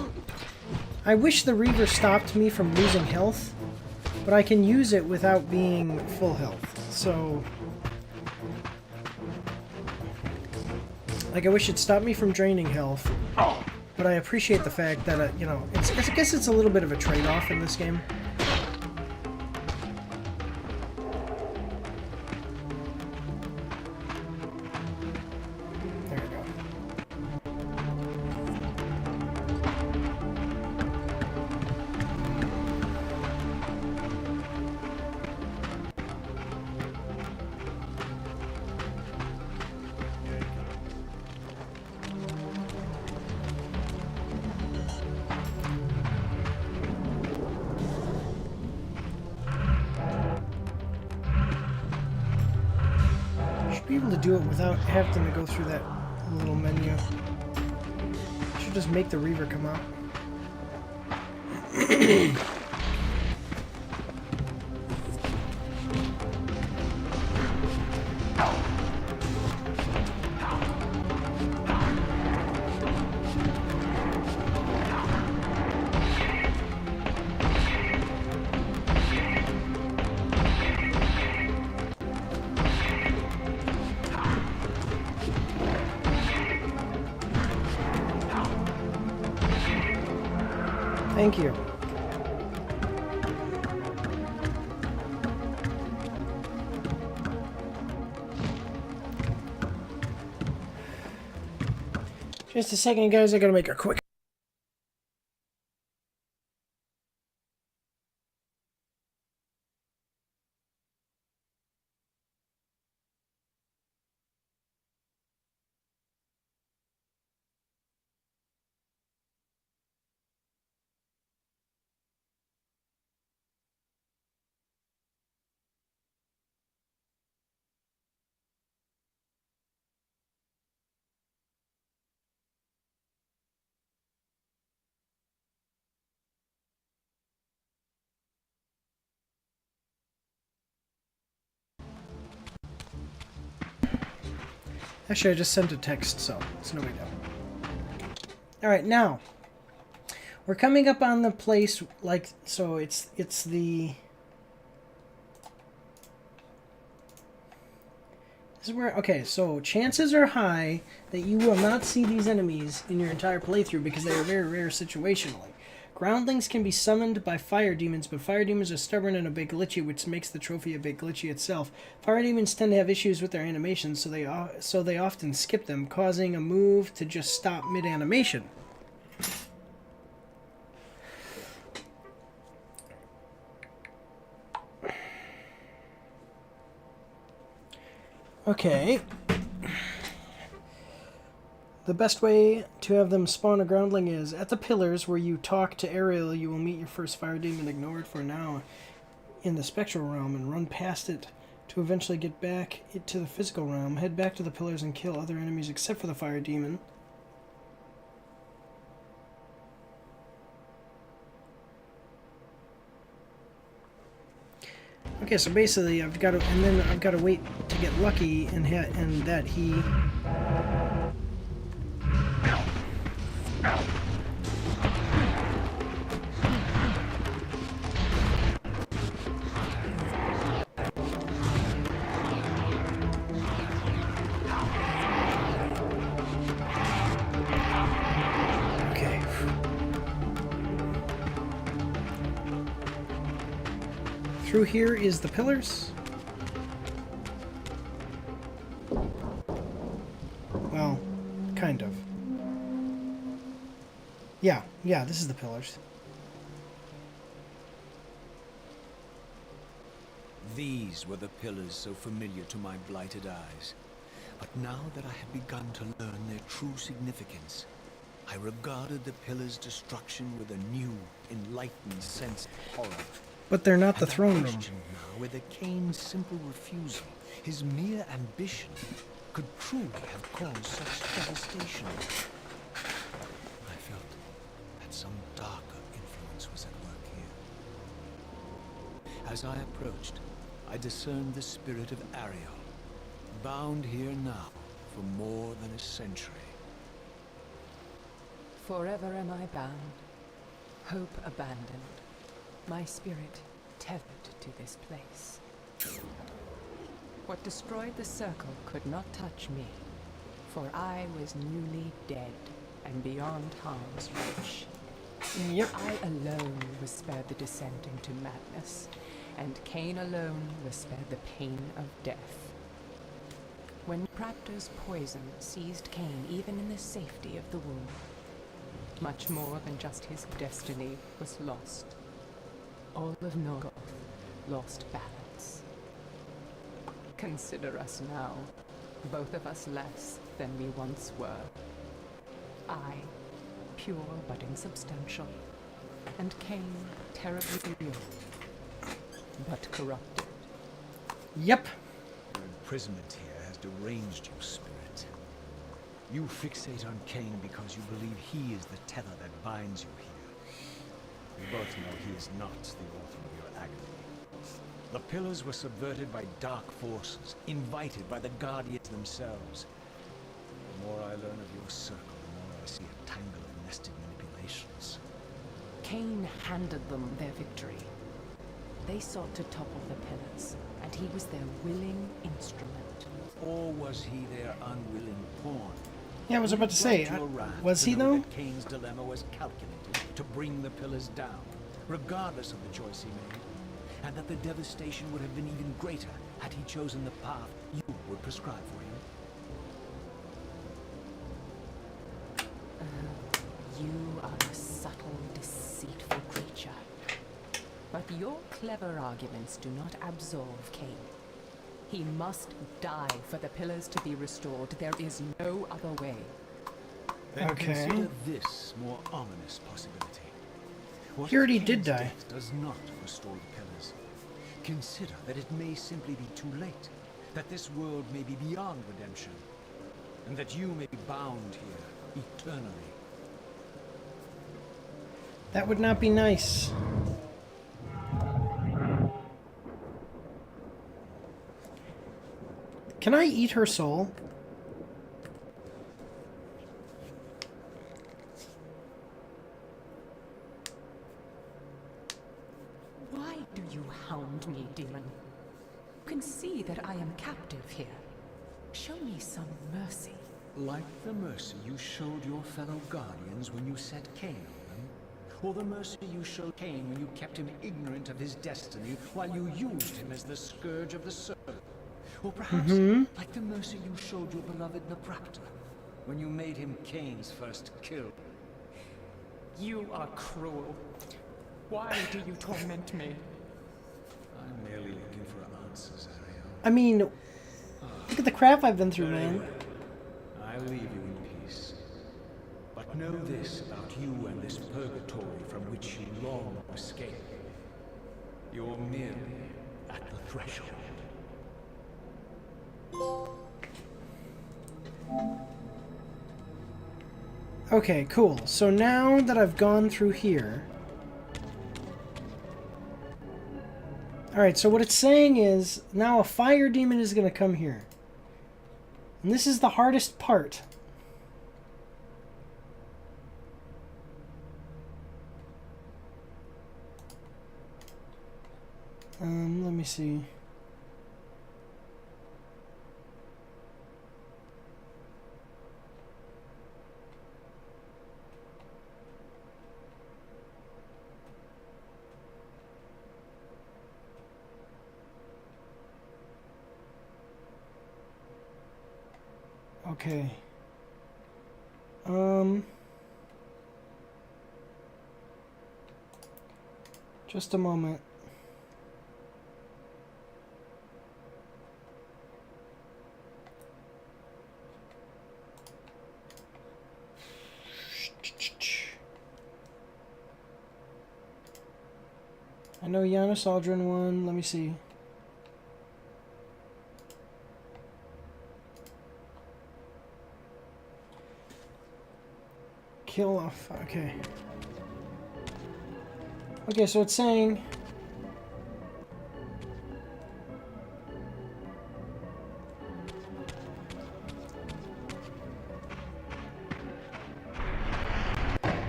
I wish the Reaver stopped me from losing health, but I can use it without being full health. So... Like, I wish it stopped me from draining health. But I appreciate the fact that, you know, I guess it's a little bit of a trade-off in this game. There we go. Be able to do it without having to go through that little menu. I should just make the Reaver come out. Thank you. Just a second, guys. I gotta make a quick... Actually, I just sent a text, so it's no big deal. Alright, now. We're coming up on the place, like, so it's the... This is where, okay, so chances are high that you will not see these enemies in your entire playthrough because they are very rare situationally. Groundlings can be summoned by fire demons, but fire demons are stubborn and a bit glitchy, which makes the trophy a bit glitchy itself. Fire demons tend to have issues with their animations, so they often skip them, causing a move to just stop mid-animation. Okay. The best way to have them spawn a groundling is at the pillars where you talk to Ariel. You will meet your first fire demon. Ignore it for now in the spectral realm and run past it to eventually get back to the physical realm. Head back to the pillars and kill other enemies except for the fire demon. Okay, so basically I've got to, and then I've got to wait to get lucky and hit, and that he. Okay. Through here is the pillars. Well, kind of. Yeah, this is the pillars. These were the pillars so familiar to my blighted eyes. But now that I had begun to learn their true significance, I regarded the pillars' destruction with a new, enlightened sense of horror. But they're not the And I throne room. questioned now whether Kain's simple refusal, his mere ambition, could truly have caused such devastation. I felt that some darker influence was at work here. As I approached, I discerned the spirit of Ariel, bound here now for more than a century. Forever am I bound, hope abandoned, my spirit tethered to this place. What destroyed the circle could not touch me, for I was newly dead and beyond harm's reach. Yep. I alone was spared the descent into madness, and Kain alone was spared the pain of death. When Raptor's poison seized Kain even in the safety of the womb, much more than just his destiny was lost. All of Norgoth lost balance. Consider us now, both of us less than we once were. I, pure but insubstantial, and Kain, terribly real, but corrupted. Yep. Your imprisonment here has deranged you, spirit. You fixate on Kain because you believe he is the tether that binds you here. We both know he is not the author of your agony. The pillars were subverted by dark forces, invited by the Guardians themselves. The more I learn of your circle, the more I see a tangle of nested manipulations. Kain handed them their victory. They sought to topple the pillars, and he was their willing instrument. Or was he their unwilling pawn? Yeah, I was about to say, was he though? Kain's dilemma was calculated to bring the pillars down, regardless of the choice he made, and that the devastation would have been even greater had he chosen the path you would prescribe for him. You are a subtle, deceitful creature. But your clever arguments do not absolve Kain. He must die for the pillars to be restored. There is no other way. Then Okay. consider this more ominous possibility. What He if already did Kain's die. death does not restore the pillars? Consider that it may simply be too late, that this world may be beyond redemption, and that you may be bound here eternally. That would not be nice. Can I eat her soul? Why do you hound me, demon? You can see that I am captive here. Show me some mercy. Like the mercy you showed your fellow Guardians when you set Kain on them, or the mercy you showed Kain when you kept him ignorant of his destiny while you used him as the scourge of the circle. Or perhaps, like the mercy you showed your beloved Naprapta, when you made him Kain's first kill. You are cruel. Why do you torment me? I'm merely looking for answers, Ariel. I mean, look at the crap I've been through, man. I leave you in peace. But know this about you and this purgatory from which you long to escape. You're merely at the threshold. Okay, cool. So now that I've gone through here, Alright, so what it's saying is, now a fire demon is going to come here. And this is the hardest part. Let me see. Okay. Just a moment. I know Janus Aldrin won. Let me see. Kill off. Okay. Okay, so it's saying...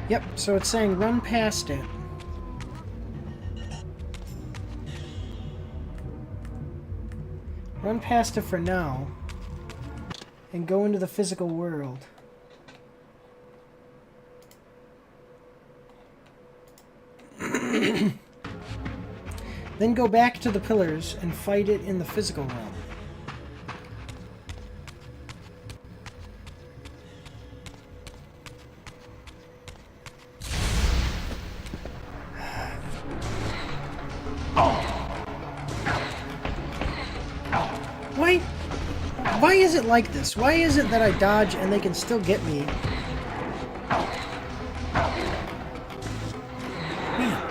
Yep, so it's saying run past it. Run past it for now. And go into the physical world. Then go back to the pillars and fight it in the physical realm. Why is it like this? Why is it that I dodge and they can still get me? Man.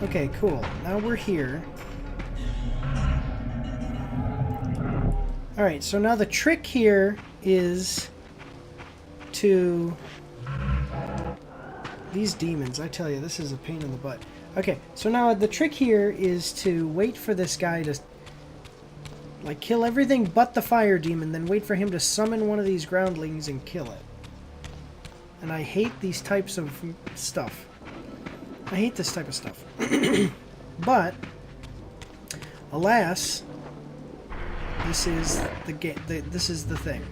Okay, cool. Now we're here. Alright, so now the trick here is to... These demons, I tell you, this is a pain in the butt. Okay, so now the trick here is to wait for this guy to... like, kill everything but the fire demon, then wait for him to summon one of these groundlings and kill it. And I hate these types of stuff. I hate this type of stuff. But, alas... This is the game. This is the thing.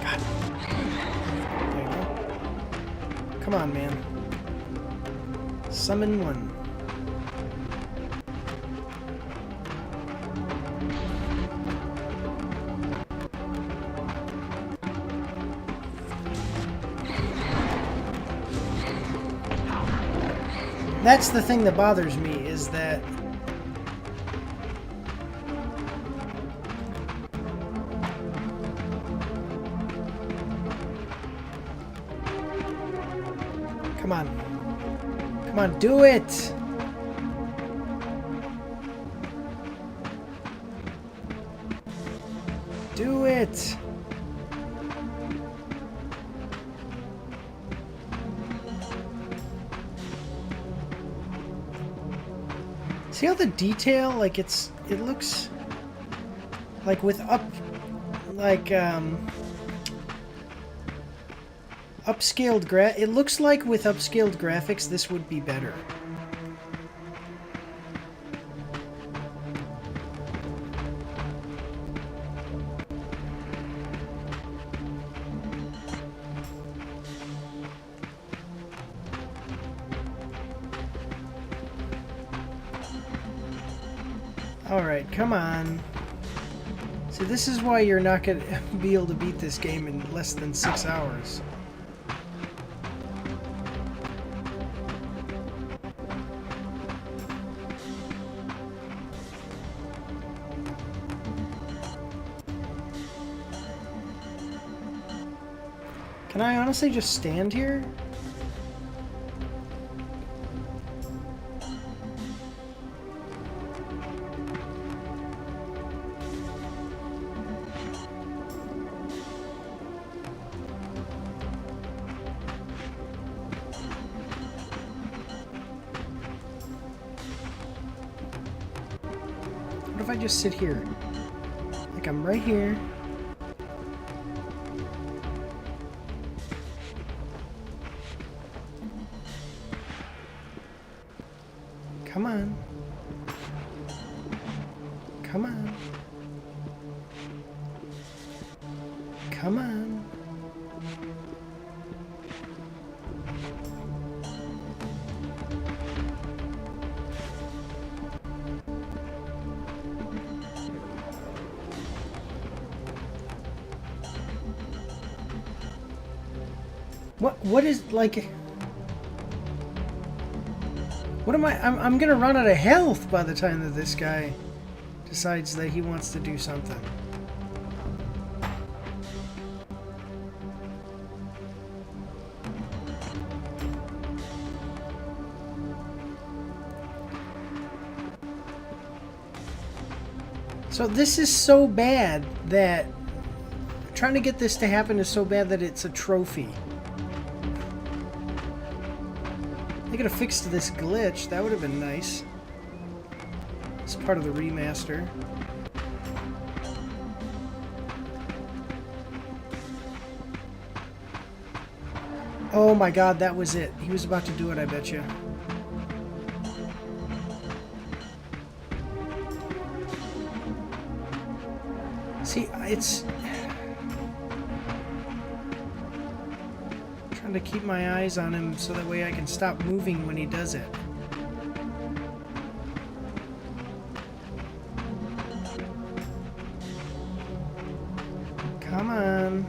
God. There you go. Come on, man. Summon one. That's the thing that bothers me, is that... Come on. Come on, do it! Do it! See how the detail, like it looks like with upscaled it looks like with upscaled graphics this would be better. Alright, come on. See, this is why you're not going to be able to beat this game in less than 6 hours. Can I honestly just stand here? What if I just sit here? Like I'm right here. Come on. Come on. Come on. What is, like... What am I... I'm gonna run out of health by the time that this guy decides that he wants to do something. So this is so bad that... Trying to get this to happen is so bad that it's a trophy. They could have fixed this glitch. That would have been nice. It's part of the remaster. Oh my god, that was it. He was about to do it, I bet you. See, it's... to keep my eyes on him so that way I can stop moving when he does it. Come on.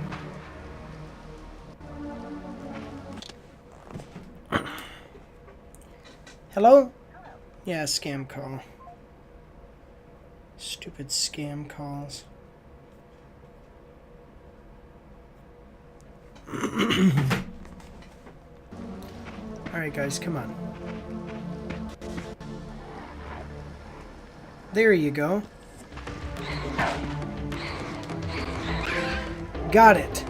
Hello? Yeah, scam call. Stupid scam calls. Alright guys, come on. There you go. Got it.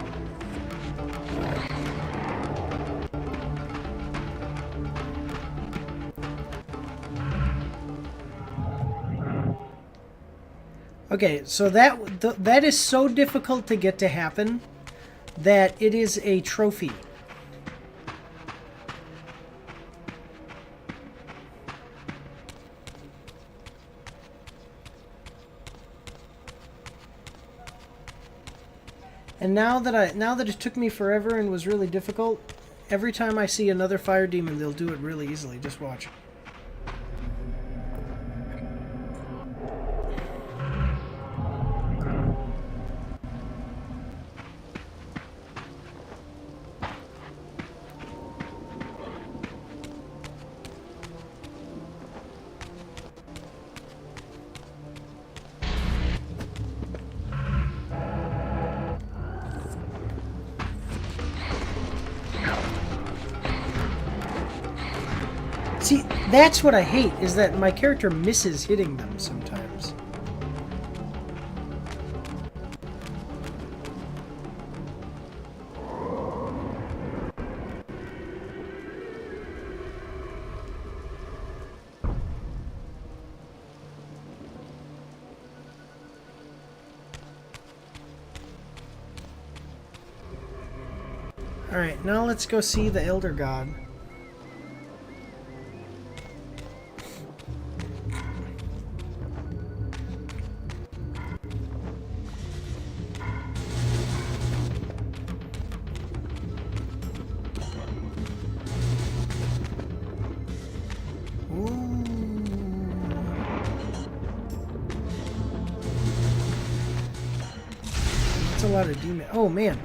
Okay, so that is so difficult to get to happen that it is a trophy. And now that it took me forever and was really difficult, every time I see another fire demon, they'll do it really easily. Just watch. See, that's what I hate, is that my character misses hitting them sometimes. Alright, now let's go see the Elder God. That's a lot of demon. Oh man.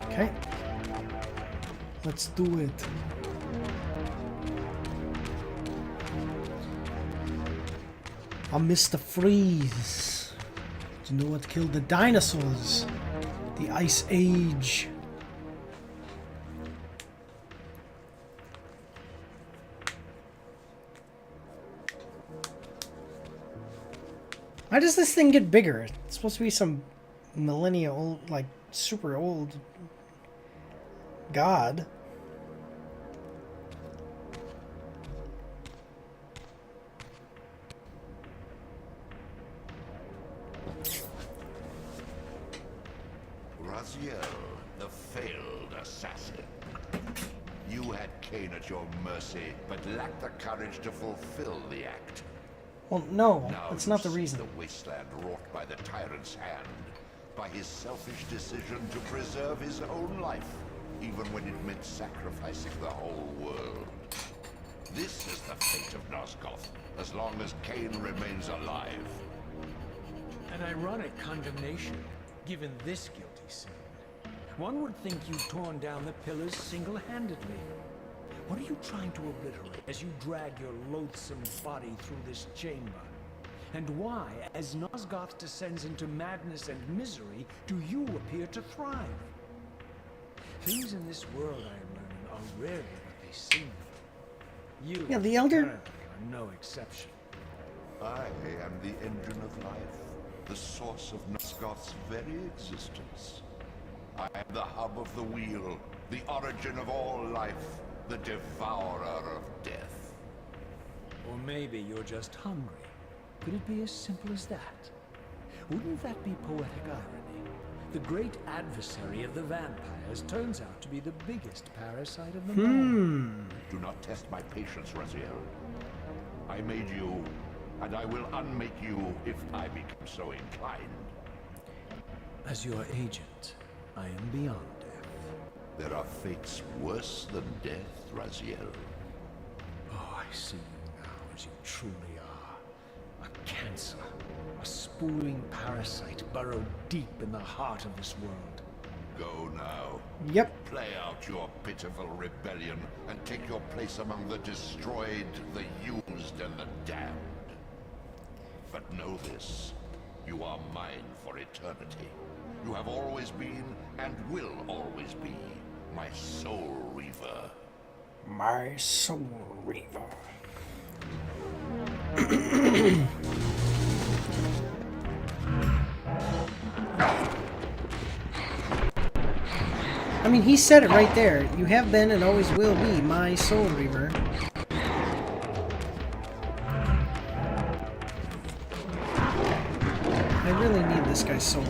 Okay. Let's do it. I'm Mr. Freeze. Do you know what killed the dinosaurs? The Ice Age. Why does this thing get bigger? It's supposed to be some millennia old, like super old god. Raziel, the failed assassin. You had Kain at your mercy, but lacked the courage to fulfill the act. Well, no, Now that's you not the see reason. the wasteland wrought by the tyrant's hand, by his selfish decision to preserve his own life, even when it meant sacrificing the whole world. This is the fate of Nosgoth, as long as Kain remains alive. An ironic condemnation, given this guilty sin. One would think you'd torn down the pillars single-handedly. What are you trying to obliterate as you drag your loathsome body through this chamber? And why, as Nosgoth descends into madness and misery, do you appear to thrive? Things in this world, I am learning, are rarely what they seem. You, Yeah, the Elder- apparently, are no exception. I am the engine of life, the source of Nosgoth's very existence. I am the hub of the wheel, the origin of all life, the devourer of death. Or maybe you're just hungry. Could it be as simple as that? Wouldn't that be poetic irony? The great adversary of the vampires turns out to be the biggest parasite of them all. Do not test my patience, Raziel. I made you, and I will unmake you if I become so inclined. As your agent, I am beyond death. There are fates worse than death, Raziel. Oh, I see you now as you truly are. A cancer. A spooling parasite burrowed deep in the heart of this world. Go now. Yep. Play out your pitiful rebellion and take your place among the destroyed, the used, and the damned. But know this, you are mine for eternity. You have always been, and will always be, my soul reaver. My Soul Reaver. I mean, he said it right there. You have been and always will be my Soul Reaver. I really need this guy's soul.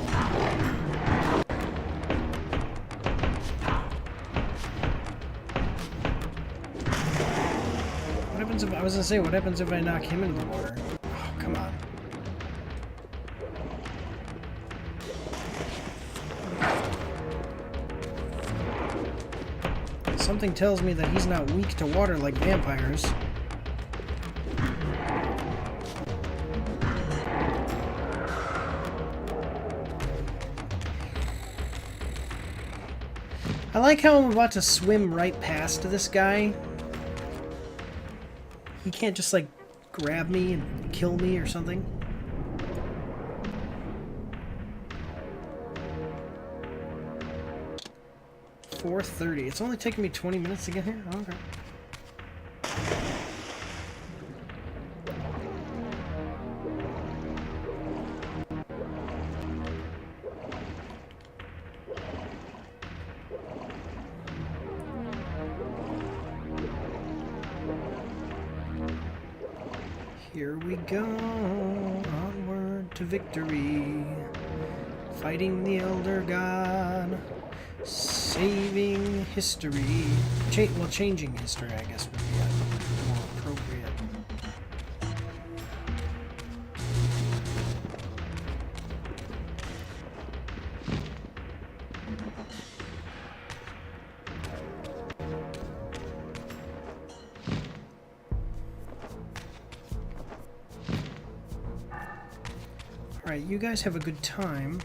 What happens if I was gonna say, what happens if I knock him into the water? Oh, come on. Something tells me that he's not weak to water like vampires. I like how I'm about to swim right past this guy. He can't just, like, grab me and kill me or something. $4:30. It's only taking me 20 minutes to get here? Oh, okay. Here we go, onward to victory, fighting the Elder God, saving history, well, changing history, I guess, would be more appropriate. Alright, you guys have a good time.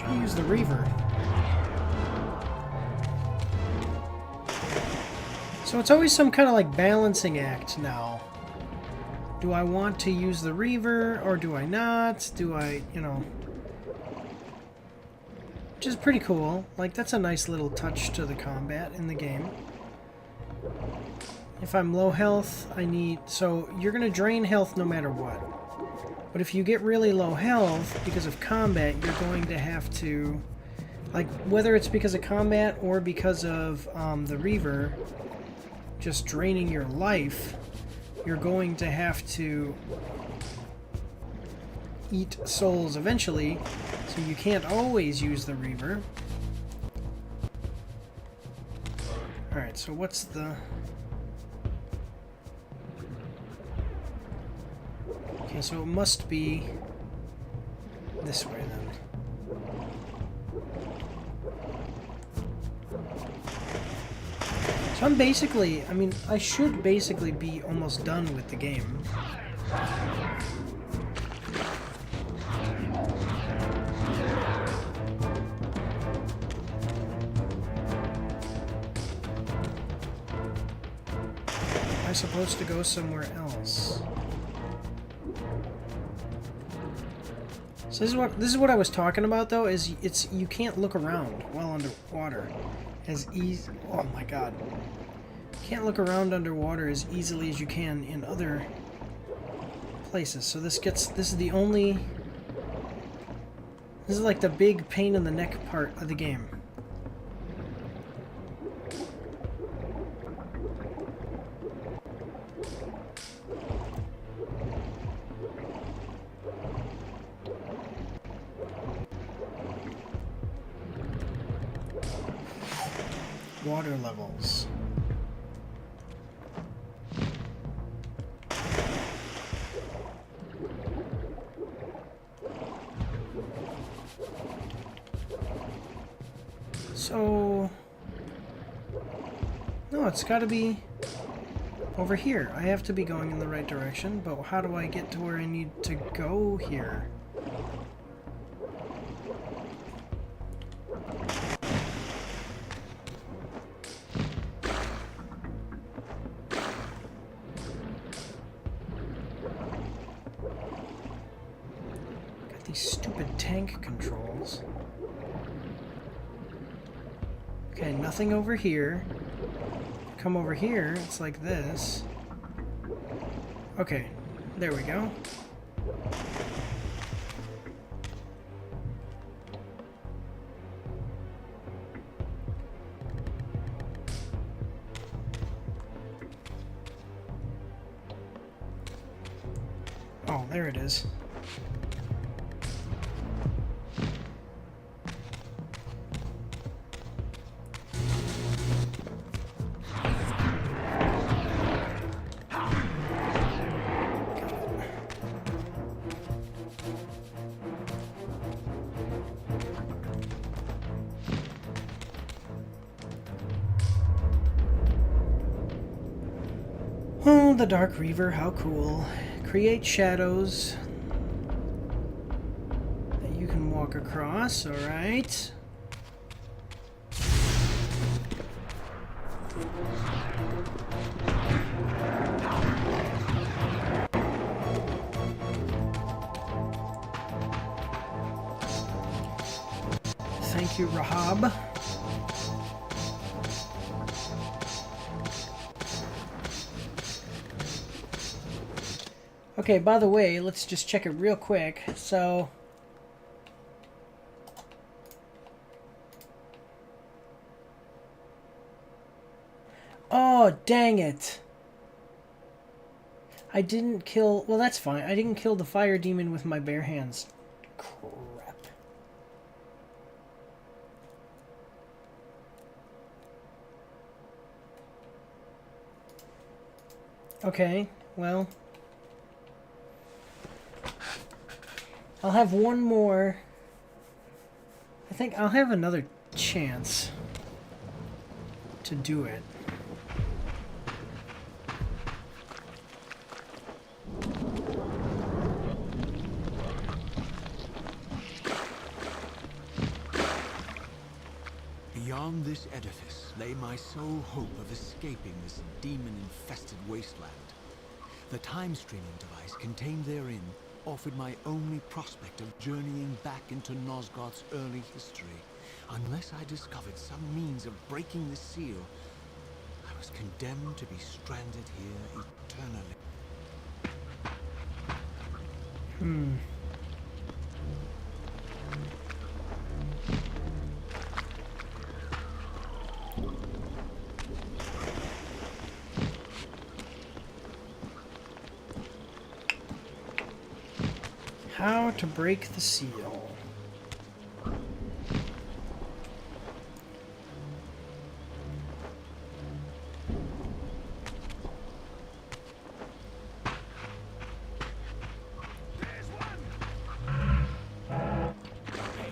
Should I use the Reaver? So it's always some kind of like balancing act now. Do I want to use the Reaver or do I not? Do I, you know... Which is pretty cool. Like, that's a nice little touch to the combat in the game. If I'm low health, I need... So, you're going to drain health no matter what. But if you get really low health because of combat, you're going to have to... Like, whether it's because of combat or because of the Reaver just draining your life, you're going to have to eat souls eventually, so you can't always use the Reaver. Alright, so what's the... Okay, so it must be this way then. So I'm basically, I mean, I should basically be almost done with the game. Am I supposed to go somewhere else? So this is what I was talking about though, is you can't look around while underwater as easy. Oh my god. You can't look around underwater as easily as you can in other places. So this is the only... This is like the big pain in the neck part of the game. Water levels. So... No, it's gotta be over here. I have to be going in the right direction, but how do I get to where I need to go here? Stupid tank controls. Okay, nothing over here. Come over here, it's like this. Okay, there we go. Oh, there it is. Oh, the Dark Reaver, how cool. Create shadows that you can walk across, alright. Thank you, Rahab. Okay, by the way, let's just check it real quick. So... Oh, dang it. I didn't kill... Well, that's fine. I didn't kill the fire demon with my bare hands. Crap. Okay, well... I'll have one more. I think I'll have another chance to do it. Beyond this edifice lay my sole hope of escaping this demon-infested wasteland. The time-streaming device contained therein offered my only prospect of journeying back into Nosgoth's early history. Unless I discovered some means of breaking the seal, I was condemned to be stranded here eternally. How to break the seal.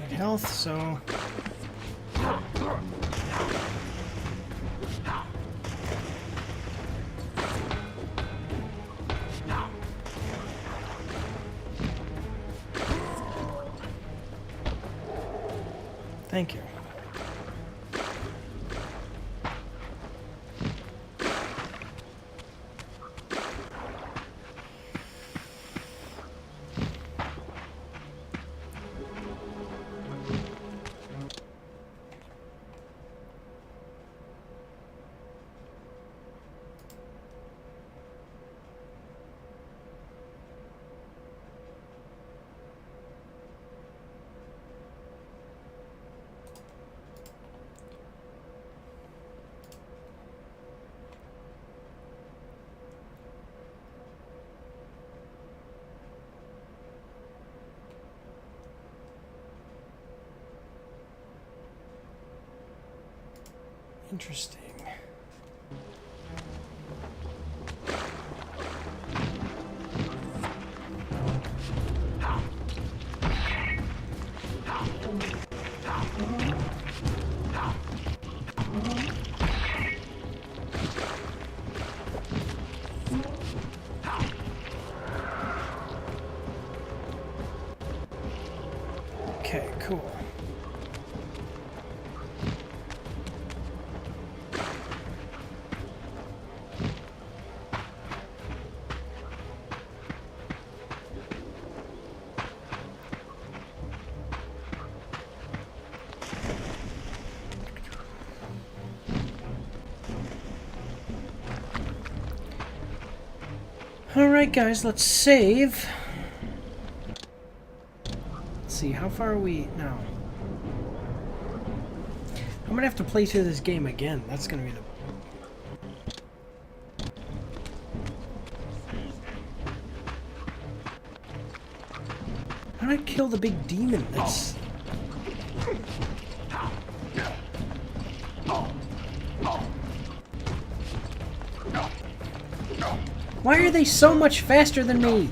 Need health, so... Thank you. Interesting. Okay, cool. Alright guys, let's save. Let's see, how far are we now? I'm gonna have to play through this game again. That's gonna be the... How did I kill the big demon? That's... Why are they so much faster than me?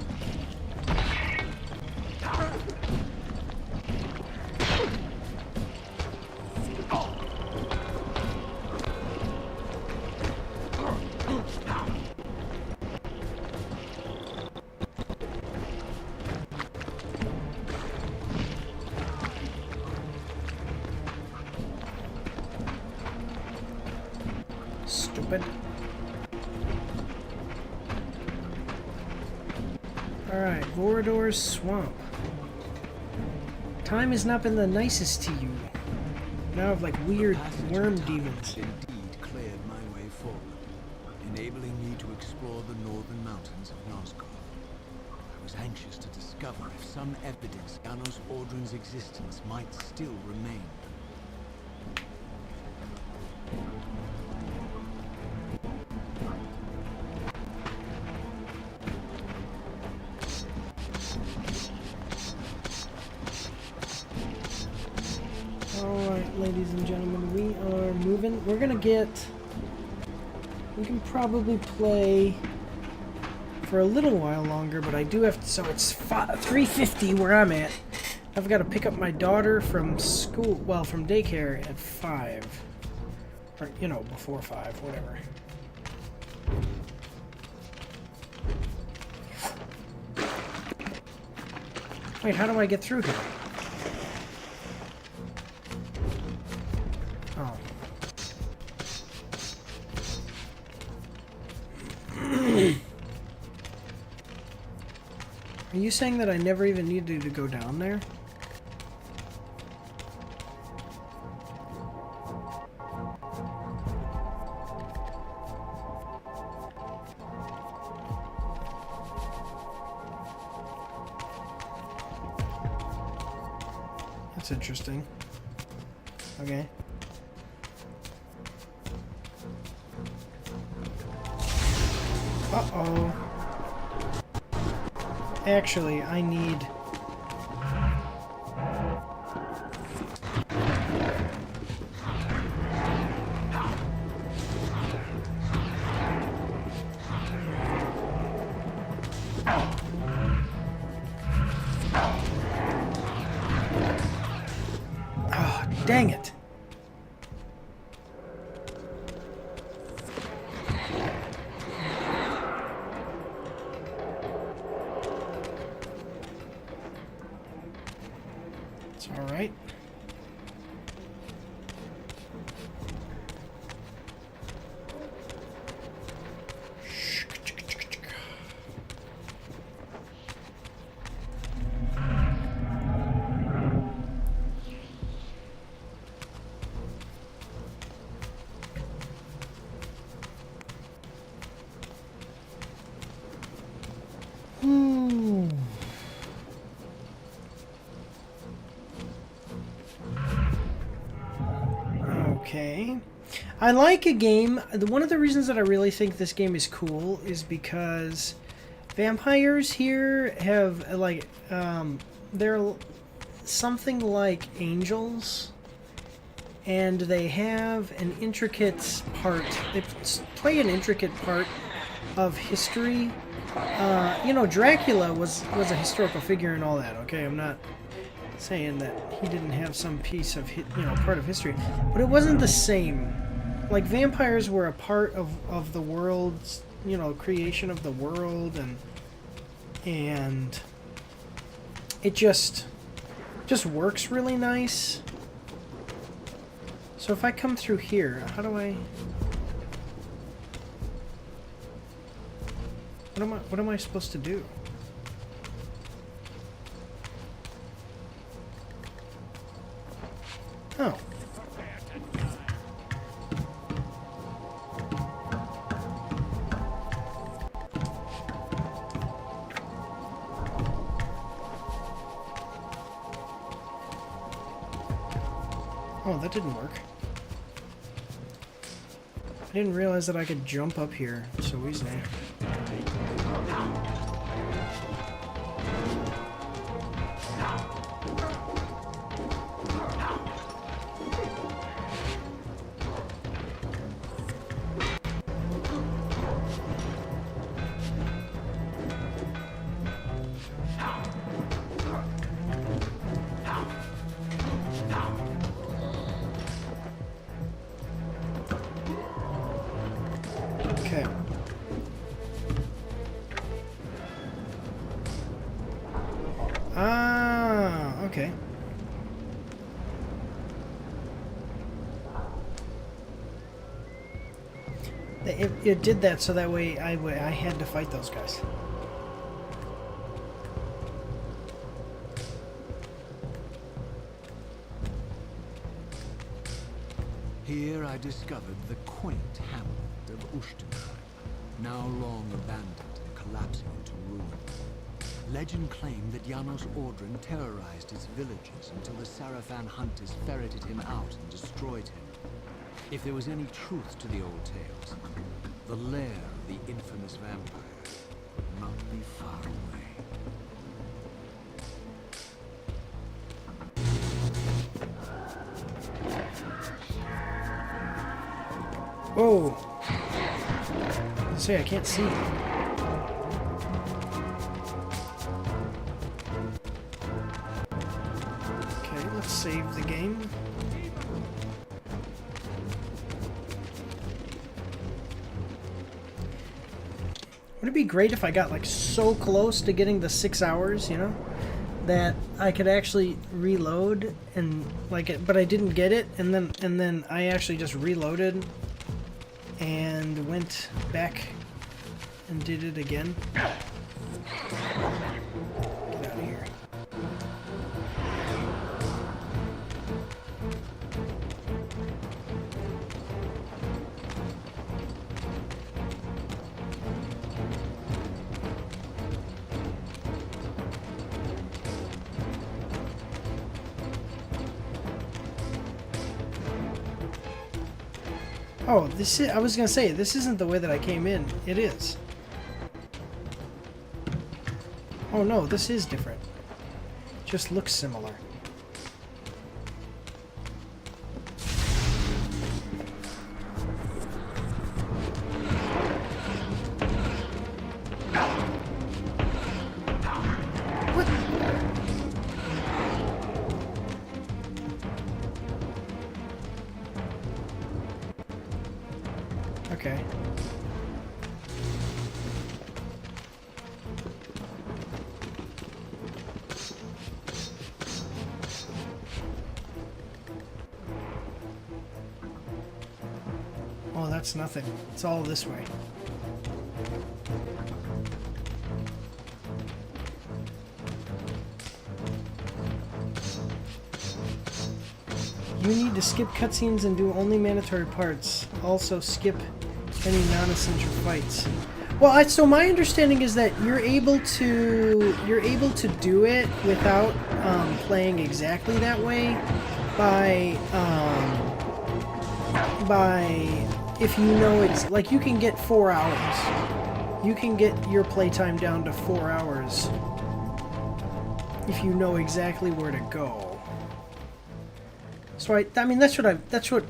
Stupid. Alright, Vorador's Swamp. Time has not been the nicest to you. Now I have like weird worm demons. Indeed cleared my way forward, enabling me to explore the northern mountains of Nosgoth. I was anxious to discover if some evidence Janos Audron's existence might still remain. Alright, ladies and gentlemen, we are moving. We're gonna get... We can probably play for a little while longer, but I do have to... So it's 3:50 where I'm at. I've got to pick up my daughter from school, well, from daycare at 5. Or, you know, before 5, whatever. Wait, how do I get through here? Oh. Are you saying that I never even needed to go down there? That's interesting. Okay. Uh-oh. Actually, I need... Oh, dang it. It's all right. Okay. I like a game. One of the reasons that I really think this game is cool is because vampires here have, like, they're something like angels, and they have an intricate part. They play an intricate part of history. You know, Dracula was a historical figure and all that, okay? I'm not saying that he didn't have some piece of, part of history, but it wasn't the same. Like, vampires were a part of the world's, creation of the world, and it just works really nice. So if I come through here, how do I... What am I supposed to do? Oh. Oh, that didn't work. I didn't realize that I could jump up here so easily. Okay. Ah, okay. It did that so that way I had to fight those guys. Here I discovered the quaint hamlet of Ushtenheim, now long abandoned and collapsing into ruin. Legend claimed that Janos Ordren terrorized its villagers until the Sarafan hunters ferreted him out and destroyed him. If there was any truth to the old tales, the lair of the infamous vampire would not be far away. Whoa! Say, I can't see. Okay, let's save the game. Would it be great if I got like so close to getting the 6 hours, that I could actually reload and but I didn't get it, and then I actually just reloaded and went back and did it again. Oh, this is... I was gonna say, this isn't the way that I came in. It is. Oh no, this is different. Just looks similar. What? Okay. Oh, that's nothing. It's all this way. You need to skip cutscenes and do only mandatory parts. Also skip any non-essential fights. Well, so my understanding is that you're able to do it without playing exactly that way by if you know it's like you can get 4 hours. You can get your playtime down to 4 hours if you know exactly where to go. So I mean that's what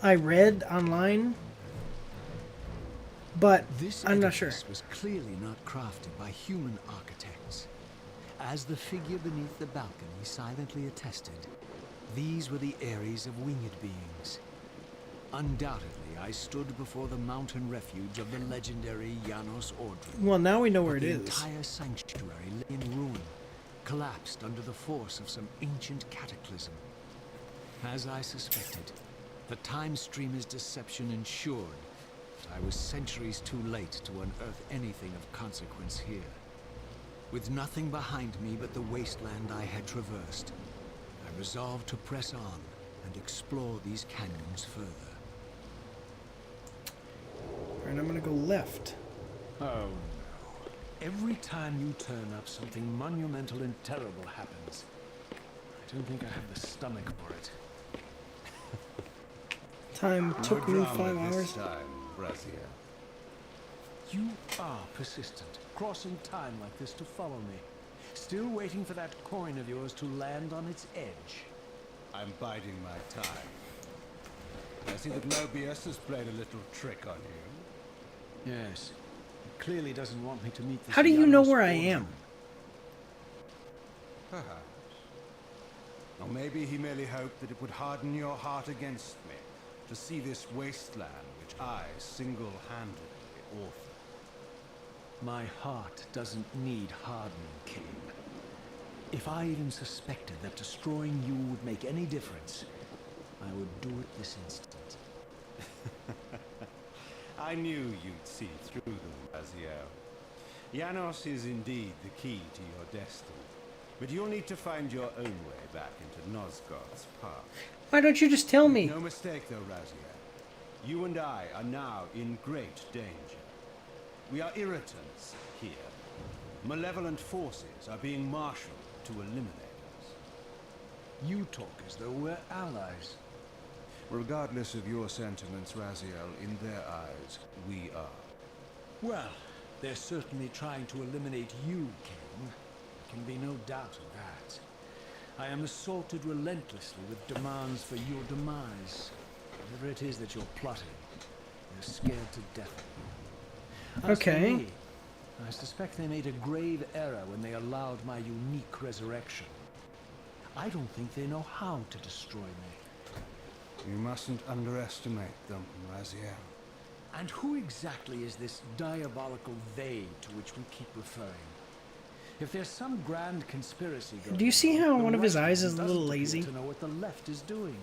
I read online, but This I'm not sure. edifice was clearly not crafted by human architects. As the figure beneath the balcony silently attested, these were the areas of winged beings. Undoubtedly, I stood before the mountain refuge of the legendary Janos Ordrum. Well, now we know where it The is. entire sanctuary lay in ruin, collapsed under the force of some ancient cataclysm. As I suspected, the time streamer's deception ensured that I was centuries too late to unearth anything of consequence here. With nothing behind me but the wasteland I had traversed, I resolved to press on and explore these canyons further. Alright, I'm gonna go left. Oh no. Every time you turn up, something monumental and terrible happens. I don't think I have the stomach for it. Time took me 5 hours. Time, Brazier. You are persistent, crossing time like this to follow me. Still waiting for that coin of yours to land on its edge. I'm biding my time. I see that Mobius has played a little trick on you. Yes. He clearly doesn't want me to meet this How do you know Janos where I Ordrum. am? Perhaps. Or maybe he merely hoped that it would harden your heart against me, to see this wasteland which I single-handedly authored. My heart doesn't need hardening, Kain. If I even suspected that destroying you would make any difference, I would do it this instant. I knew you'd see through them, Raziel. Janos is indeed the key to your destiny, but you'll need to find your own way back into Nosgoth's path. Why don't you just tell me? No mistake, though, Raziel. You and I are now in great danger. We are irritants here. Malevolent forces are being marshaled to eliminate us. You talk as though we're allies. Regardless of your sentiments, Raziel, in their eyes, we are. Well, they're certainly trying to eliminate you, Kain. There can be no doubt of that. I am assaulted relentlessly with demands for your demise. Whatever it is that you're plotting, they're scared to death. As for Okay. me, I suspect they made a grave error when they allowed my unique resurrection. I don't think they know how to destroy me. You mustn't underestimate them, Raziel. And who exactly is this diabolical they to which we keep referring? If there's some grand conspiracy going Do you see how on, one the of his right eyes is a doesn't little appear lazy? to know what the left is doing.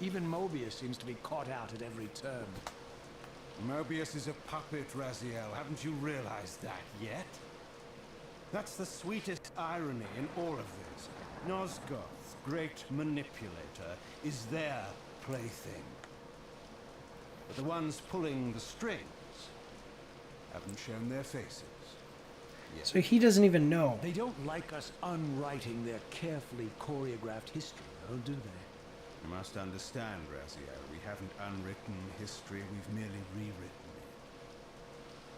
Even Mobius seems to be caught out at every turn. Mobius is a puppet, Raziel. Haven't you realized that yet? That's the sweetest irony in all of this. Nosgoth's great manipulator is their plaything. But the ones pulling the strings haven't shown their faces yet. So he doesn't even know. They don't like us unwriting their carefully choreographed history, though, do they? You must understand, Raziel, we haven't unwritten history, we've merely rewritten it.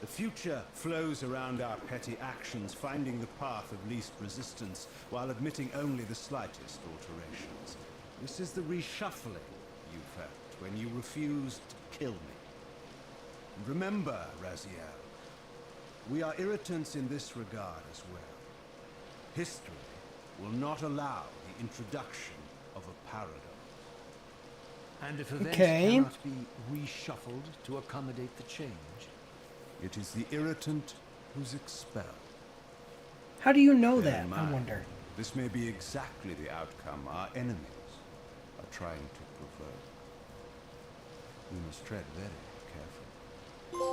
The future flows around our petty actions, finding the path of least resistance, while admitting only the slightest alterations. This is the reshuffling you felt when you refused to kill me. And remember, Raziel, we are irritants in this regard as well. History will not allow the introduction of a paradox. And if events Okay. cannot be reshuffled to accommodate the change, It is the irritant who's expelled. How do you know Bear that, in I mind, wonder? This may be exactly the outcome our enemies are trying to provoke. We must tread very carefully.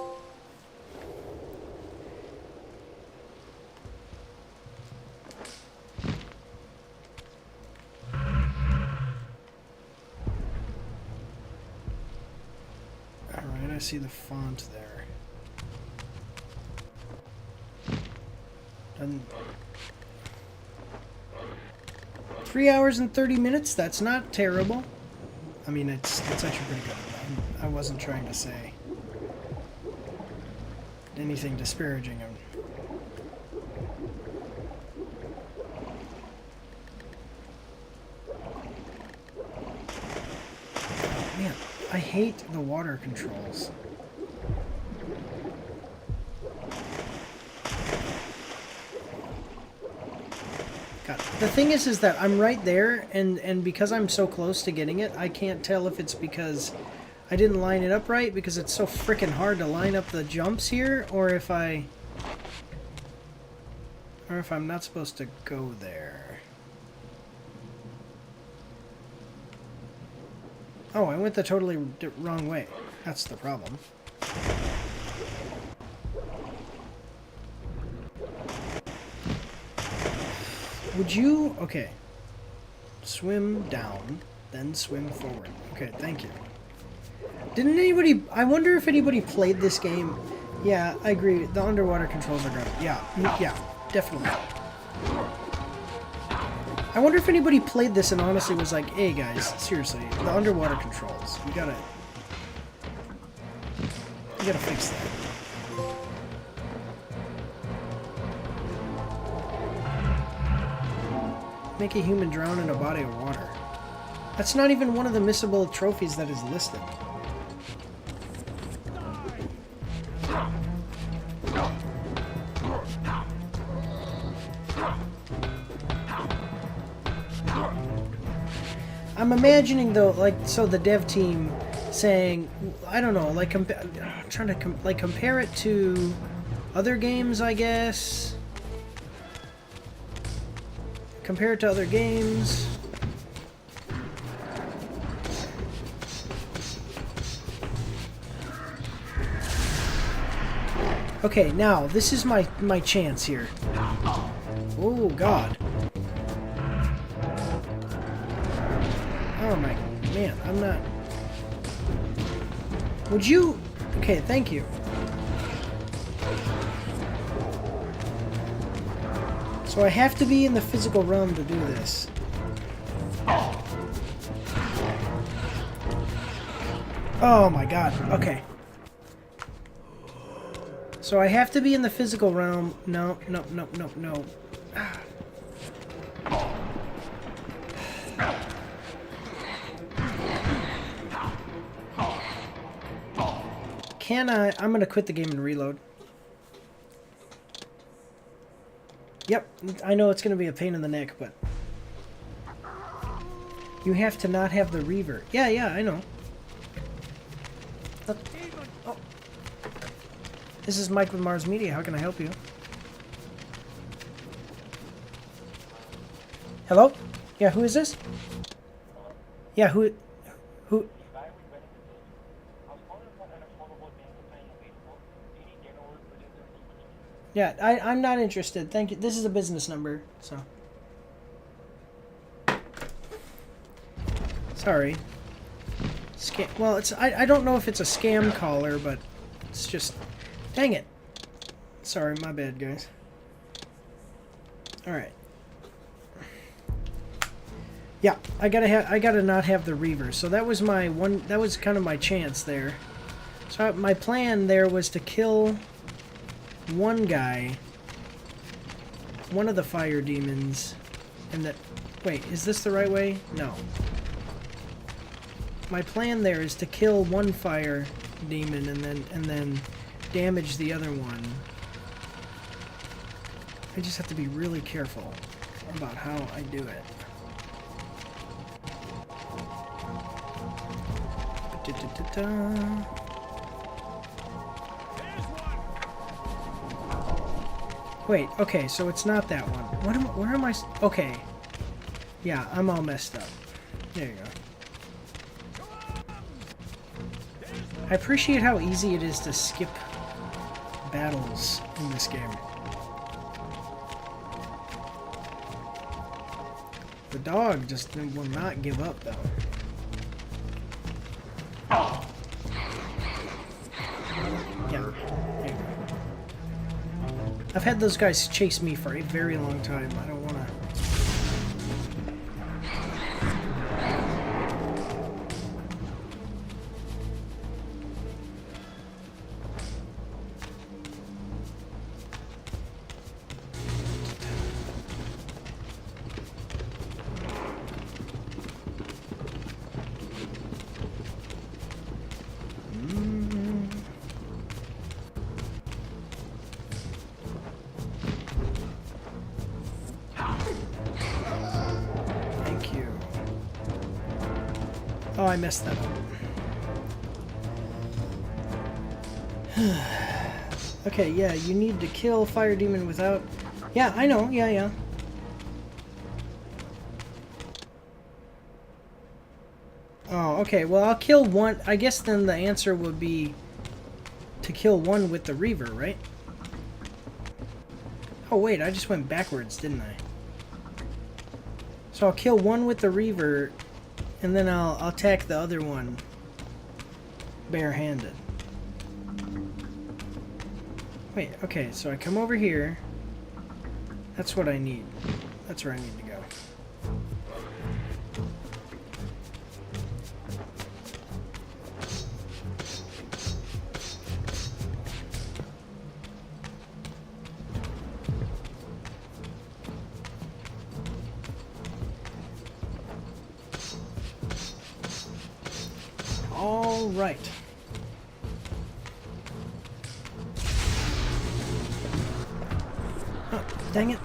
Alright, I see the font there. And 3 hours and 30 minutes? That's not terrible. I mean, it's actually pretty good. I wasn't trying to say anything disparaging. Man, I hate the water controls. God. The thing is that I'm right there, and because I'm so close to getting it, I can't tell if it's because I didn't line it up right, because it's so freaking hard to line up the jumps here, or if I'm not supposed to go there. Oh, I went the totally wrong way. That's the problem. Would you... Okay. Swim down, then swim forward. Okay, thank you. Didn't anybody... I wonder if anybody played this game. Yeah, I agree. The underwater controls are good. Yeah, definitely. I wonder if anybody played this and honestly was like, hey guys, seriously, the underwater controls. You gotta fix that. Make a human drown in a body of water. That's not even one of the missable trophies that is listed. I'm imagining though, like, so the dev team saying, I don't know, like, trying to compare it to other games, I guess. Compare it to other games. Okay, now this is my chance here. Oh God. Oh my man, I'm not. Would you? Okay, thank you. So I have to be in the physical realm to do this. Oh my God. Okay. So I have to be in the physical realm. No. Can I? I'm gonna quit the game and reload. Yep, I know it's gonna be a pain in the neck, but you have to not have the Reaver. Yeah, I know. Oh. This is Mike with Mars Media. How can I help you? Hello? Yeah, who is this? Yeah, who? Yeah, I'm not interested. Thank you. This is a business number, so. Sorry. Well, it's I don't know if it's a scam caller, but it's just... Dang it. Sorry, my bad, guys. Alright. Yeah, I gotta not have the Reaver. So that was my one. That was kind of my chance there. So my plan there was to kill one guy, one of the fire demons, and that. Wait, is this the right way? No. My plan there is to kill one fire demon and then damage the other one. I just have to be really careful about how I do it. Wait, okay, so it's not that one. Where am I? Okay. Yeah, I'm all messed up. There you go. I appreciate how easy it is to skip battles in this game. The dog just will not give up, though. Yeah, there you go. I've had those guys chase me for a very long time. I don't want to... Oh, I messed that up. Okay, yeah, you need to kill Fire Demon without... Yeah, I know, yeah. Oh, okay, well, I'll kill one... I guess then the answer would be to kill one with the Reaver, right? Oh, wait, I just went backwards, didn't I? So I'll kill one with the Reaver... And then I'll attack the other one barehanded. Wait, okay, so I come over here. That's what I need. That's where I need to go. All right. Oh, dang it.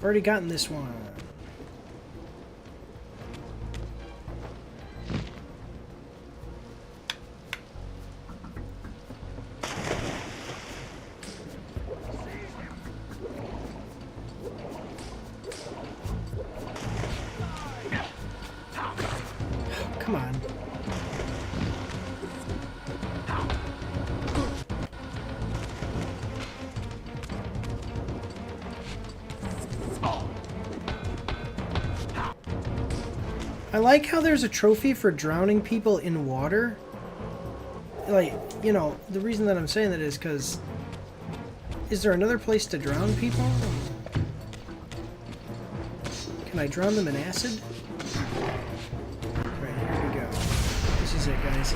Already gotten this one. Come on. I like how there's a trophy for drowning people in water. Like, you know, the reason that I'm saying that is because... Is there another place to drown people? Can I drown them in acid? Right, here we go. This is it, guys.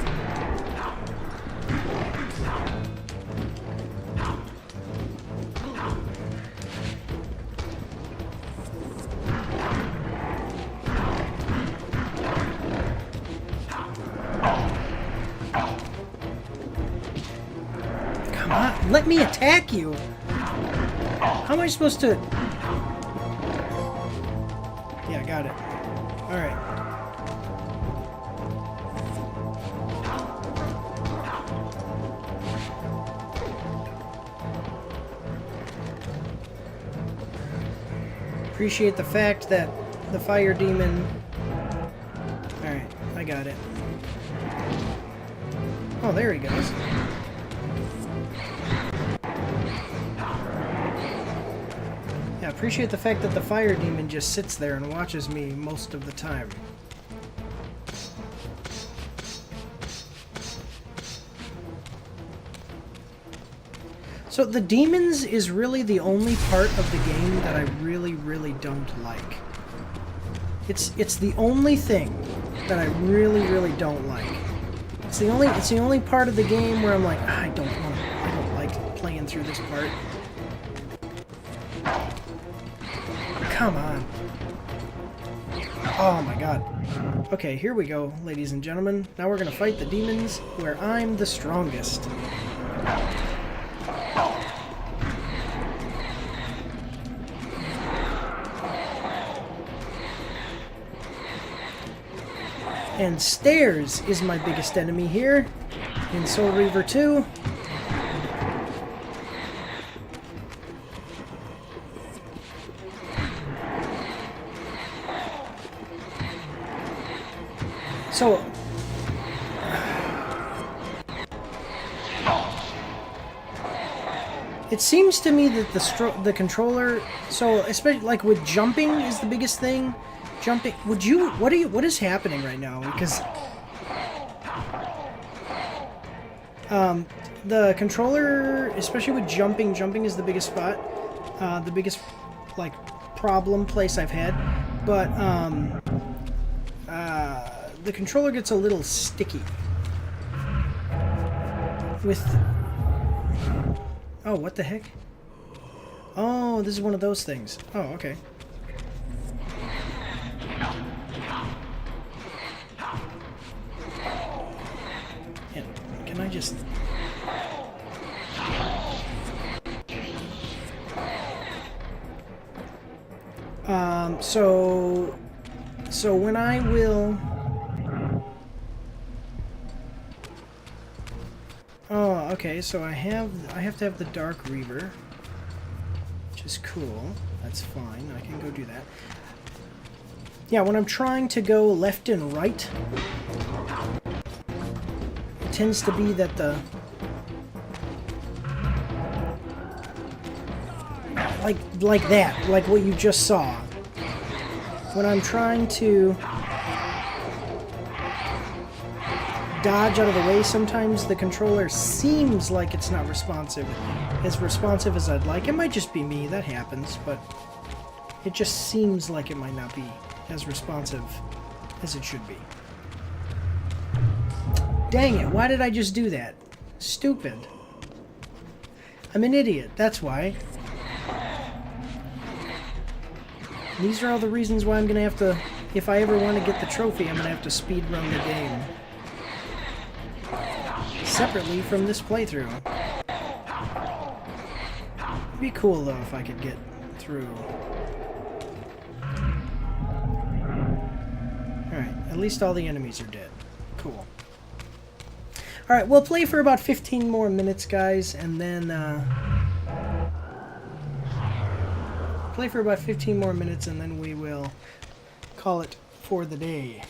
Come on, let me attack you! How am I supposed to... Yeah, got it. Alright. Appreciate the fact that the fire demon... Alright, I got it. Oh, there he goes. Yeah, I appreciate the fact that the fire demon just sits there and watches me most of the time. So the demons is really the only part of the game that I really, really don't like. It's the only thing that I really, really don't like. It's the only part of the game where I'm like, I don't like playing through this part. Come on. Oh my god. Okay, here we go, ladies and gentlemen. Now we're gonna fight the demons where I'm the strongest. And stairs is my biggest enemy here in Soul Reaver 2. So it seems to me that the controller, so especially like with jumping is the biggest thing. Jumping, what is happening right now? Because the controller, especially with jumping is the biggest spot, the biggest like problem place I've had. But the controller gets a little sticky with. Oh, what the heck? Oh, this is one of those things. Oh, okay. Can I just... So when I will... Oh, okay, so I have to have the Dark Reaver, which is cool. That's fine, I can go do that. Yeah, when I'm trying to go left and right, it tends to be that the... Like that, like what you just saw. When I'm trying to dodge out of the way, sometimes the controller seems like it's not as responsive as I'd like. It might just be me, that happens, but it just seems like it might not be as responsive as it should be. Dang it, why did I just do that? Stupid. I'm an idiot, that's why. These are all the reasons why I'm gonna have to, if I ever want to get the trophy, I'm gonna have to speedrun the game. Separately from this playthrough. It'd be cool though if I could get through. Alright, at least all the enemies are dead. Cool. Alright, we'll play for about 15 more minutes, guys, and then, play for about 15 more minutes, and then we will call it for the day.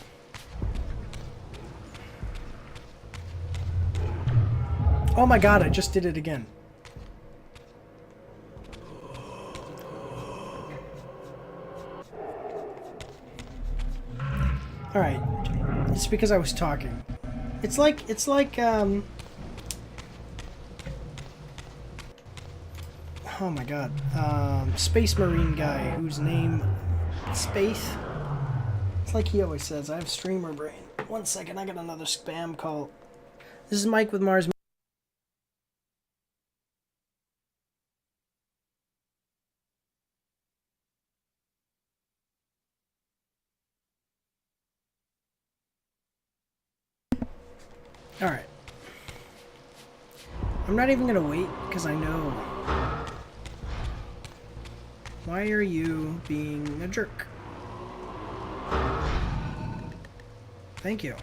Oh my god, I just did it again. Alright. It's because I was talking. It's like, oh my god. Space Marine guy whose name... Space? It's like he always says, I have streamer brain. One second, I got another spam call. This is Mike with MAARs. Alright. I'm not even gonna wait, because I know. Why are you being a jerk? Thank you.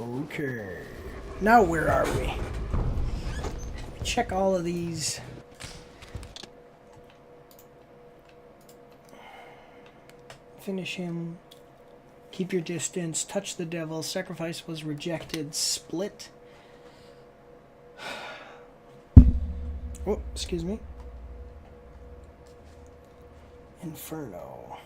Okay. Now where are we? Check all of these. Finish him. Keep your distance. Touch the devil. Sacrifice was rejected. Split. Oh, excuse me. Inferno.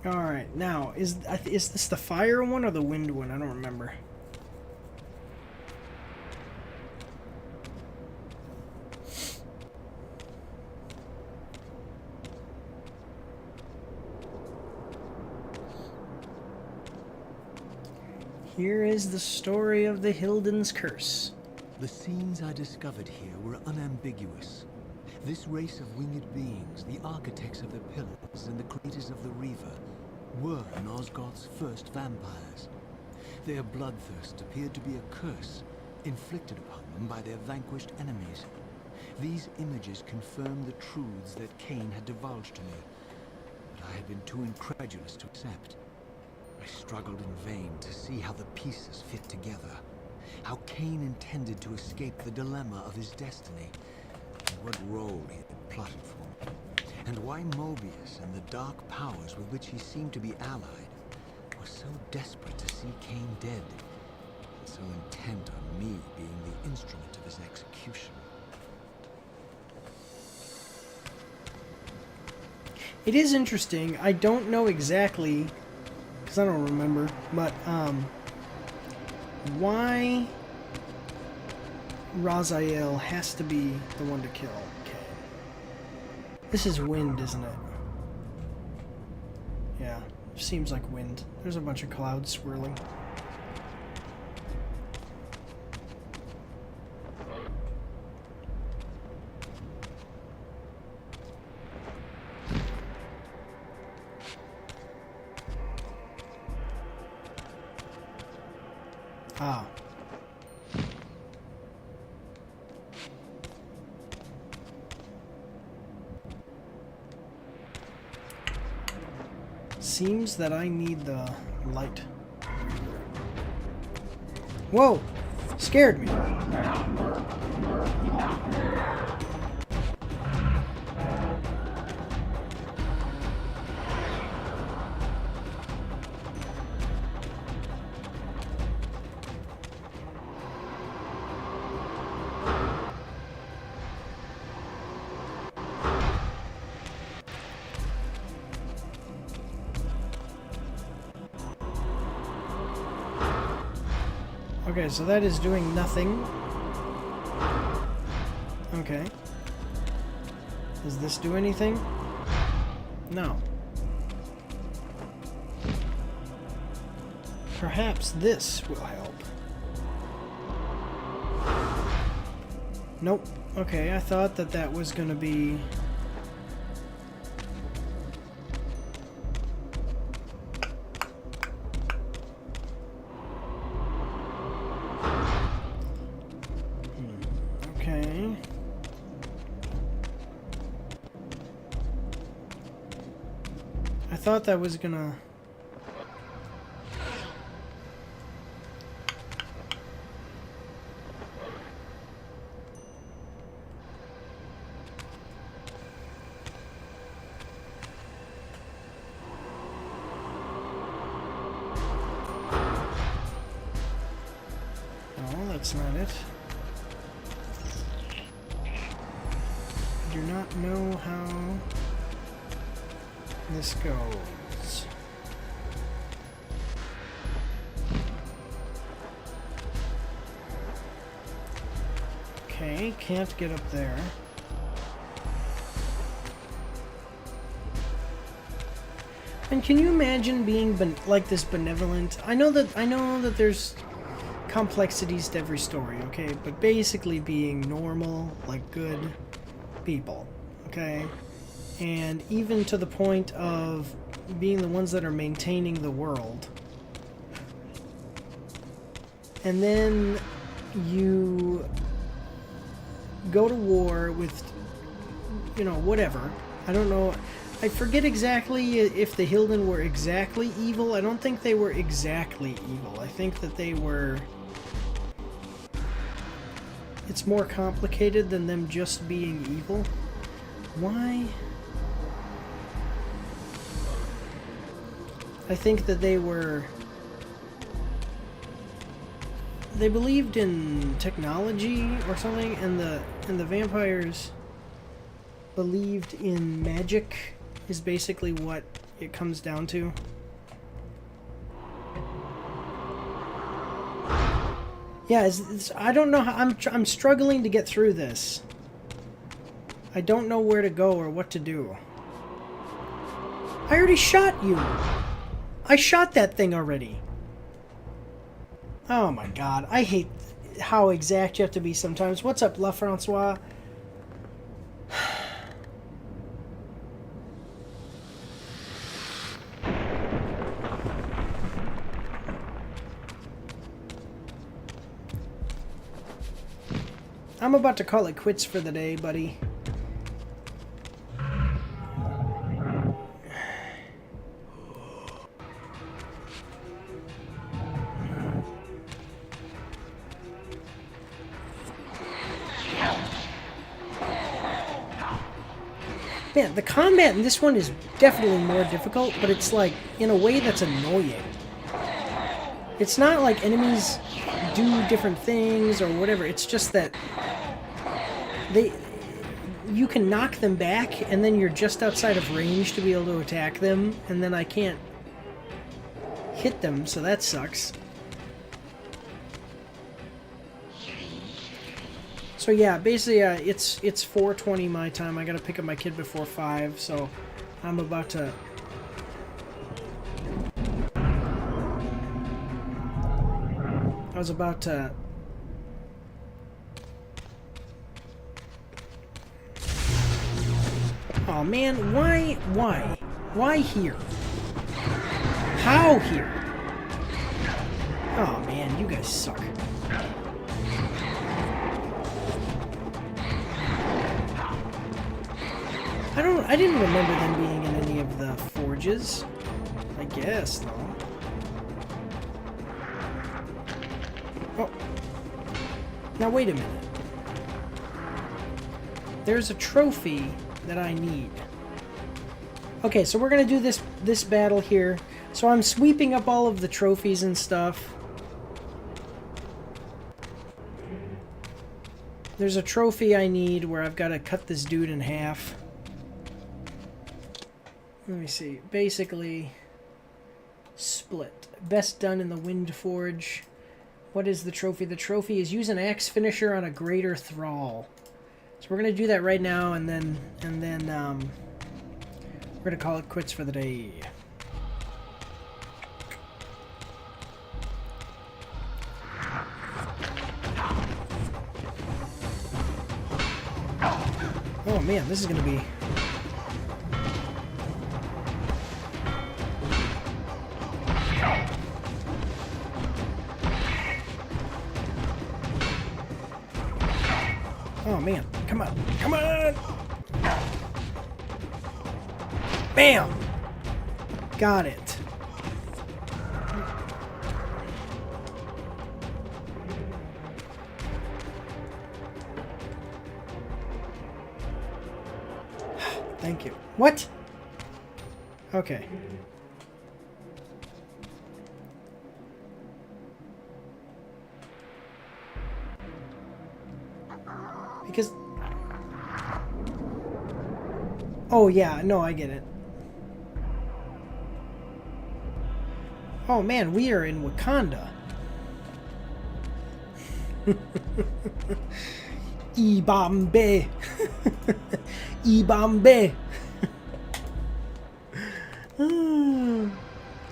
Alright, now, is this the fire one or the wind one? I don't remember. Here is the story of the Hilden's curse. The scenes I discovered here were unambiguous. This race of winged beings, the architects of the pillars and the creators of the Reaver, were Nosgoth's first vampires. Their bloodthirst appeared to be a curse, inflicted upon them by their vanquished enemies. These images confirmed the truths that Kain had divulged to me, but I had been too incredulous to accept. I struggled in vain to see how the pieces fit together, how Kain intended to escape the dilemma of his destiny, and what role he had plotted for me, and why Mobius and the dark powers with which he seemed to be allied were so desperate to see Kain dead, and so intent on me being the instrument of his execution. It is interesting. I don't know exactly, because I don't remember, but why Raziel has to be the one to kill Kain. This is wind, isn't it? Yeah, seems like wind. There's a bunch of clouds swirling. Ah. Seems that I need the light. Whoa! Scared me. Okay, so that is doing nothing. Okay. Does this do anything? No. Perhaps this will help. Nope. Okay, I thought that that was gonna be... Okay. I thought that was gonna... No, that's not it. I do not know how this goes. Okay, can't get up there. And can you imagine being like this benevolent? I know that there's complexities to every story, okay? But basically being normal, like good people, okay? And even to the point of being the ones that are maintaining the world. And then you go to war with, you know, whatever. I don't know. I forget exactly if the Hilden were exactly evil. I don't think they were exactly evil. I think that they were... it's more complicated than them just being evil. Why? I think that they believed in technology or something, and the vampires believed in magic is basically what it comes down to. Yeah, I don't know how I'm struggling to get through this. I don't know where to go or what to do. I already shot you. I shot that thing already. Oh my god, I hate how exact you have to be sometimes. What's up, La Francois? I'm about to call it quits for the day, buddy. Man, the combat in this one is definitely more difficult, but it's like, in a way that's annoying. It's not like enemies do different things or whatever, it's just that you can knock them back, and then you're just outside of range to be able to attack them, and then I can't hit them, so that sucks. So yeah, basically it's 4:20 my time. I gotta pick up my kid before 5, so I'm about to... I was about to... Oh man, why? Why here? How here? Oh man, you guys suck. I didn't remember them being in any of the forges. I guess, though. Oh. Now wait a minute. There's a trophy that I need. Okay, so we're gonna do this battle here. So I'm sweeping up all of the trophies and stuff. There's a trophy I need where I've got to cut this dude in half. Let me see. Basically, split. Best done in the Wind Forge. What is the trophy? The trophy is use an axe finisher on a greater thrall. So we're gonna do that right now, and then we're gonna call it quits for the day. Oh man, this is gonna be... Oh man, come on, come on! Bam! Got it. Thank you. What? Okay. Because... Oh yeah, no, I get it. Oh man, we are in Wakanda. Ibambe. Ibambe.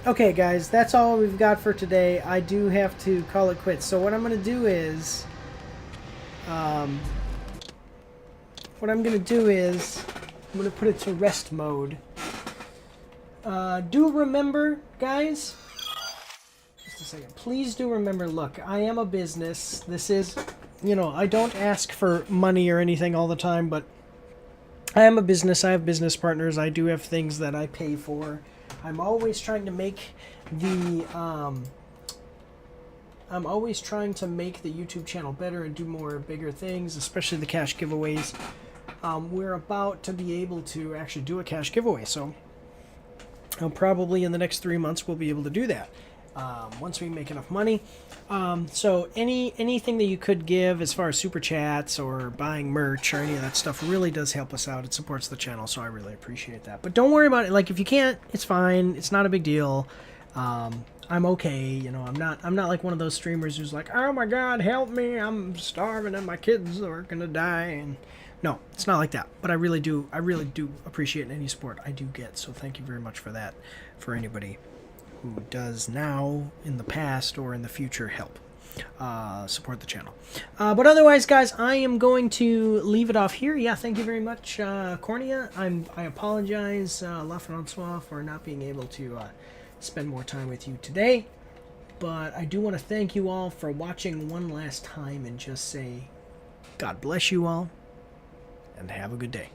Okay guys, that's all we've got for today. I do have to call it quits. So what I'm going to do is... I'm going to put it to rest mode. Do remember, guys... Just a second. Please do remember, look, I am a business. This is... You know, I don't ask for money or anything all the time, but... I am a business. I have business partners. I do have things that I pay for. I'm always trying to make the I'm always trying to make the YouTube channel better and do more bigger things, especially the cash giveaways. We're about to be able to actually do a cash giveaway, so probably in the next 3 months we'll be able to do that once we make enough money. So anything that you could give as far as super chats or buying merch or any of that stuff really does help us out. It supports the channel, so I really appreciate that. But don't worry about it. Like, if you can't, it's fine. It's not a big deal. I'm okay. You know, I'm not like one of those streamers who's like, oh my god, help me, I'm starving and my kids are gonna die. And no, it's not like that. But I really do appreciate any support I do get. So thank you very much for that, for anybody who does now, in the past, or in the future help support the channel. But otherwise, guys, I am going to leave it off here. Yeah, thank you very much, Cornea. I apologize, La Francois, for not being able to spend more time with you today. But I do want to thank you all for watching one last time and just say, God bless you all, and have a good day.